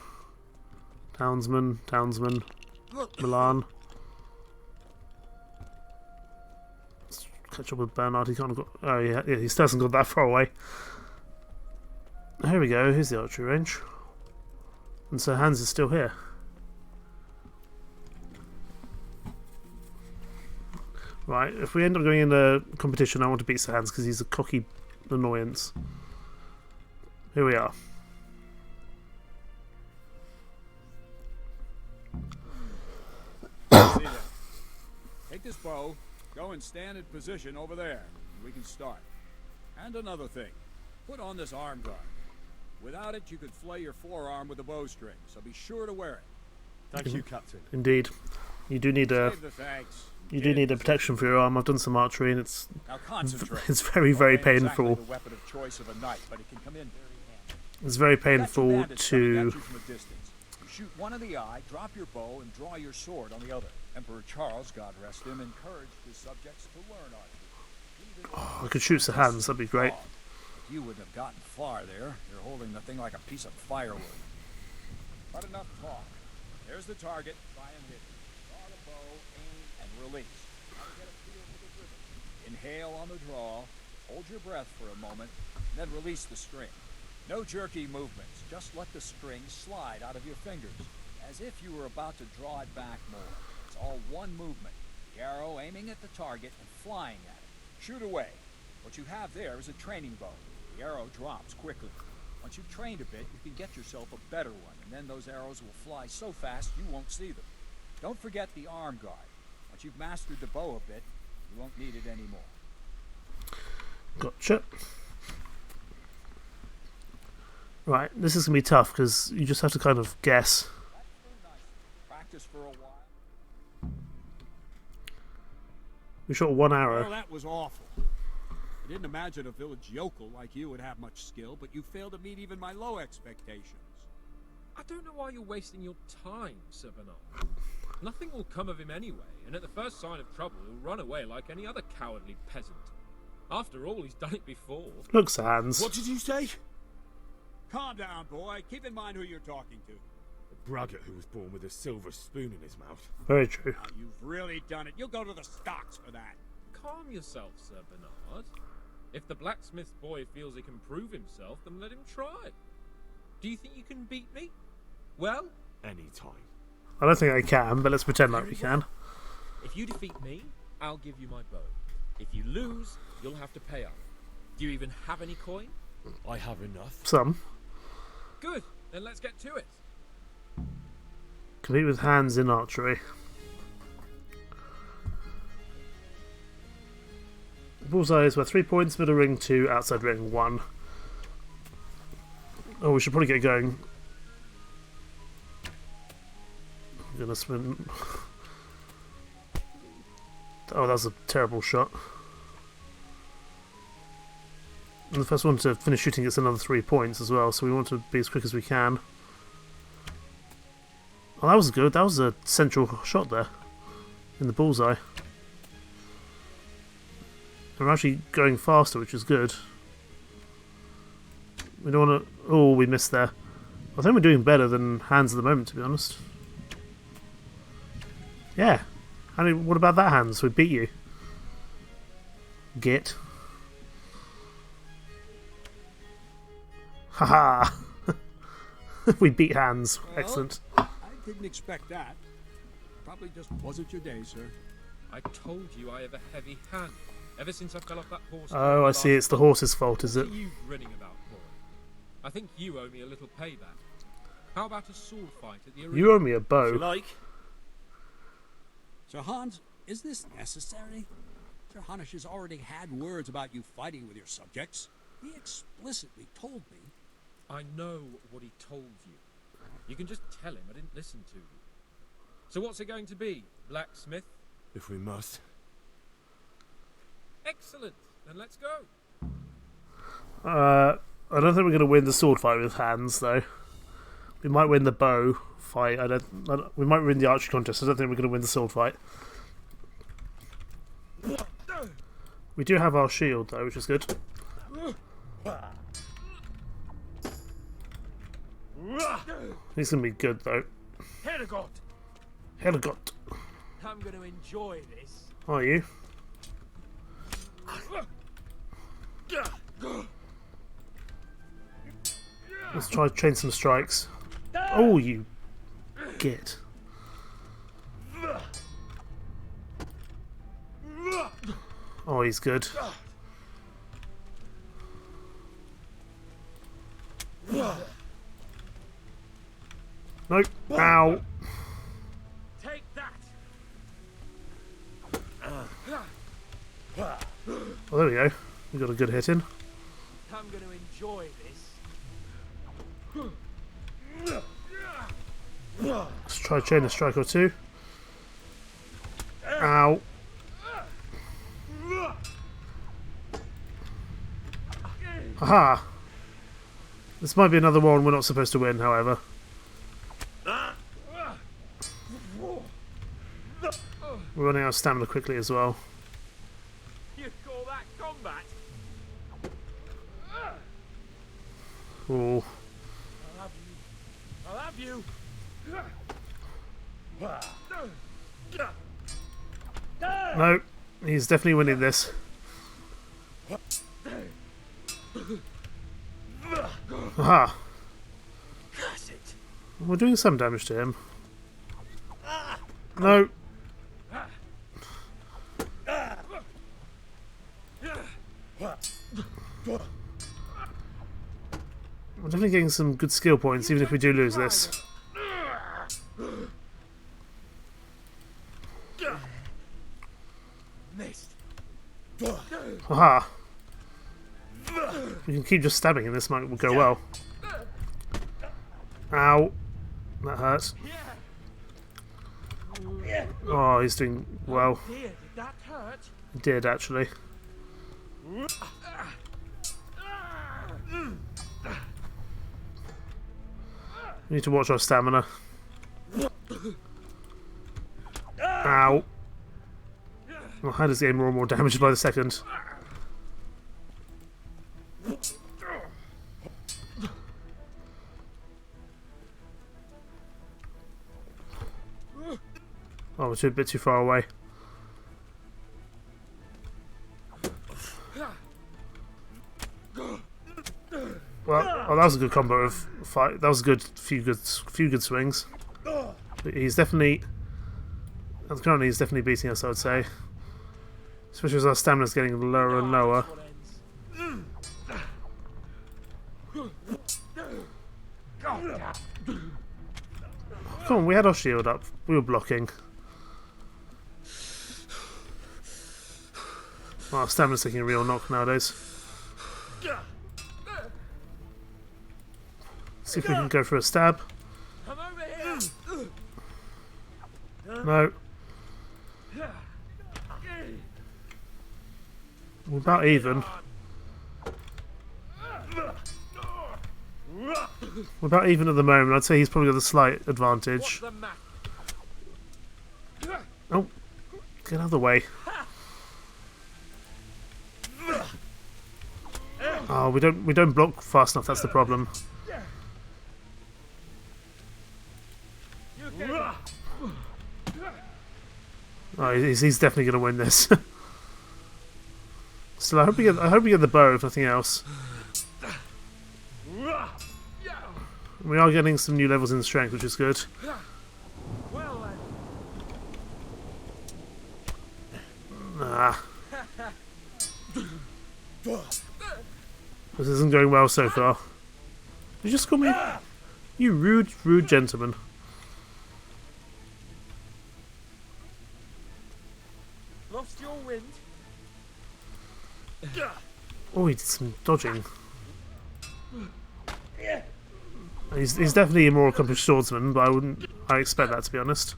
[SPEAKER 1] townsman, Milan. Let's catch up with Bernard. He can't go. Oh yeah, he still hasn't got that far away. Here we go. Here's the archery range, and Sir Hans is still here. Right, if we end up going in a competition, I want to beat Sir Hans because he's a cocky annoyance. Here we are.
[SPEAKER 23] Take this bow, go and stand in position over there, and we can start. And another thing, put on this arm guard. Without it, you could flay your forearm with a bowstring, so be sure to wear it.
[SPEAKER 4] Thank you, Captain.
[SPEAKER 1] Indeed. You do need a...
[SPEAKER 23] Save the thanks.
[SPEAKER 1] You do need a protection for your arm. I've done some archery and it's
[SPEAKER 23] Now concentrate.
[SPEAKER 1] It's very, very painful.
[SPEAKER 23] Exactly the weapon of choice of a knight, but it can come in very handy.
[SPEAKER 1] It's very painful to...
[SPEAKER 23] You shoot one in the eye, drop your bow, and draw your sword on the other. Emperor Charles, God rest him, encouraged his subjects to learn archery.
[SPEAKER 1] Oh, I could shoot Sir Hans, that'd be great.
[SPEAKER 23] You wouldn't have gotten far there. You're holding the thing like a piece of firewood. But enough talk. There's the target. Try and hit it. Draw the bow, aim, and release. Now get a feel for the rhythm. Inhale on the draw. Hold your breath for a moment, then release the string. No jerky movements. Just let the string slide out of your fingers, as if you were about to draw it back more. It's all one movement. The arrow aiming at the target and flying at it. Shoot away. What you have there is a training bow. The arrow drops quickly. Once you've trained a bit, you can get yourself a better one, and then those arrows will fly so fast you won't see them. Don't forget the arm guard. Once you've mastered the bow a bit, you won't need it anymore.
[SPEAKER 1] Gotcha. Right, this is going to be tough because you just have to kind of guess.
[SPEAKER 23] Practice for a while.
[SPEAKER 1] We shot one arrow.
[SPEAKER 23] Well, that was awful. I didn't imagine a village yokel like you would have much skill, but you failed to meet even my low expectations.
[SPEAKER 21] I don't know why you're wasting your time, Sir Bernard. Nothing will come of him anyway, and at the first sign of trouble, he'll run away like any other cowardly peasant. After all, he's done it before.
[SPEAKER 1] Look, Sir Hans.
[SPEAKER 23] What did you say? Calm down, boy. Keep in mind who you're talking to.
[SPEAKER 2] The braggart who was born with a silver spoon in his mouth.
[SPEAKER 1] Very true.
[SPEAKER 23] Now, you've really done it. You'll go to the stocks for that.
[SPEAKER 21] Calm yourself, Sir Bernard. If the blacksmith boy feels he can prove himself, then let him try. Do you think you can beat me? Well,
[SPEAKER 2] any time.
[SPEAKER 1] I don't think I can, but let's pretend like we can.
[SPEAKER 21] If you defeat me, I'll give you my bow. If you lose, you'll have to pay up. Do you even have any coin?
[SPEAKER 2] I have enough.
[SPEAKER 1] Some.
[SPEAKER 21] Good, then let's get to it.
[SPEAKER 1] Compete with Hans in archery. Bullseye is worth 3 points, middle ring 2, outside ring 1. Oh, we should probably get going. I'm gonna spin. Oh, that was a terrible shot. And the first one to finish shooting gets another 3 points as well, so we want to be as quick as we can. Oh, that was good. That was a central shot there in the bullseye. And we're actually going faster, which is good. We don't want to... Oh, we missed there. I think we're doing better than Hans at the moment, to be honest. Yeah. What about that, Hans? We beat you. Git. Haha! We beat hands.
[SPEAKER 23] Well,
[SPEAKER 1] Excellent.
[SPEAKER 23] I didn't expect that. Probably just wasn't your day, sir.
[SPEAKER 21] I told you I have a heavy hand. Ever since I fell off that horse.
[SPEAKER 1] Oh, I see. It's the horse's fault, is it?
[SPEAKER 21] What are you grinning about, boy? I think you owe me a little payback. How about a sword fight at the arena?
[SPEAKER 1] You owe me a bow.
[SPEAKER 23] If you like. Sir Hans, is this necessary? Sir Hanush has already had words about you fighting with your subjects. He explicitly told me.
[SPEAKER 21] I know what he told you. You can just tell him I didn't listen to you. So what's it going to be, blacksmith?
[SPEAKER 2] If we must.
[SPEAKER 21] Excellent. Then let's go.
[SPEAKER 1] I don't think we're going to win the sword fight with hands, though. We might win the bow fight. We might win the archery contest. I don't think we're going to win the sword fight. We do have our shield, though, which is good. He's going to be good, though.
[SPEAKER 21] Herregott!
[SPEAKER 1] Herregott.
[SPEAKER 21] I'm going to enjoy this.
[SPEAKER 1] Are you? Let's try to chain some strikes. Oh, you git. Oh, he's good. Nope. Ow.
[SPEAKER 21] Take that.
[SPEAKER 1] Oh, there we go. We got a good hit in.
[SPEAKER 21] I'm going to enjoy this.
[SPEAKER 1] Let's try to chain a strike or two. Ow. Aha! This might be another one we're not supposed to win, however. We're running out of stamina quickly as well.
[SPEAKER 21] You call that combat?
[SPEAKER 1] Ooh.
[SPEAKER 21] I'll have you.
[SPEAKER 1] No, he's definitely winning this. Aha! We're doing some damage to him. No. We're definitely getting some good skill points, even if we do lose this. Aha! We can keep just stabbing him, this might go well. Ow! That hurts. Oh, he's doing well.
[SPEAKER 21] Did that hurt?
[SPEAKER 1] He did, actually. We need to watch our stamina. Ow! My hand is getting more and more damaged by the second. Oh, we're a bit too far away. Well, oh, that was a good combo of fight. That was a good few good swings. But he's definitely, currently he's definitely beating us, I would say. Especially as our stamina's getting lower and lower. Come on, we had our shield up. We were blocking. Oh, our stamina's taking a real knock nowadays. See if we can go for a stab. No. We're about even. We're about even at the moment. I'd say he's probably got a slight advantage. Oh, get out of the way. Oh, we don't block fast enough. That's the problem. Oh, he's definitely going to win this. Still, I hope we get the bow, if nothing else. We are getting some new levels in strength, which is good. Ah. This isn't going well so far. You just call me... You rude gentleman.
[SPEAKER 21] Lost your wind?
[SPEAKER 1] Oh, he did some dodging. He's definitely a more accomplished swordsman, but I expect that, to be honest.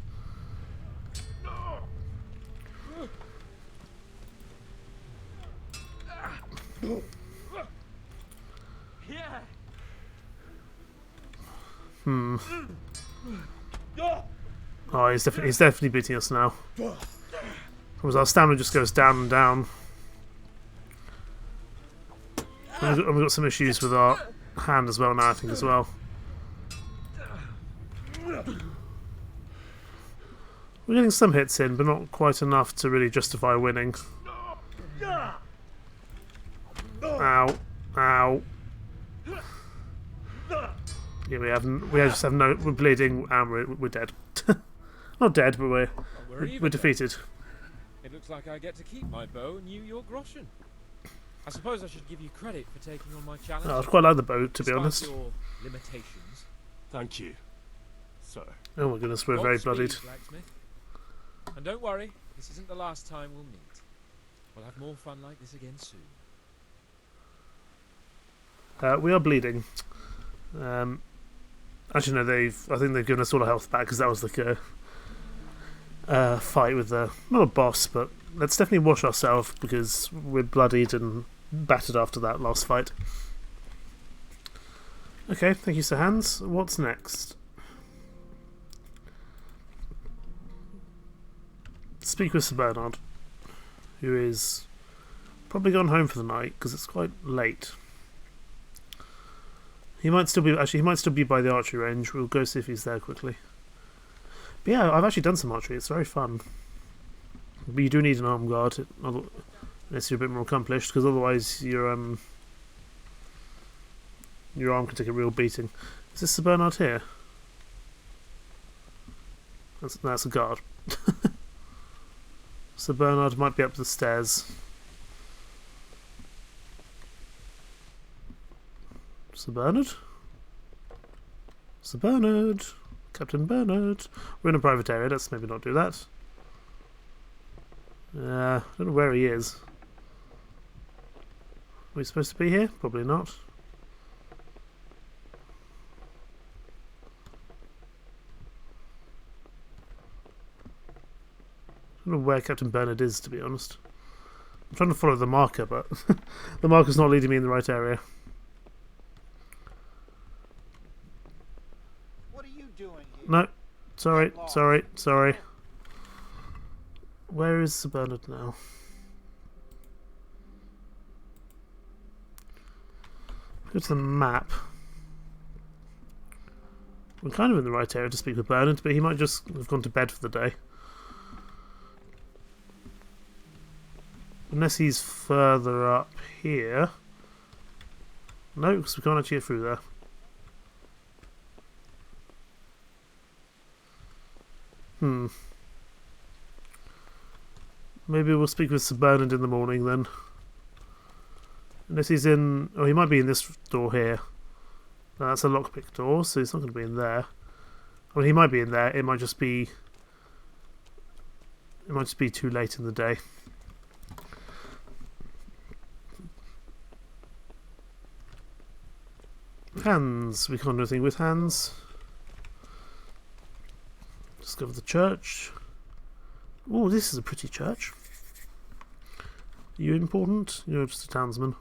[SPEAKER 1] Hmm. Oh, he's definitely beating us now. Because our stamina just goes down and down. And we've got some issues with our hand as well now, I think, as well. We're getting some hits in, but not quite enough to really justify winning. Ow. Ow. Yeah, we just have no... We're bleeding and we're dead. Not dead, but we're defeated.
[SPEAKER 21] It looks like I get to keep my bow and you your groschen. I suppose I should give you credit for taking on my challenge.
[SPEAKER 1] Oh, I quite like the bow, to be honest.
[SPEAKER 21] Your limitations.
[SPEAKER 4] Thank you, sir.
[SPEAKER 1] Oh my goodness, we're very bloodied.
[SPEAKER 21] And don't worry, this isn't the last time we'll meet. We'll have more fun like this again soon.
[SPEAKER 1] We are bleeding. Actually, no, I think they've given us all our health back because that was like a fight with not a boss, but let's definitely wash ourselves because we're bloodied and battered after that last fight. Okay, thank you, Sir Hans. What's next? Speak with Sir Bernard, who is probably gone home for the night because it's quite late. He might still be by the archery range. We'll go see if he's there quickly. But yeah, I've actually done some archery. It's very fun. But you do need an arm guard, unless you're a bit more accomplished, because otherwise your arm can take a real beating. Is this Sir Bernard here? That's a guard. Sir Bernard might be up the stairs. Sir Bernard? Sir Bernard? Captain Bernard? We're in a private area, let's maybe not do that. I don't know where he is. Are we supposed to be here? Probably not. I don't know where Captain Bernard is, to be honest. I'm trying to follow the marker, but the marker's not leading me in the right area. No, sorry. Where is Sir Bernard now? Go to the map. We're kind of in the right area to speak with Bernard, but he might just have gone to bed for the day. Unless he's further up here. No, because we can't actually get through there. Maybe we'll speak with Sir Bernard in the morning then. Unless he's in... Oh, he might be in this door here. No, that's a lockpick door, so he's not going to be in there. I mean, he might be in there. It might just be... It might just be too late in the day. Hands. We can't do anything with hands. Discover the church. Oh, this is a pretty church. Are you important? You're just a townsman.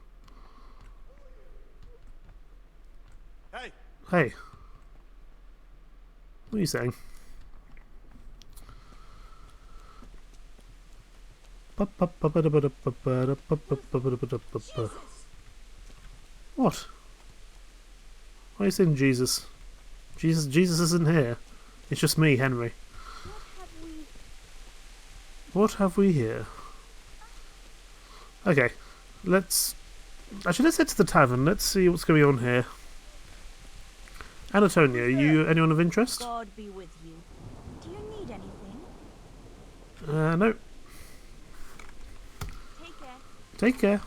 [SPEAKER 4] Hey!
[SPEAKER 1] Hey. What are you saying? What? Why are you saying Jesus? Jesus isn't here. It's just me, Henry. What have we here? Okay, let's head to the tavern. Let's see what's going on here. Anatonia, you anyone of interest?
[SPEAKER 16] God be with you. Do you need anything?
[SPEAKER 1] No.
[SPEAKER 16] Take care.
[SPEAKER 1] Take care.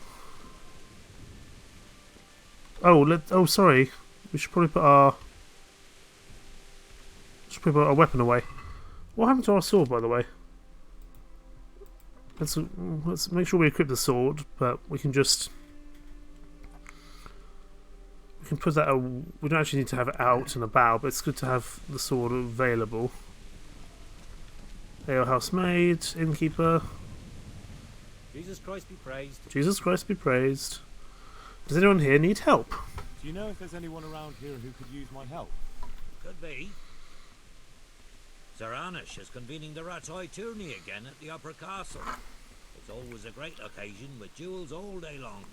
[SPEAKER 1] Oh, sorry. We should probably put our weapon away. What happened to our sword, by the way? Let's make sure we equip the sword, but we can put that. We don't actually need to have it out and about, but it's good to have the sword available. Ale housemaid, innkeeper.
[SPEAKER 3] Jesus Christ be praised.
[SPEAKER 1] Jesus Christ be praised. Does anyone here need help?
[SPEAKER 2] Do you know if there's anyone around here who could use my help?
[SPEAKER 13] Could be. Sir Anish is convening the Rattay tourney again at the Upper Castle. It's always a great occasion with duels all day long.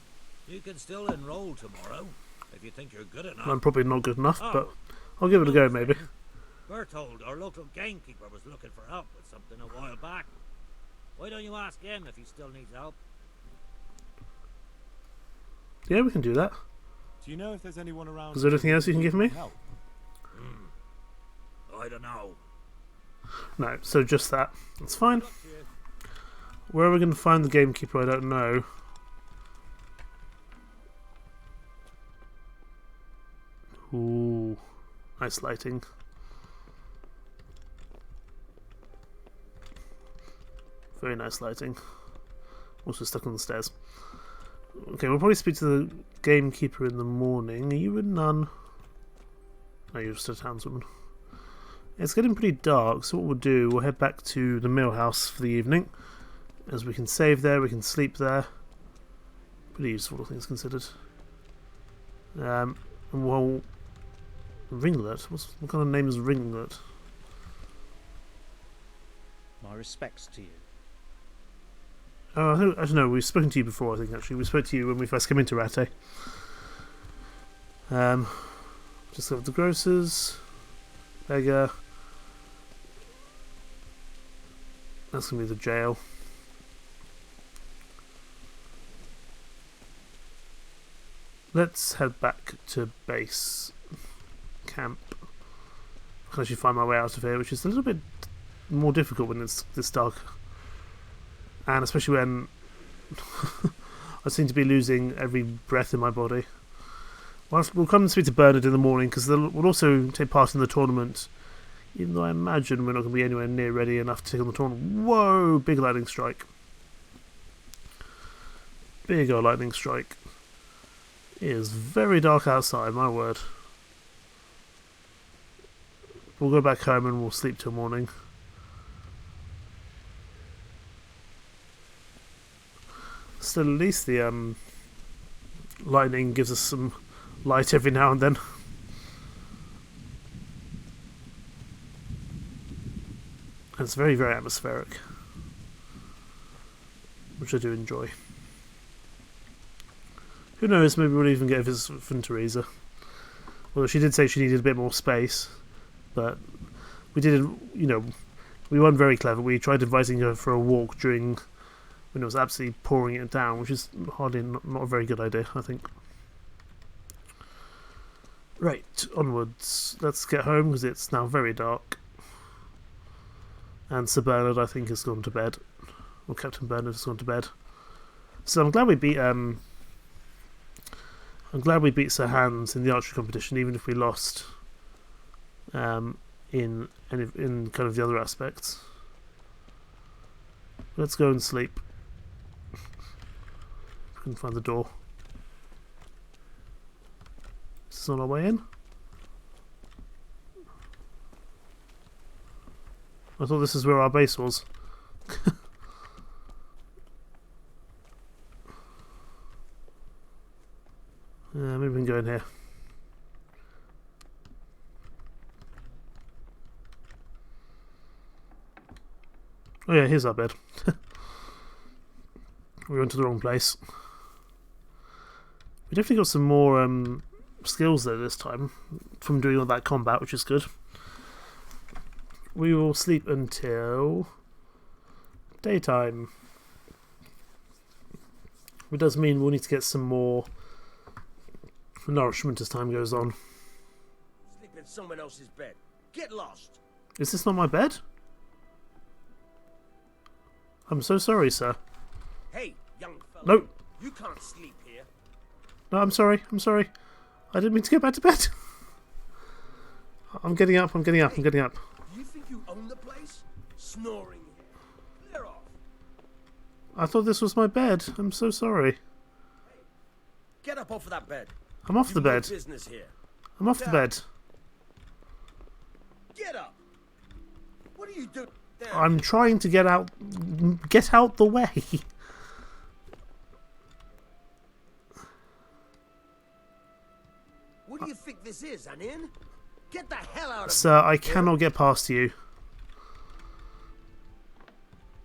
[SPEAKER 13] You can still enroll tomorrow if you think you're good enough.
[SPEAKER 1] I'm probably not good enough, but I'll give it a go maybe.
[SPEAKER 13] Berthold, our local gamekeeper, was looking for help with something a while back. Why don't you ask him if he still needs help?
[SPEAKER 1] Yeah, we can do that.
[SPEAKER 2] Do you know if there's anyone around?
[SPEAKER 1] Is there anything else you can give me?
[SPEAKER 13] I don't know.
[SPEAKER 1] No, so just that. That's fine. Where are we going to find the gamekeeper? I don't know. Ooh, nice lighting. Very nice lighting. Also stuck on the stairs. Okay, we'll probably speak to the gamekeeper in the morning. Are you a nun? No, you're just a townswoman. It's getting pretty dark, so what we'll do, we'll head back to the mill house for the evening. As we can save there, we can sleep there. Pretty useful, all things considered. And we'll... Ringlet? What kind of name is Ringlet?
[SPEAKER 14] My respects to you.
[SPEAKER 1] Oh, I don't know, we've spoken to you before, I think, actually. We spoke to you when we first came into Rattay. Just got the grocers. Beggar. That's going to be the jail. Let's head back to base camp. I can actually find my way out of here, which is a little bit more difficult when it's this dark. And especially when I seem to be losing every breath in my body. We'll come and speak to Bernard in the morning, because we'll also take part in the tournament. Even though I imagine we're not going to be anywhere near ready enough to take on the tournament. Whoa! Big lightning strike. Big old lightning strike. It is very dark outside, my word. We'll go back home and we'll sleep till morning. Still, at least the lightning gives us some light every now and then. And it's very, very atmospheric, which I do enjoy. Who knows, maybe we'll even get a visit from Teresa. Well, she did say she needed a bit more space, but we didn't, we weren't very clever. We tried inviting her for a walk when it was absolutely pouring it down, which is hardly not a very good idea, I think. Right, onwards. Let's get home, because it's now very dark. And Sir Bernard, I think, has gone to bed. Or Captain Bernard has gone to bed. So I'm glad we beat Sir Hans in the archery competition, even if we lost in kind of the other aspects. Let's go and sleep. We can find the door. Is this on our way in? I thought this is where our base was. Maybe we can go in here. Oh yeah, here's our bed. We went to the wrong place. We definitely got some more skills there this time from doing all that combat, which is good. We will sleep until daytime. It does mean we'll need to get some more nourishment as time goes on.
[SPEAKER 13] Sleep
[SPEAKER 5] in someone else's bed. Get lost.
[SPEAKER 1] Is this not my bed? I'm so sorry, sir.
[SPEAKER 5] Hey, young fella.
[SPEAKER 1] No.
[SPEAKER 5] You can't sleep here.
[SPEAKER 1] No, I'm sorry. I'm sorry. I didn't mean to go back to bed. I'm getting up. I'm getting up. I'm getting up.
[SPEAKER 5] You think you own the place? Snoring here. Clear off.
[SPEAKER 1] I thought this was my bed. I'm so sorry.
[SPEAKER 5] Get up off of that bed.
[SPEAKER 1] I'm off the bed.
[SPEAKER 5] No business here.
[SPEAKER 1] I'm off the bed.
[SPEAKER 5] Get up. What are you doing? There.
[SPEAKER 1] I'm trying to get out. Get out the way.
[SPEAKER 5] What do you think this is, an inn? Get the hell out of
[SPEAKER 1] Sir, I cannot get past you.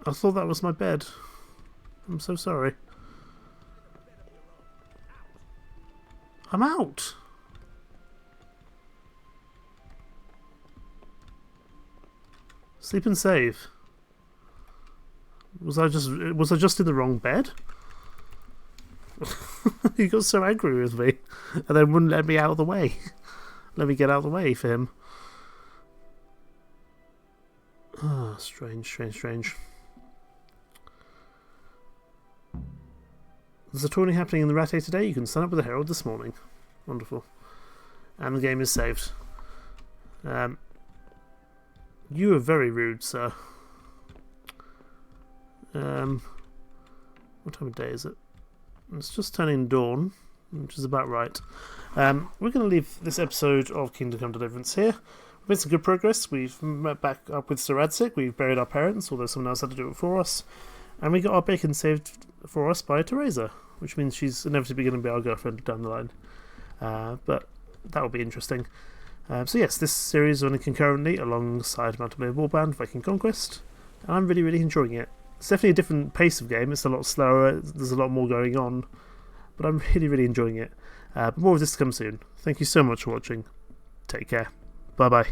[SPEAKER 1] I thought that was my bed. I'm so sorry. I'm out. Sleep and save. Was I just in the wrong bed? He got so angry with me and then wouldn't let me out of the way. Let me get out of the way for him. Ah, strange, strange, strange. There's a tourney happening in the Rattay today. You can sign up with the Herald this morning. Wonderful. And the game is saved. You are very rude, sir. What time of day is it? It's just turning dawn, which is about right. We're going to leave this episode of Kingdom Come Deliverance here. We've made some good progress. We've met back up with Sir Radzig. We've buried our parents, although someone else had to do it for us. And we got our bacon saved for us by Teresa, which means she's inevitably going to be our girlfriend down the line. But that will be interesting. So yes, this series is running concurrently alongside Mountain Blade Warband, Viking Conquest, and I'm really, really enjoying it. It's definitely a different pace of game. It's a lot slower. There's a lot more going on, but I'm really, really enjoying it. But more of this to come soon. Thank you so much for watching. Take care. Bye bye.